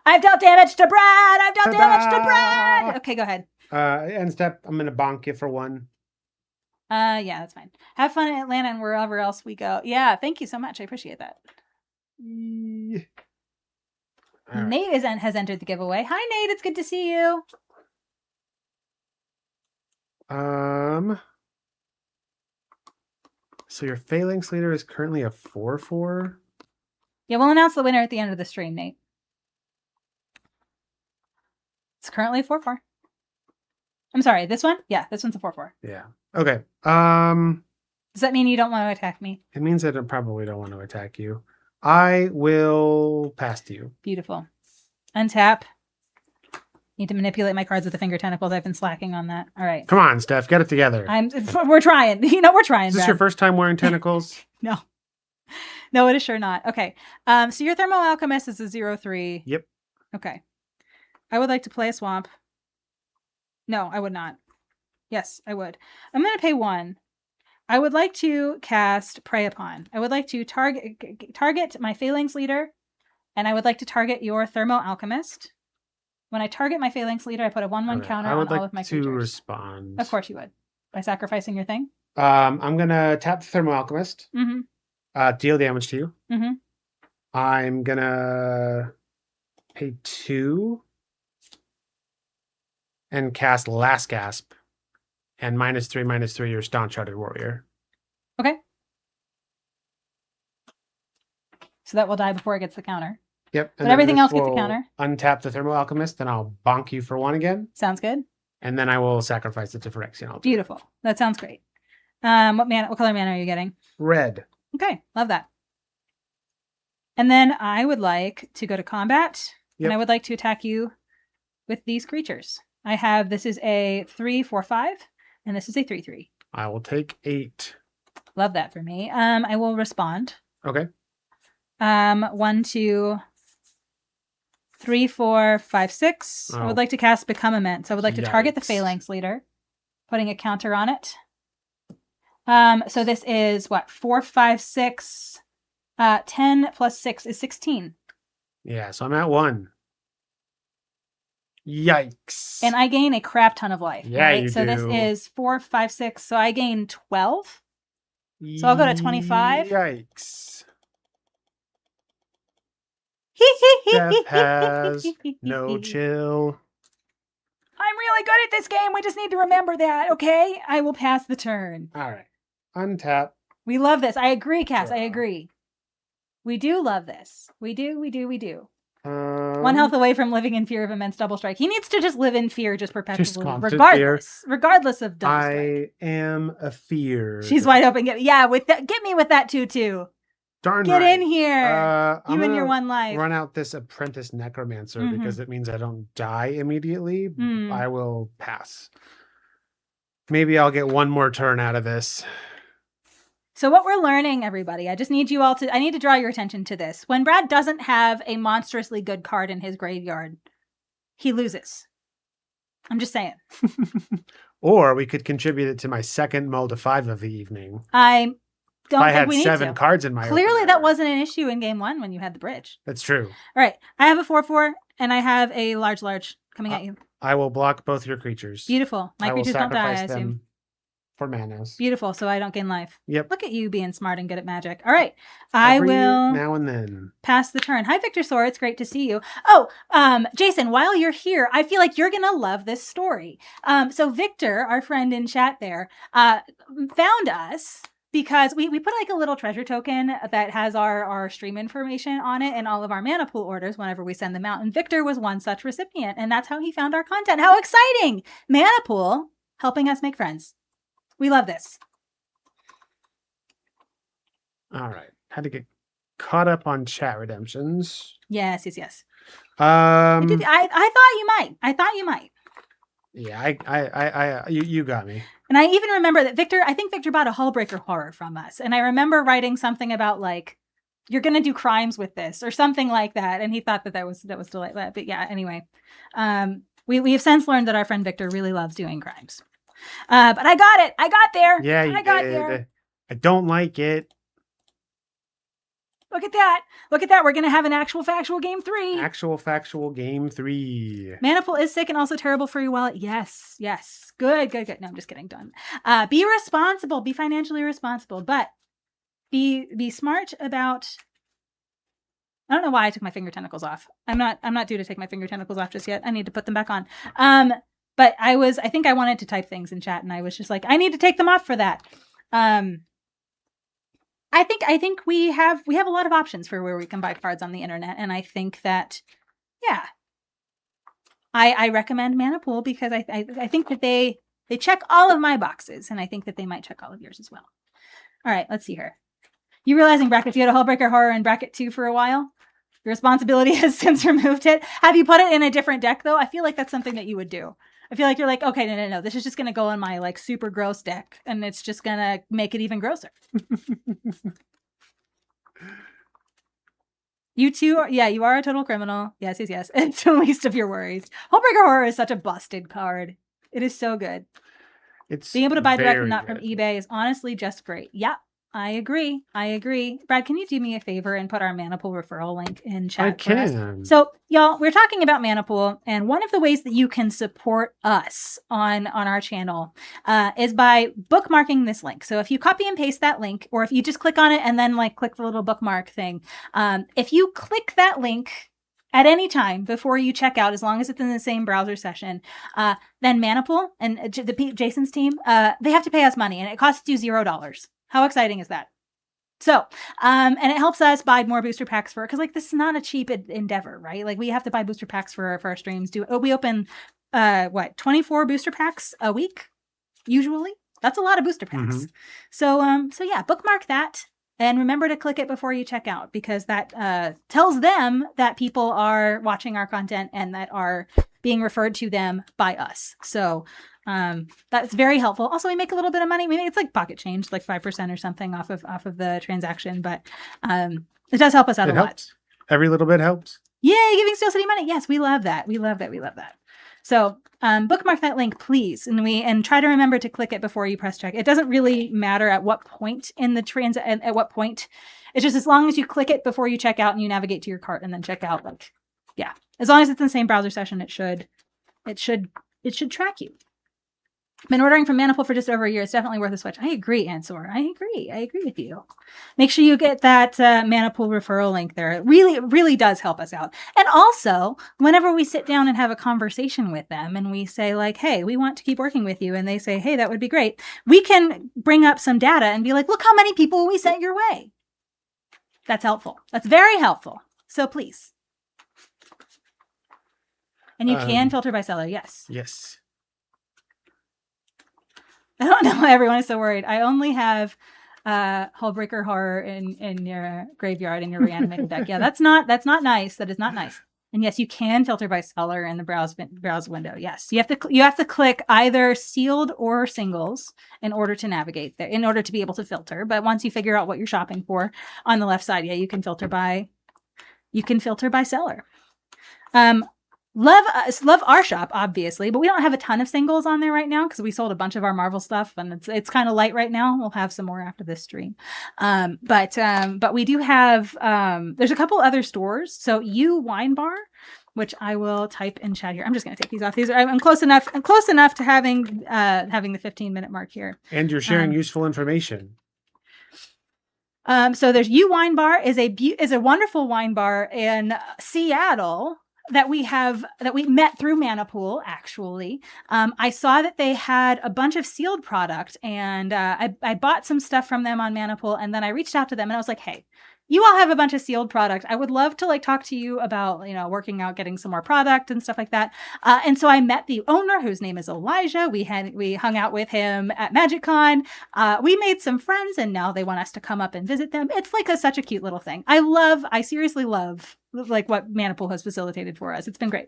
I've dealt damage to Brad. I've dealt damage to Ta-da! Brad. Okay, go ahead. End step. I'm gonna bonk you for 1. Yeah, that's fine. Have fun in Atlanta and wherever else we go. Yeah, thank you so much. I appreciate that. Nate has entered the giveaway. Hi, Nate. It's good to see you. So your Phalanx leader is currently a 4/4. Yeah, we'll announce the winner at the end of the stream, Nate. It's currently a 4/4. I'm sorry, this one? Yeah, this one's a 4/4. Yeah. Okay. Does that mean you don't want to attack me? It means that I probably don't want to attack you. I will pass to you. Beautiful. Untap. Need to manipulate my cards with the finger tentacles. I've been slacking on that. All right. Come on, Steph, get it together. We're trying. We're trying. Is this your first time wearing tentacles? No. No, it is sure not. Okay. So your Thermo Alchemist is a 0/3. Yep. Okay. I would like to play a swamp. No, I would not. Yes, I would. I'm going to pay 1. I would like to cast Prey Upon. I would like to target my Phalanx leader, and I would like to target your Thermo Alchemist. When I target my Phalanx leader, I put a 1/1 counter on all of my creatures. I would like to respond. Of course you would. By sacrificing your thing? I'm going to tap the Thermo Alchemist. Mm-hmm. Deal damage to you. Mm-hmm. I'm going to pay 2 and cast Last Gasp. And -3/-3 your Staunch-Hearted Warrior. Okay. So that will die before it gets the counter. Yep. But everything else gets the counter. Untap the Thermo Alchemist, and I'll bonk you for 1 again. Sounds good. And then I will sacrifice it to Phyrexian. Beautiful. That sounds great. What color mana are you getting? Red. Okay, love that. And then I would like to go to combat, and I would like to attack you with these creatures. This is a 3/4/5, and this is a 3/3. I will take 8. Love that for me. I will respond. Okay. 1, 2, 3, 4, 5, 6. I would like to cast Become Immense. I would like to target the Phalanx leader, putting a counter on it. So this is what? 4, 5, 6. 10 plus 6 is 16. Yeah, so I'm at 1. Yikes. And I gain a crap ton of life. Yeah, right? you So do. this is 4, 5, 6. So I gain 12. So I'll go to 25. Yikes. Steph has no chill. I'm really good at this game. We just need to remember that, okay? I will pass the turn. All right. Untap. We love this. I agree, Cass. I agree. We do love this. We do. 1 health away from living in fear of immense double strike. He needs to just live in fear just perpetually, regardless of double strike. I am afeared. She's wide open. Get me with that 2/2. Darn Get right. in here. You and your 1 life. Run out this Apprentice Necromancer because it means I don't die immediately. I will pass. Maybe I'll get 1 more turn out of this. So what we're learning, everybody, I just need you all I need to draw your attention to this. When Brad doesn't have a monstrously good card in his graveyard, he loses. I'm just saying. Or we could contribute it to my second mull to 5 of the evening. I don't think we need to. I had 7 cards in my Clearly opener. that wasn't an issue in game 1 when you had the bridge. That's true. All right. I have a 4/4 and I have a large coming at you. I will block both your creatures. Beautiful. My creatures don't die, I assume. For manas. Beautiful, so I don't gain life. Yep. Look at you being smart and good at magic. All right. I will now and then pass the turn. Hi, Victor Sore. It's great to see you. Oh, Jason, while you're here, I feel like you're going to love this story. So Victor, our friend in chat there, found us because we put like a little treasure token that has our stream information on it and all of our mana pool orders whenever we send them out. And Victor was one such recipient, and that's how he found our content. How exciting! Mana pool helping us make friends. We love this. All right. Had to get caught up on chat redemptions. Yes. I thought you might. Yeah, you got me. And I even remember that I think Victor bought a Hullbreaker Horror from us. And I remember writing something about like, you're going to do crimes with this or something like that. And he thought that was delightful. But yeah, anyway, we have since learned that our friend Victor really loves doing crimes. But I got it. I got there. Yeah, you I got did. there. I don't like it. Look at that. Look at that. We're going to have an actual factual game 3. Actual factual game 3. Maniple is sick and also terrible for your wallet. Yes. Yes. Good. No, I'm just kidding. Done. Be responsible. Be financially responsible. But be smart about... I don't know why I took my finger tentacles off. I'm not due to take my finger tentacles off just yet. I need to put them back on. But I think I wanted to type things in chat and I was just like, I need to take them off for that. I think we have a lot of options for where we can buy cards on the internet. And I think that, yeah, I recommend Manapool because I think that they check all of my boxes and I think that they might check all of yours as well. All right, let's see here. You realizing brackets, you had a Hullbreaker Horror in bracket 2 for a while? Your responsibility has since removed it. Have you put it in a different deck though? I feel like that's something that you would do. I feel like you're like, okay, no. This is just going to go in my like super gross deck and it's just going to make it even grosser. You too. Yeah, you are a total criminal. Yes. It's the least of your worries. Hullbreaker Horror is such a busted card. It is so good. It's being able to buy direct and not good. from eBay is honestly just great. Yeah. I agree. Brad, can you do me a favor and put our Manapool referral link in chat? I can. So, y'all, we're talking about Manapool, and one of the ways that you can support us on our channel is by bookmarking this link. So if you copy and paste that link, or if you just click on it and then like click the little bookmark thing, if you click that link at any time before you check out, as long as it's in the same browser session, then Manapool and Jason's team, they have to pay us money, and it costs you $0. How exciting is that? So, and it helps us buy more booster packs because like this is not a cheap endeavor, right? Like we have to buy booster packs for our streams. We open 24 booster packs a week usually. That's a lot of booster packs. So yeah, bookmark that and remember to click it before you check out because that tells them that people are watching our content and that are being referred to them by us. So that's very helpful. Also, we make a little bit of money. It's like pocket change, like 5% or something off of the transaction, but it does help us out a lot. Every little bit helps. Yay, giving Steel City money. Yes, we love that. We love that. So bookmark that link, please, and try to remember to click it before you press check. It doesn't really matter at what point in the at what point. It's just as long as you click it before you check out and you navigate to your cart and then check out. Like, yeah, as long as it's in the same browser session, it should track you. Been ordering from Manapool for just over a year. It's definitely worth a switch. I agree, Ansor. I agree with you. Make sure you get that Manapool referral link there. It really does help us out. And also, whenever we sit down and have a conversation with them and we say like, hey, we want to keep working with you. And they say, hey, that would be great. We can bring up some data and be like, look how many people we sent your way. That's helpful. That's very helpful. So please. And you can filter by seller. Yes. Yes. I don't know why everyone is so worried. I only have Hullbreaker Horror in your graveyard in your reanimated deck. Yeah, that's not nice. That is not nice. And yes, you can filter by seller in the browse window. Yes, you have to click either sealed or singles in order to navigate there, in order to be able to filter. But once you figure out what you're shopping for on the left side, yeah, you can filter by seller. Love our shop, obviously, but we don't have a ton of singles on there right now because we sold a bunch of our Marvel stuff and it's kind of light right now. We'll have some more after this stream. But we do have, there's a couple other stores. So Wine Bar, which I will type in chat here. I'm just going to take these off. I'm close enough to having the 15-minute mark here. And you're sharing useful information. So there's Wine Bar is a wonderful wine bar in Seattle that we met through Manapool, actually. I saw that they had a bunch of sealed product and I bought some stuff from them on Manapool and then I reached out to them and I was like, hey, you all have a bunch of sealed product. I would love to like talk to you about, working out, getting some more product and stuff like that. And so I met the owner whose name is Elijah. We hung out with him at MagicCon. We made some friends and now they want us to come up and visit them. It's like such a cute little thing. I seriously love like what Manapool has facilitated for us. It's been great.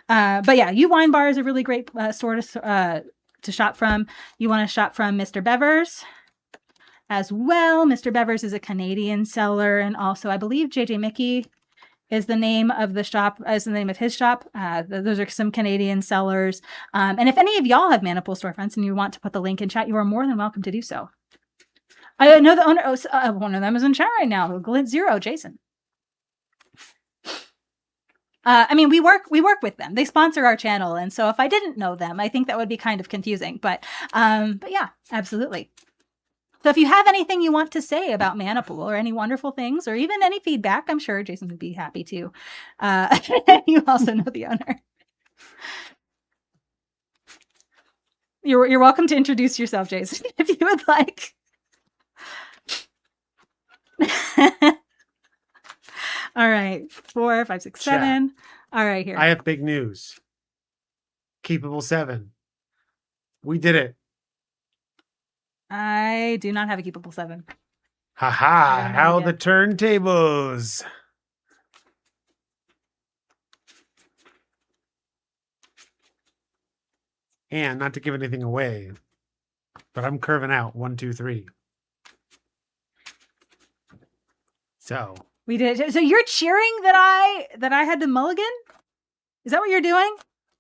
But yeah, Wine Bar is a really great store to shop from. You want to shop from Mr. Bevers as well. Mr. Bevers is a Canadian seller. And also I believe JJ Mickey is the name of the shop, is the name of his shop. Those are some Canadian sellers. And if any of y'all have Mana Pool storefronts and you want to put the link in chat, you are more than welcome to do so. I know the owner, one of them is in chat right now. Glint Zero, Jason. I mean, we work with them. They sponsor our channel, and so if I didn't know them, I think that would be kind of confusing. But yeah, absolutely. So if you have anything you want to say about Mana Pool or any wonderful things or even any feedback, I'm sure Jason would be happy to. You also know the owner. You're welcome to introduce yourself, Jason, if you would like. All right, 4, 5, 6, 7. Chat. All right, here. I have big news. Keepable 7. We did it. I do not have a keepable 7. Haha, how the turntables. And not to give anything away, but I'm curving out 1, 2, 3. So we did it. So you're cheering that I had the mulligan? Is that what you're doing?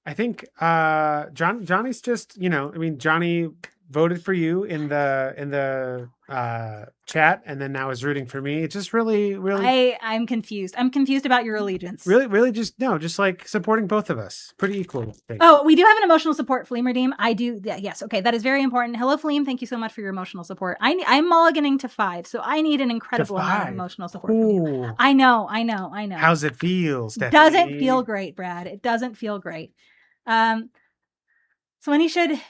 I think Johnny's just, I mean, Johnny voted for you in the chat and then now is rooting for me. It's just really I'm confused. I'm confused about your allegiance. Really just like supporting both of us. Pretty equal. Oh, we do have an emotional support, Fleem Redeem. I do. Yes. Okay. That is very important. Hello, Fleem. Thank you so much for your emotional support. I'm mulliganing to 5, so I need an incredible amount of emotional support from you. I know. How's it feel, Stephanie? Doesn't feel great, Brad. It doesn't feel great. So when you should...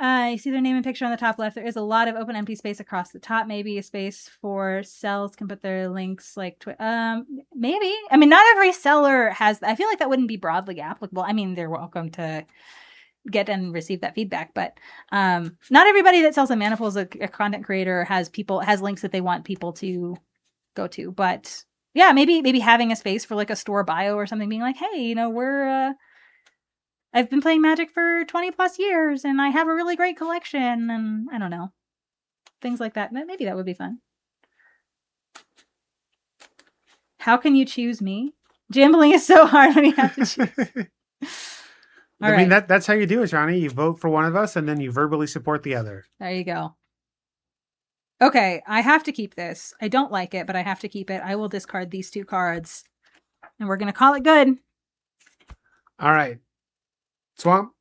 you see their name and picture on the top left. There is a lot of open empty space across the top. Maybe a space for sellers can put their links like maybe. I mean, not every seller has. I feel like that wouldn't be broadly applicable. I mean, they're welcome to get and receive that feedback, but not everybody that sells a Mana Pool is a content creator has links that they want people to go to. But yeah, maybe having a space for like a store bio or something, being like, hey, I've been playing Magic for 20 plus years and I have a really great collection and I don't know. Things like that. Maybe that would be fun. How can you choose me? Gambling is so hard when you have to choose. I mean, that's how you do it, Johnny. You vote for one of us and then you verbally support the other. There you go. Okay, I have to keep this. I don't like it, but I have to keep it. I will discard these 2 cards and we're going to call it good. All right. Swamp.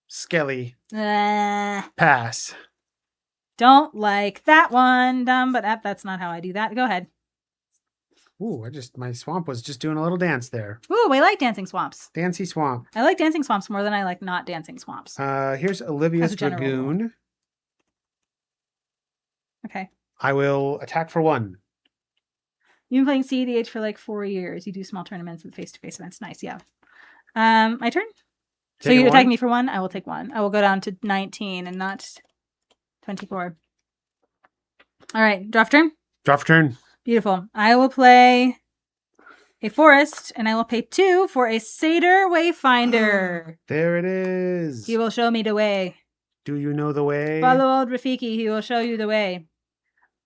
Skelly. Pass. Don't like that one, dumb, but that's not how I do that. Go ahead. Ooh, my swamp was just doing a little dance there. Ooh, I like dancing swamps. Dancy swamp. I like dancing swamps more than I like not dancing swamps. Here's Olivia's Dragoon. Okay. I will attack for 1. You've been playing CEDH for like 4 years. You do small tournaments and face-to-face events. Nice, yeah. My turn? So you attack me for 1? I will take 1. I will go down to 19 and not 24. All right, draw for turn? Draw for turn. Beautiful. I will play a forest and I will pay 2 for a Satyr Wayfinder. There it is. He will show me the way. Do you know the way? Follow old Rafiki. He will show you the way.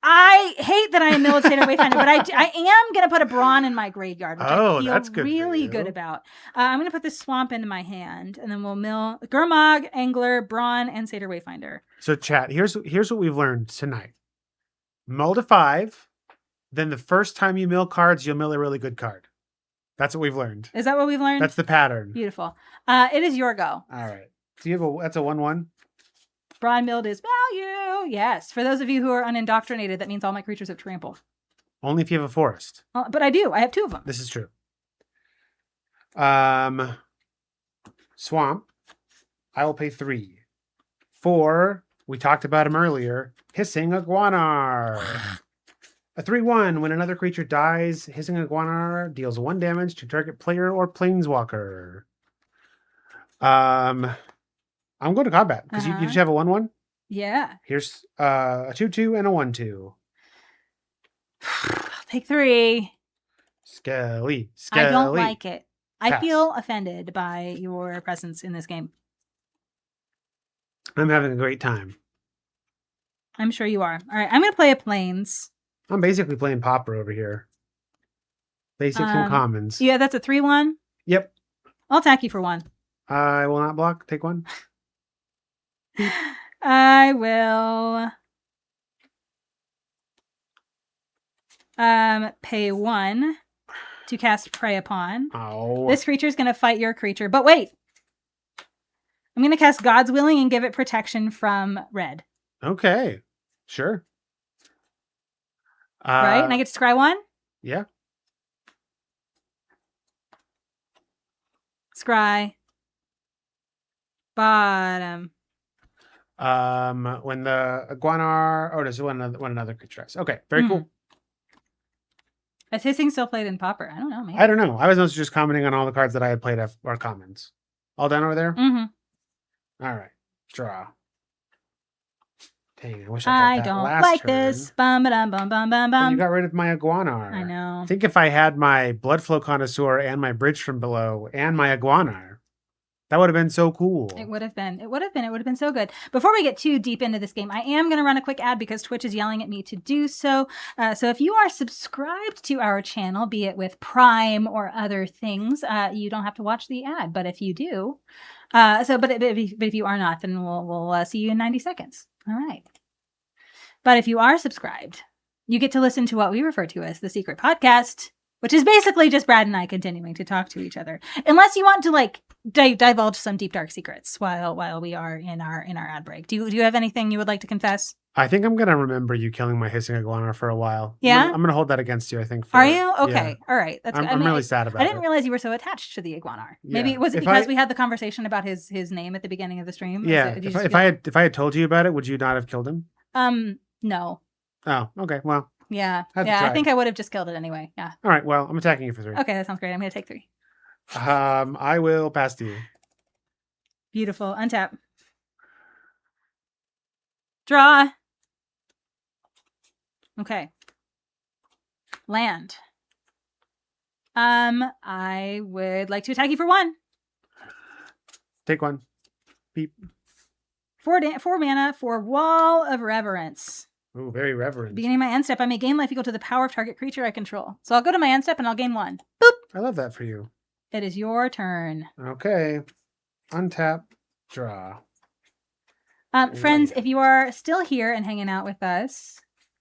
I hate that I am Militator Wayfinder, but I am going to put a Brawn in my graveyard, which I feel that's good really good about. I'm going to put this swamp into my hand, and then we'll mill Gurmag, Angler, Brawn, and Satyr Wayfinder. So chat, here's what we've learned tonight. Mull to 5, then the first time you mill cards, you'll mill a really good card. That's what we've learned. Is that what we've learned? That's the pattern. Beautiful. It is your go. All right. So that's a 1/1? Brawn milled is value. Yes. For those of you who are unindoctrinated, that means all my creatures have trample. Only if you have a forest. But I do. I have 2 of them. This is true. Swamp. I will pay 3. 4. We talked about him earlier. Hissing Iguanar. A 3/1. When another creature dies, Hissing Iguanar deals 1 damage to target player or planeswalker. I'm going to combat because you just have a 1/1. Yeah. Here's a 2/2 and a 1/2. Take 3. Skelly. I don't like it. Pass. I feel offended by your presence in this game. I'm having a great time. I'm sure you are. All right, I'm going to play a Plains. I'm basically playing Pauper over here. Basics and commons. Yeah, that's a 3/1. Yep. I'll attack you for 1. I will not block. Take 1. I will pay 1 to cast Prey Upon. Oh. This creature is going to fight your creature. But wait. I'm going to cast God's Willing and give it protection from red. Okay. Sure. Right? And I get to scry 1? Yeah. Scry. Bottom. When the Iguanar... Oh, there's one another creature has. Okay. Very cool. Is his thing still played in Pauper? I don't know. Maybe. I don't know. I was mostly just commenting on all the cards that I had played are commons. All done over there? Mm-hmm. All right. Draw. Dang, I wish I had that don't last like turn. this. Bum, ba-dum, bum, bum, bum, bum. You got rid of my Iguanar. I know. I think if I had my Bloodflow Connoisseur and my Bridge from Below and my Iguanar, that would have been so cool. It would have been. It would have been so good. Before we get too deep into this game, I am going to run a quick ad because Twitch is yelling at me to do so. So if you are subscribed to our channel, be it with Prime or other things, you don't have to watch the ad. But if you do, but if you are not, then we'll see you in 90 seconds. All right. But if you are subscribed, you get to listen to what we refer to as the Secret Podcast, which is basically just Brad and I continuing to talk to each other. Unless you want to like divulge some deep dark secrets while we are in our ad break. Do you have anything you would like to confess? I think I'm gonna remember you killing my hissing Iguanar for a while. Yeah? I'm gonna hold that against you. I think. Are you okay? Yeah. All right. That's. I'm really sad about it. I didn't realize you were so attached to the Iguanar. Yeah. Maybe was it If because we had the conversation about his name at the beginning of the stream? Yeah. If I had told you about it, would you not have killed him? No. Oh, okay. Well. Yeah. Yeah. I think I would have just killed it anyway. Yeah. All right. Well, I'm attacking you for 3. Okay, that sounds great. I'm gonna take 3. I will pass to you. Beautiful. Untap. Draw. Okay. Land. I would like to attack you for 1. Take 1. Beep. 4 mana for Wall of Reverence. Ooh, very reverent. Beginning my end step, I may gain life equal to the power of target creature I control. So I'll go to my end step and I'll gain 1. Boop. I love that for you. It is your turn. Okay. Untap. Draw. Friends, if you are still here and hanging out with us,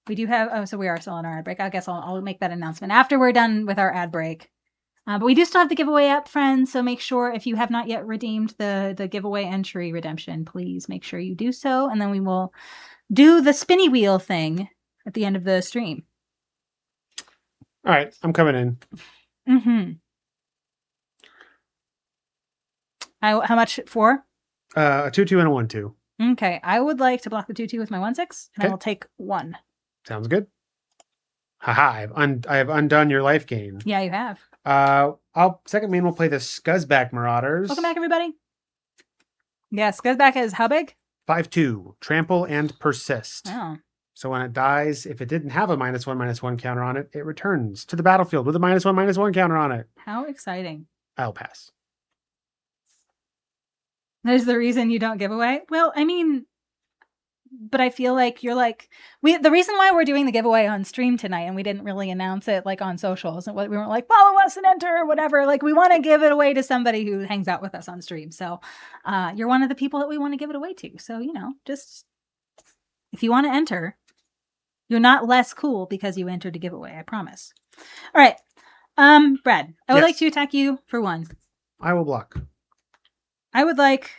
we do have... so we are still on our ad break. I guess I'll make that announcement after we're done with our ad break. But we do still have the giveaway up, friends. So make sure if you have not yet redeemed the giveaway entry redemption, please make sure you do so. And then we will do the spinny wheel thing at the end of the stream. All right. I'm coming in. Mm-hmm. How much for? A 2/2 and a 1/2. Okay. I would like to block the 2/2 with my 1/6, and I will take 1. Sounds good. Haha, I have undone your life gain. Yeah, you have. Second main, we'll play the Scuzzback Marauders. Welcome back, everybody. Yeah, Scuzzback is how big? 5/2, trample and persist. Oh. So when it dies, if it didn't have a -1/-1 counter on it, it returns to the battlefield with a -1/-1 counter on it. How exciting. I'll pass. That is the reason you don't give away? Well, I mean, but I feel like you're like, the reason why we're doing the giveaway on stream tonight and we didn't really announce it like on socials and we weren't like, follow us and enter or whatever. Like we want to give it away to somebody who hangs out with us on stream. So you're one of the people that we want to give it away to. So, just if you want to enter, you're not less cool because you entered a giveaway. I promise. All right. Brad, I would like to attack you for 1. I will block. I would like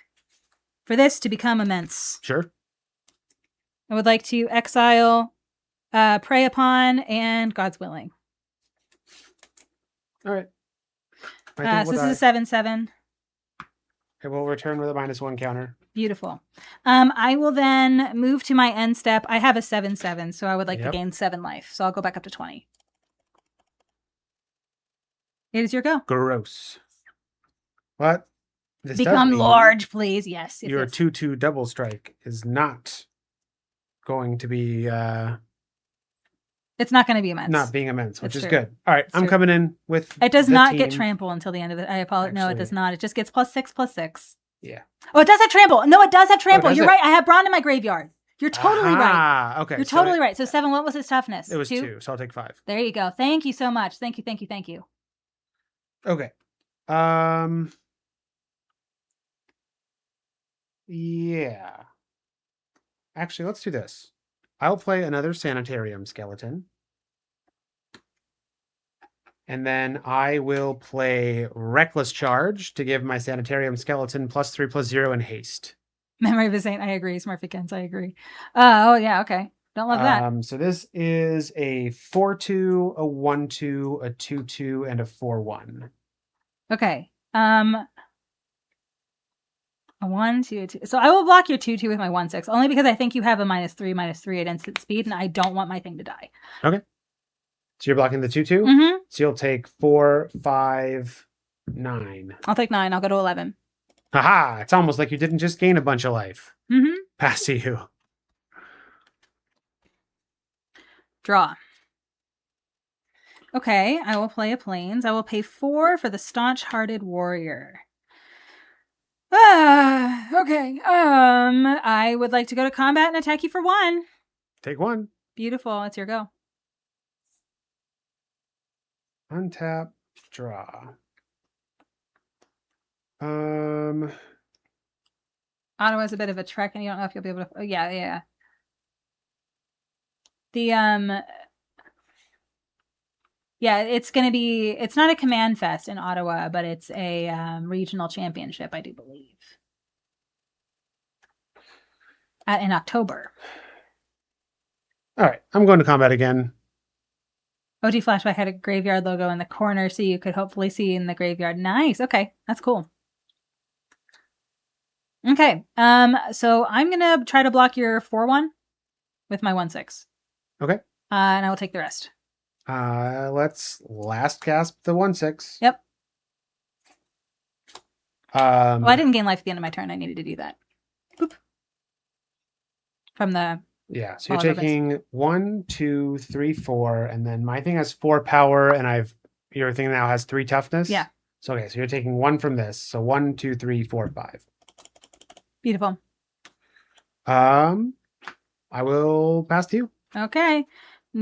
for this to become immense. Sure. I would like to exile, Prey Upon, and God's Willing. All right. So this is a 7/7. It will return with a -1 counter. Beautiful. I will then move to my end step. I have a 7/7, so I would like to gain 7 life. So I'll go back up to 20. It is your go. Gross. What? This Become large, please. Yes. Your 2/2 double strike is not going to be it's not going to be immense. Not being immense, which That's is true. good. All right, I'm coming in with it does the not team. get trample until the end of it. I apologize. No, it does not. It just gets +6/+6. Yeah. Oh, it does have trample. No, it does have trample. does You're it? right. I have Brawn in my graveyard. You're totally right. Ah, okay. You're totally right. So 7, what was its toughness? It was 2, so I'll take 5. There you go. Thank you so much. Thank you. Okay. Yeah. Actually, let's do this. I'll play another Sanitarium skeleton. And then I will play Reckless Charge to give my Sanitarium skeleton +3/+0 in haste. Memory of a Saint. I agree. Smurfikins. I agree. Oh, yeah. Okay. Don't love that. So this is a 4/2, a 1/2, a 2/2, and a 4/1. Okay. A 1, 2, 2. So I will block your 2/2 with my 1/6, only because I think you have a -3/-3 at instant speed, and I don't want my thing to die. Okay. So you're blocking the 2/2? Mm-hmm. So you'll take 4, 5, 9. I'll take 9. I'll go to 11. Haha! It's almost like you didn't just gain a bunch of life. Mm-hmm. Pass to you. Draw. Okay, I will play a Plains. I will pay 4 for the Staunch-Hearted Warrior. Okay. I would like to go to combat and attack you for 1. Take 1. Beautiful. It's your go. Untap, draw. Ottawa's a bit of a trek, and you don't know if you'll be able to. Oh, yeah. It's going to be. It's not a command fest in Ottawa, but it's a regional championship, I do believe, in October. All right, I'm going to combat again. OG Flashback had a graveyard logo in the corner, so you could hopefully see in the graveyard. Nice. Okay, that's cool. Okay, so I'm gonna try to block your 4/1 with my 1/6. Okay. And I will take the rest. Let's last cast the 1/6. Yep. Well, I didn't gain life at the end of my turn. I needed to do that. Boop. From the. Yeah, so you're taking 1, 2, 3, 4, and then my thing has 4 power, and your thing now has 3 toughness. Yeah. So okay, so you're taking 1 from this. So 1, 2, 3, 4, 5. Beautiful. I will pass to you. Okay.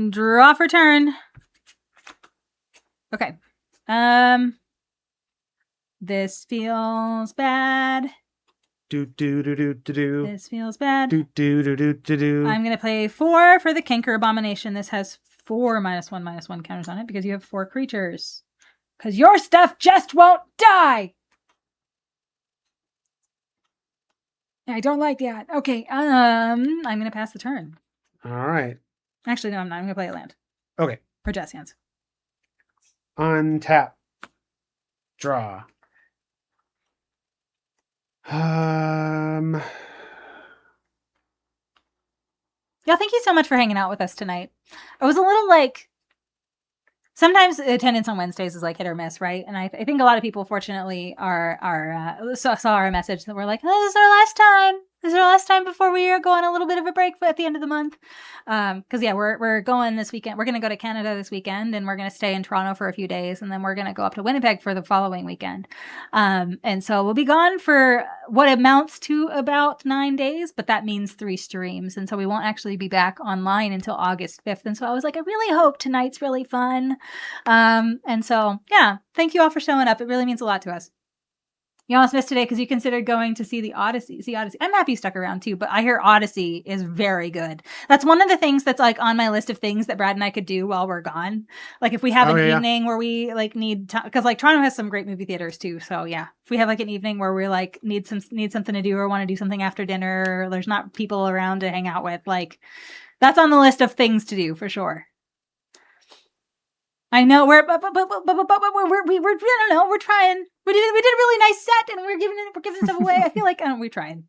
Draw for turn. Okay. This feels bad. This feels bad. I'm going to play 4 for the Canker Abomination. This has 4 -1/-1 counters on it because you have 4 creatures. Because your stuff just won't die! I don't like that. Okay, I'm going to pass the turn. All right. Actually, no, I'm not. I'm going to play a land. Okay. For Jazz Hands. Untap. Draw. Yeah, thank you so much for hanging out with us tonight. I was a little sometimes attendance on Wednesdays is hit or miss, right? And I think a lot of people, fortunately, saw our message that we're like, oh, this is our last time. This is our last time before we are going a little bit of a break at the end of the month. Because we're going this weekend. We're going to go to Canada this weekend, and we're going to stay in Toronto for a few days, and then we're going to go up to Winnipeg for the following weekend. And so we'll be gone for what amounts to about 9 days, but that means 3 streams, and so we won't actually be back online until August 5th. And so I was like, I really hope tonight's really fun. And so yeah, thank you all for showing up. It really means a lot to us. You almost missed today because you considered going to see Odyssey. I'm happy you stuck around too, but I hear Odyssey is very good. That's one of the things that's on my list of things that Brad and I could do while we're gone. If we have an evening where we need to, because Toronto has some great movie theaters too. So yeah, if we have an evening where we're need something to do or want to do something after dinner, or there's not people around to hang out with, that's on the list of things to do for sure. I know we're I don't know, we're trying. We did a really nice set, and we're giving stuff away. I feel like we're trying.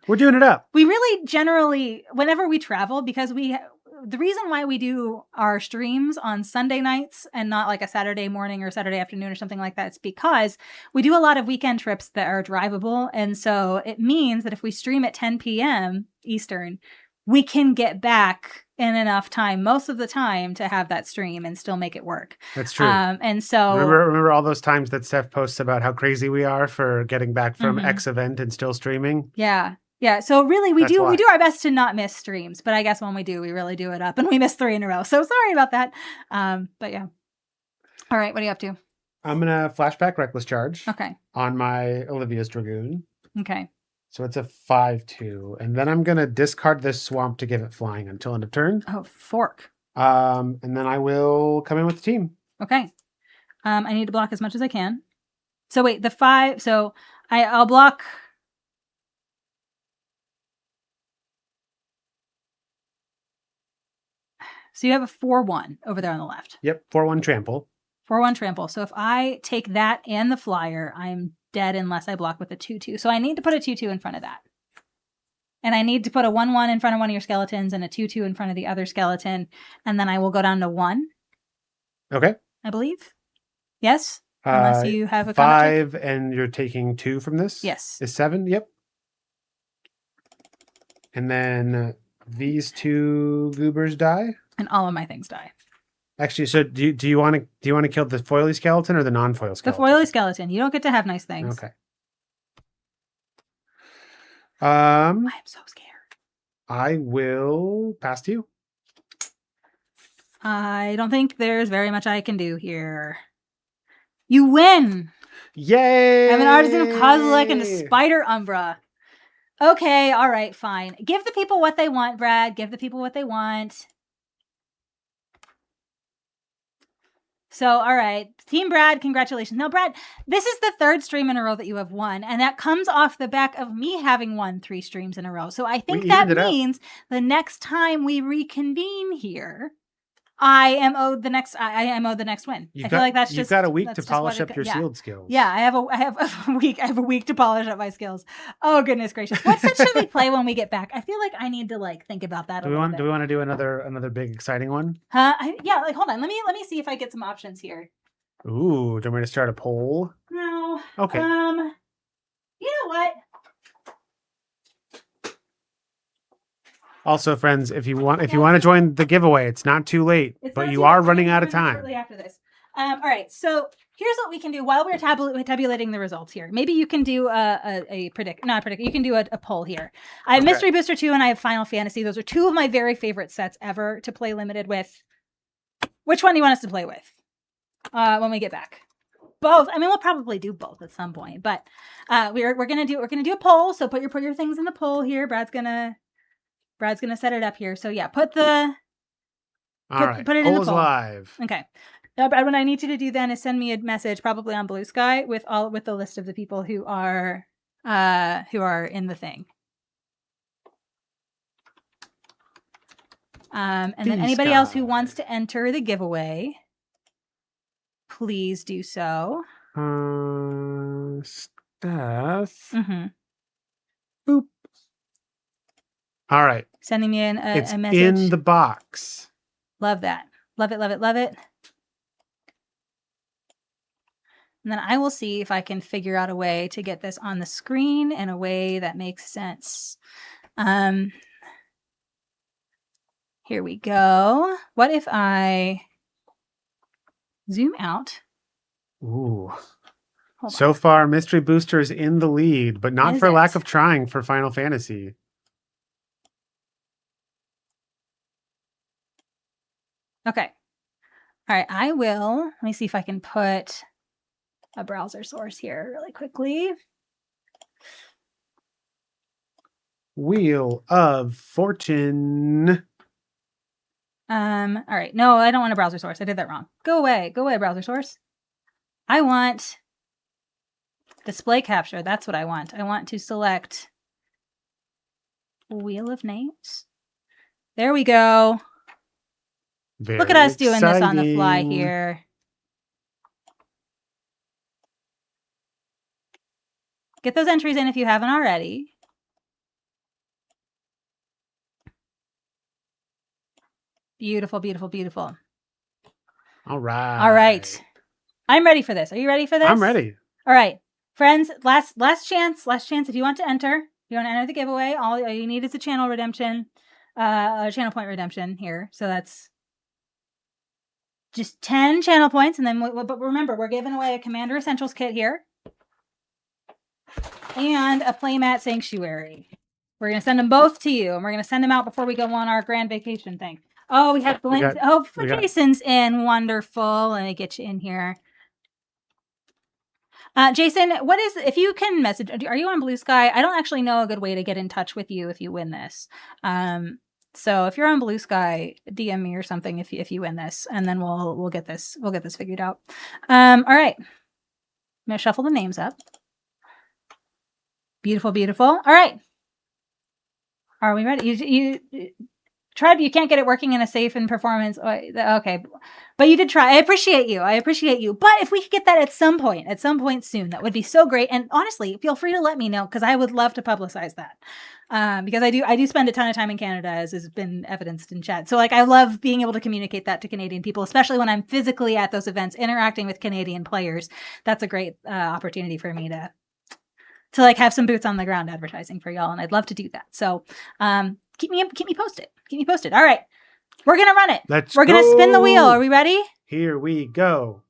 We're doing it up. We really generally, whenever we travel, because the reason why we do our streams on Sunday nights and not a Saturday morning or Saturday afternoon or something like that, it's because we do a lot of weekend trips that are drivable, and so it means that if we stream at 10 p.m. Eastern, we can get back in enough time, most of the time, to have that stream and still make it work. That's true. And so remember all those times that Steph posts about how crazy we are for getting back from X event and still streaming? Yeah. Yeah, so really we That's do why. our best to not miss streams, but I guess when we do, we really do it up, and we missed 3 in a row. So sorry about that. But yeah. All right, what are you up to? I'm gonna flashback reckless charge Okay. on my Olivia's Dragoon. Okay. So it's a 5/2, and then I'm gonna discard this swamp to give it flying until end of turn. Oh, fork. And then I will come in with the team. Okay. I need to block as much as I can. So wait, the 5. So I'll block. So you have a 4/1 over there on the left. Yep, 4/1 trample. 4/1 trample. So if I take that and the flyer, I'm dead unless I block with a 2/2. So I need to put a 2/2 in front of that. And I need to put a 1/1 in front of one of your skeletons and a 2/2 in front of the other skeleton. And then I will go down to 1. Okay. I believe. Yes? Unless you have a 5 and you're taking 2 from this? Yes. Is 7? Yep. And then these 2 goobers die? And all of my things die. Actually, so do you want to kill the foily skeleton or the non-foil skeleton? The foily skeleton. You don't get to have nice things. Okay. I am so scared. I will pass to you. I don't think there's very much I can do here. You win! Yay! I have an Artisan of Kozilek and a Spider Umbra. Okay, all right, fine. Give the people what they want, Brad. Give the people what they want. So, all right. Team Brad, congratulations. Now, Brad, this is the 3rd stream in a row that you have won, and that comes off the back of me having won 3 streams in a row. So I think that means the next time we reconvene here, I am owed the next win. I feel like you've got a week to polish up your shield skills. Yeah, I have a week to polish up my skills. Oh goodness gracious. What set should we play when we get back? I feel like I need to think about that. Do we want to do another big exciting one? Yeah, hold on. Let me see if I get some options here. Ooh, do you want me to start a poll? No. Okay. You know what? Also, friends, if you want to join the giveaway, it's not too late, but you are running out of time. Shortly after this. All right, so here's what we can do while we're tabulating the results here. Maybe you can do a predict. You can do a poll here. I have Mystery Booster 2 and I have Final Fantasy. Those are 2 of my very favorite sets ever to play limited with. Which one do you want us to play with when we get back? Both. I mean, we'll probably do both at some point, but we're gonna do a poll. So put your things in the poll here. Brad's gonna set it up here. So yeah, put it in the poll. Live. Okay. Now, Brad, what I need you to do then is send me a message, probably on Blue Sky, with the list of the people who are in the thing. And then anybody else who wants to enter the giveaway, please do so. Steph. Mm-hmm. Boop. All right. Sending me a message. It's in the box. Love that. Love it, love it, love it. And then I will see if I can figure out a way to get this on the screen in a way that makes sense. Here we go. What if I zoom out? Ooh. So far, Mystery Booster is in the lead, but not for lack of trying for Final Fantasy. Okay. All right, I will. Let me see if I can put a browser source here really quickly. Wheel of Fortune. All right. No, I don't want a browser source. I did that wrong. Go away. Go away, browser source. I want display capture. That's what I want. I want to select Wheel of Names. There we go. Very Look at us doing exciting. this on the fly here. Get those entries in if you haven't already. Beautiful, beautiful, beautiful. All right. All right. I'm ready for this. Are you ready for this? I'm ready. All right. Friends, last chance. Last chance. If you want to enter the giveaway, all you need is a channel redemption, channel point redemption here. So that's just 10 channel points. And then, but remember, we're giving away a Commander Essentials kit here and a playmat Sanctuary. We're going to send them both to you, and we're going to send them out before we go on our grand vacation thing. Oh, we have Glenn. Jason's in. Wonderful. Let me get you in here. Jason, what is, if you can message, are you on Blue Sky? I don't actually know a good way to get in touch with you if you win this. So if you're on Blue Sky, DM me or something if you win this, and then we'll get this figured out. All right. I'm going to shuffle the names up. Beautiful, beautiful. All right. Are we ready? You tried, you can't get it working in a safe and performance. Okay. But you did try. I appreciate you. But if we could get that at some point soon, that would be so great. And honestly, feel free to let me know, because I would love to publicize that. Because I do spend a ton of time in Canada, as has been evidenced in chat. So like, I love being able to communicate that to Canadian people, especially when I'm physically at those events interacting with Canadian players. That's a great opportunity for me to like have some boots on the ground advertising for y'all. And I'd love to do that. So keep me posted. All right. We're going to run it. We're going to spin the wheel. Are we ready? Here we go.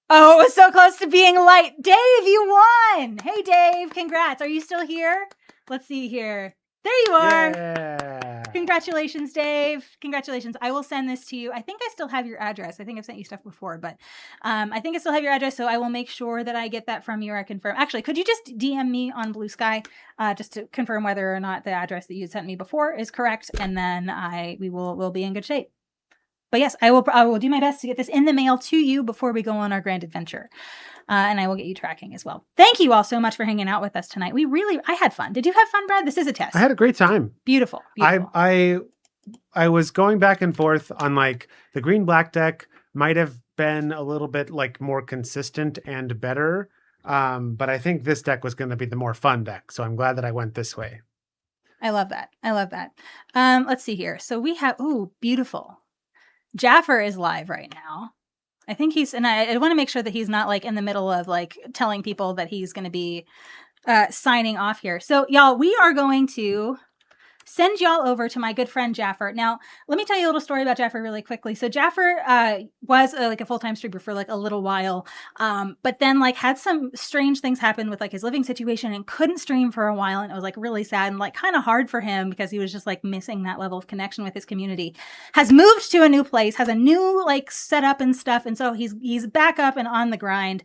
Oh, it was so close to being light. Dave, you won. Hey, Dave. Congrats. Are you still here? Let's see here. There you are. Yeah. Congratulations, Dave. Congratulations. I will send this to you. I think I still have your address. I think I've sent you stuff before, but I think I still have your address, so I will make sure that I get that from you or I confirm. Actually, could you just DM me on Blue Sky just to confirm whether or not the address that you sent me before is correct, and then we'll be in good shape. But yes, I will do my best to get this in the mail to you before we go on our grand adventure. And I will get you tracking as well. Thank you all so much for hanging out with us tonight. I had fun. Did you have fun, Brad? This is a test. I had a great time. Beautiful. I was going back and forth on like the green-black deck might have been a little bit like more consistent and better. But I think this deck was going to be the more fun deck. So I'm glad that I went this way. I love that. Let's see here. So we have, beautiful. Jaffer is live right now. I think and I want to make sure that he's not like in the middle of like telling people that he's going to be signing off here. So y'all, we are going to send y'all over to my good friend Jaffer. Now, let me tell you a little story about Jaffer really quickly. So Jaffer was like a full-time streamer for like a little while, but then like had some strange things happen with like his living situation and couldn't stream for a while, and it was like really sad and like kind of hard for him because he was just like missing that level of connection with his community. Has moved to a new place, has a new like setup and stuff, and so he's back up and on the grind.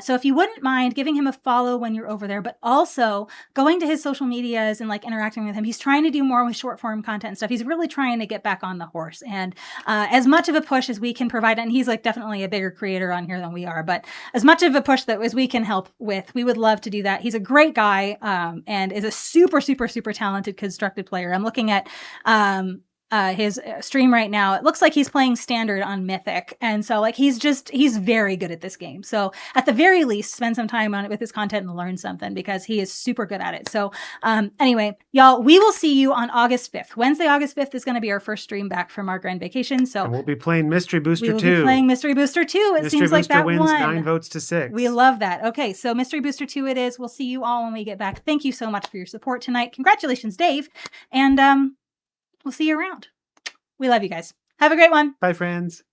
So if you wouldn't mind giving him a follow when you're over there, but also going to his social medias and like interacting with him. He's trying to do more with short form content and stuff. He's really trying to get back on the horse, and as much of a push as we can provide, and he's like definitely a bigger creator on here than we are, but as much of a push that as we can help with, we would love to do that. He's a great guy, and is a super talented constructed player. I'm looking at his stream right now. It looks like he's playing standard on Mythic, and so like he's very good at this game. So at the very least, spend some time on it with his content and learn something, because he is super good at it. So anyway, y'all, we will see you on August 5th. Wednesday, August 5th is going to be our first stream back from our grand vacation. So and we'll be playing Mystery Booster 2. We will be playing Mystery Booster 2. It seems like that wins won. 9 votes to 6. We love that. Okay, so Mystery Booster 2 it is. We'll see you all when we get back. Thank you so much for your support tonight. Congratulations, Dave. And we'll see you around. We love you guys. Have a great one. Bye, friends.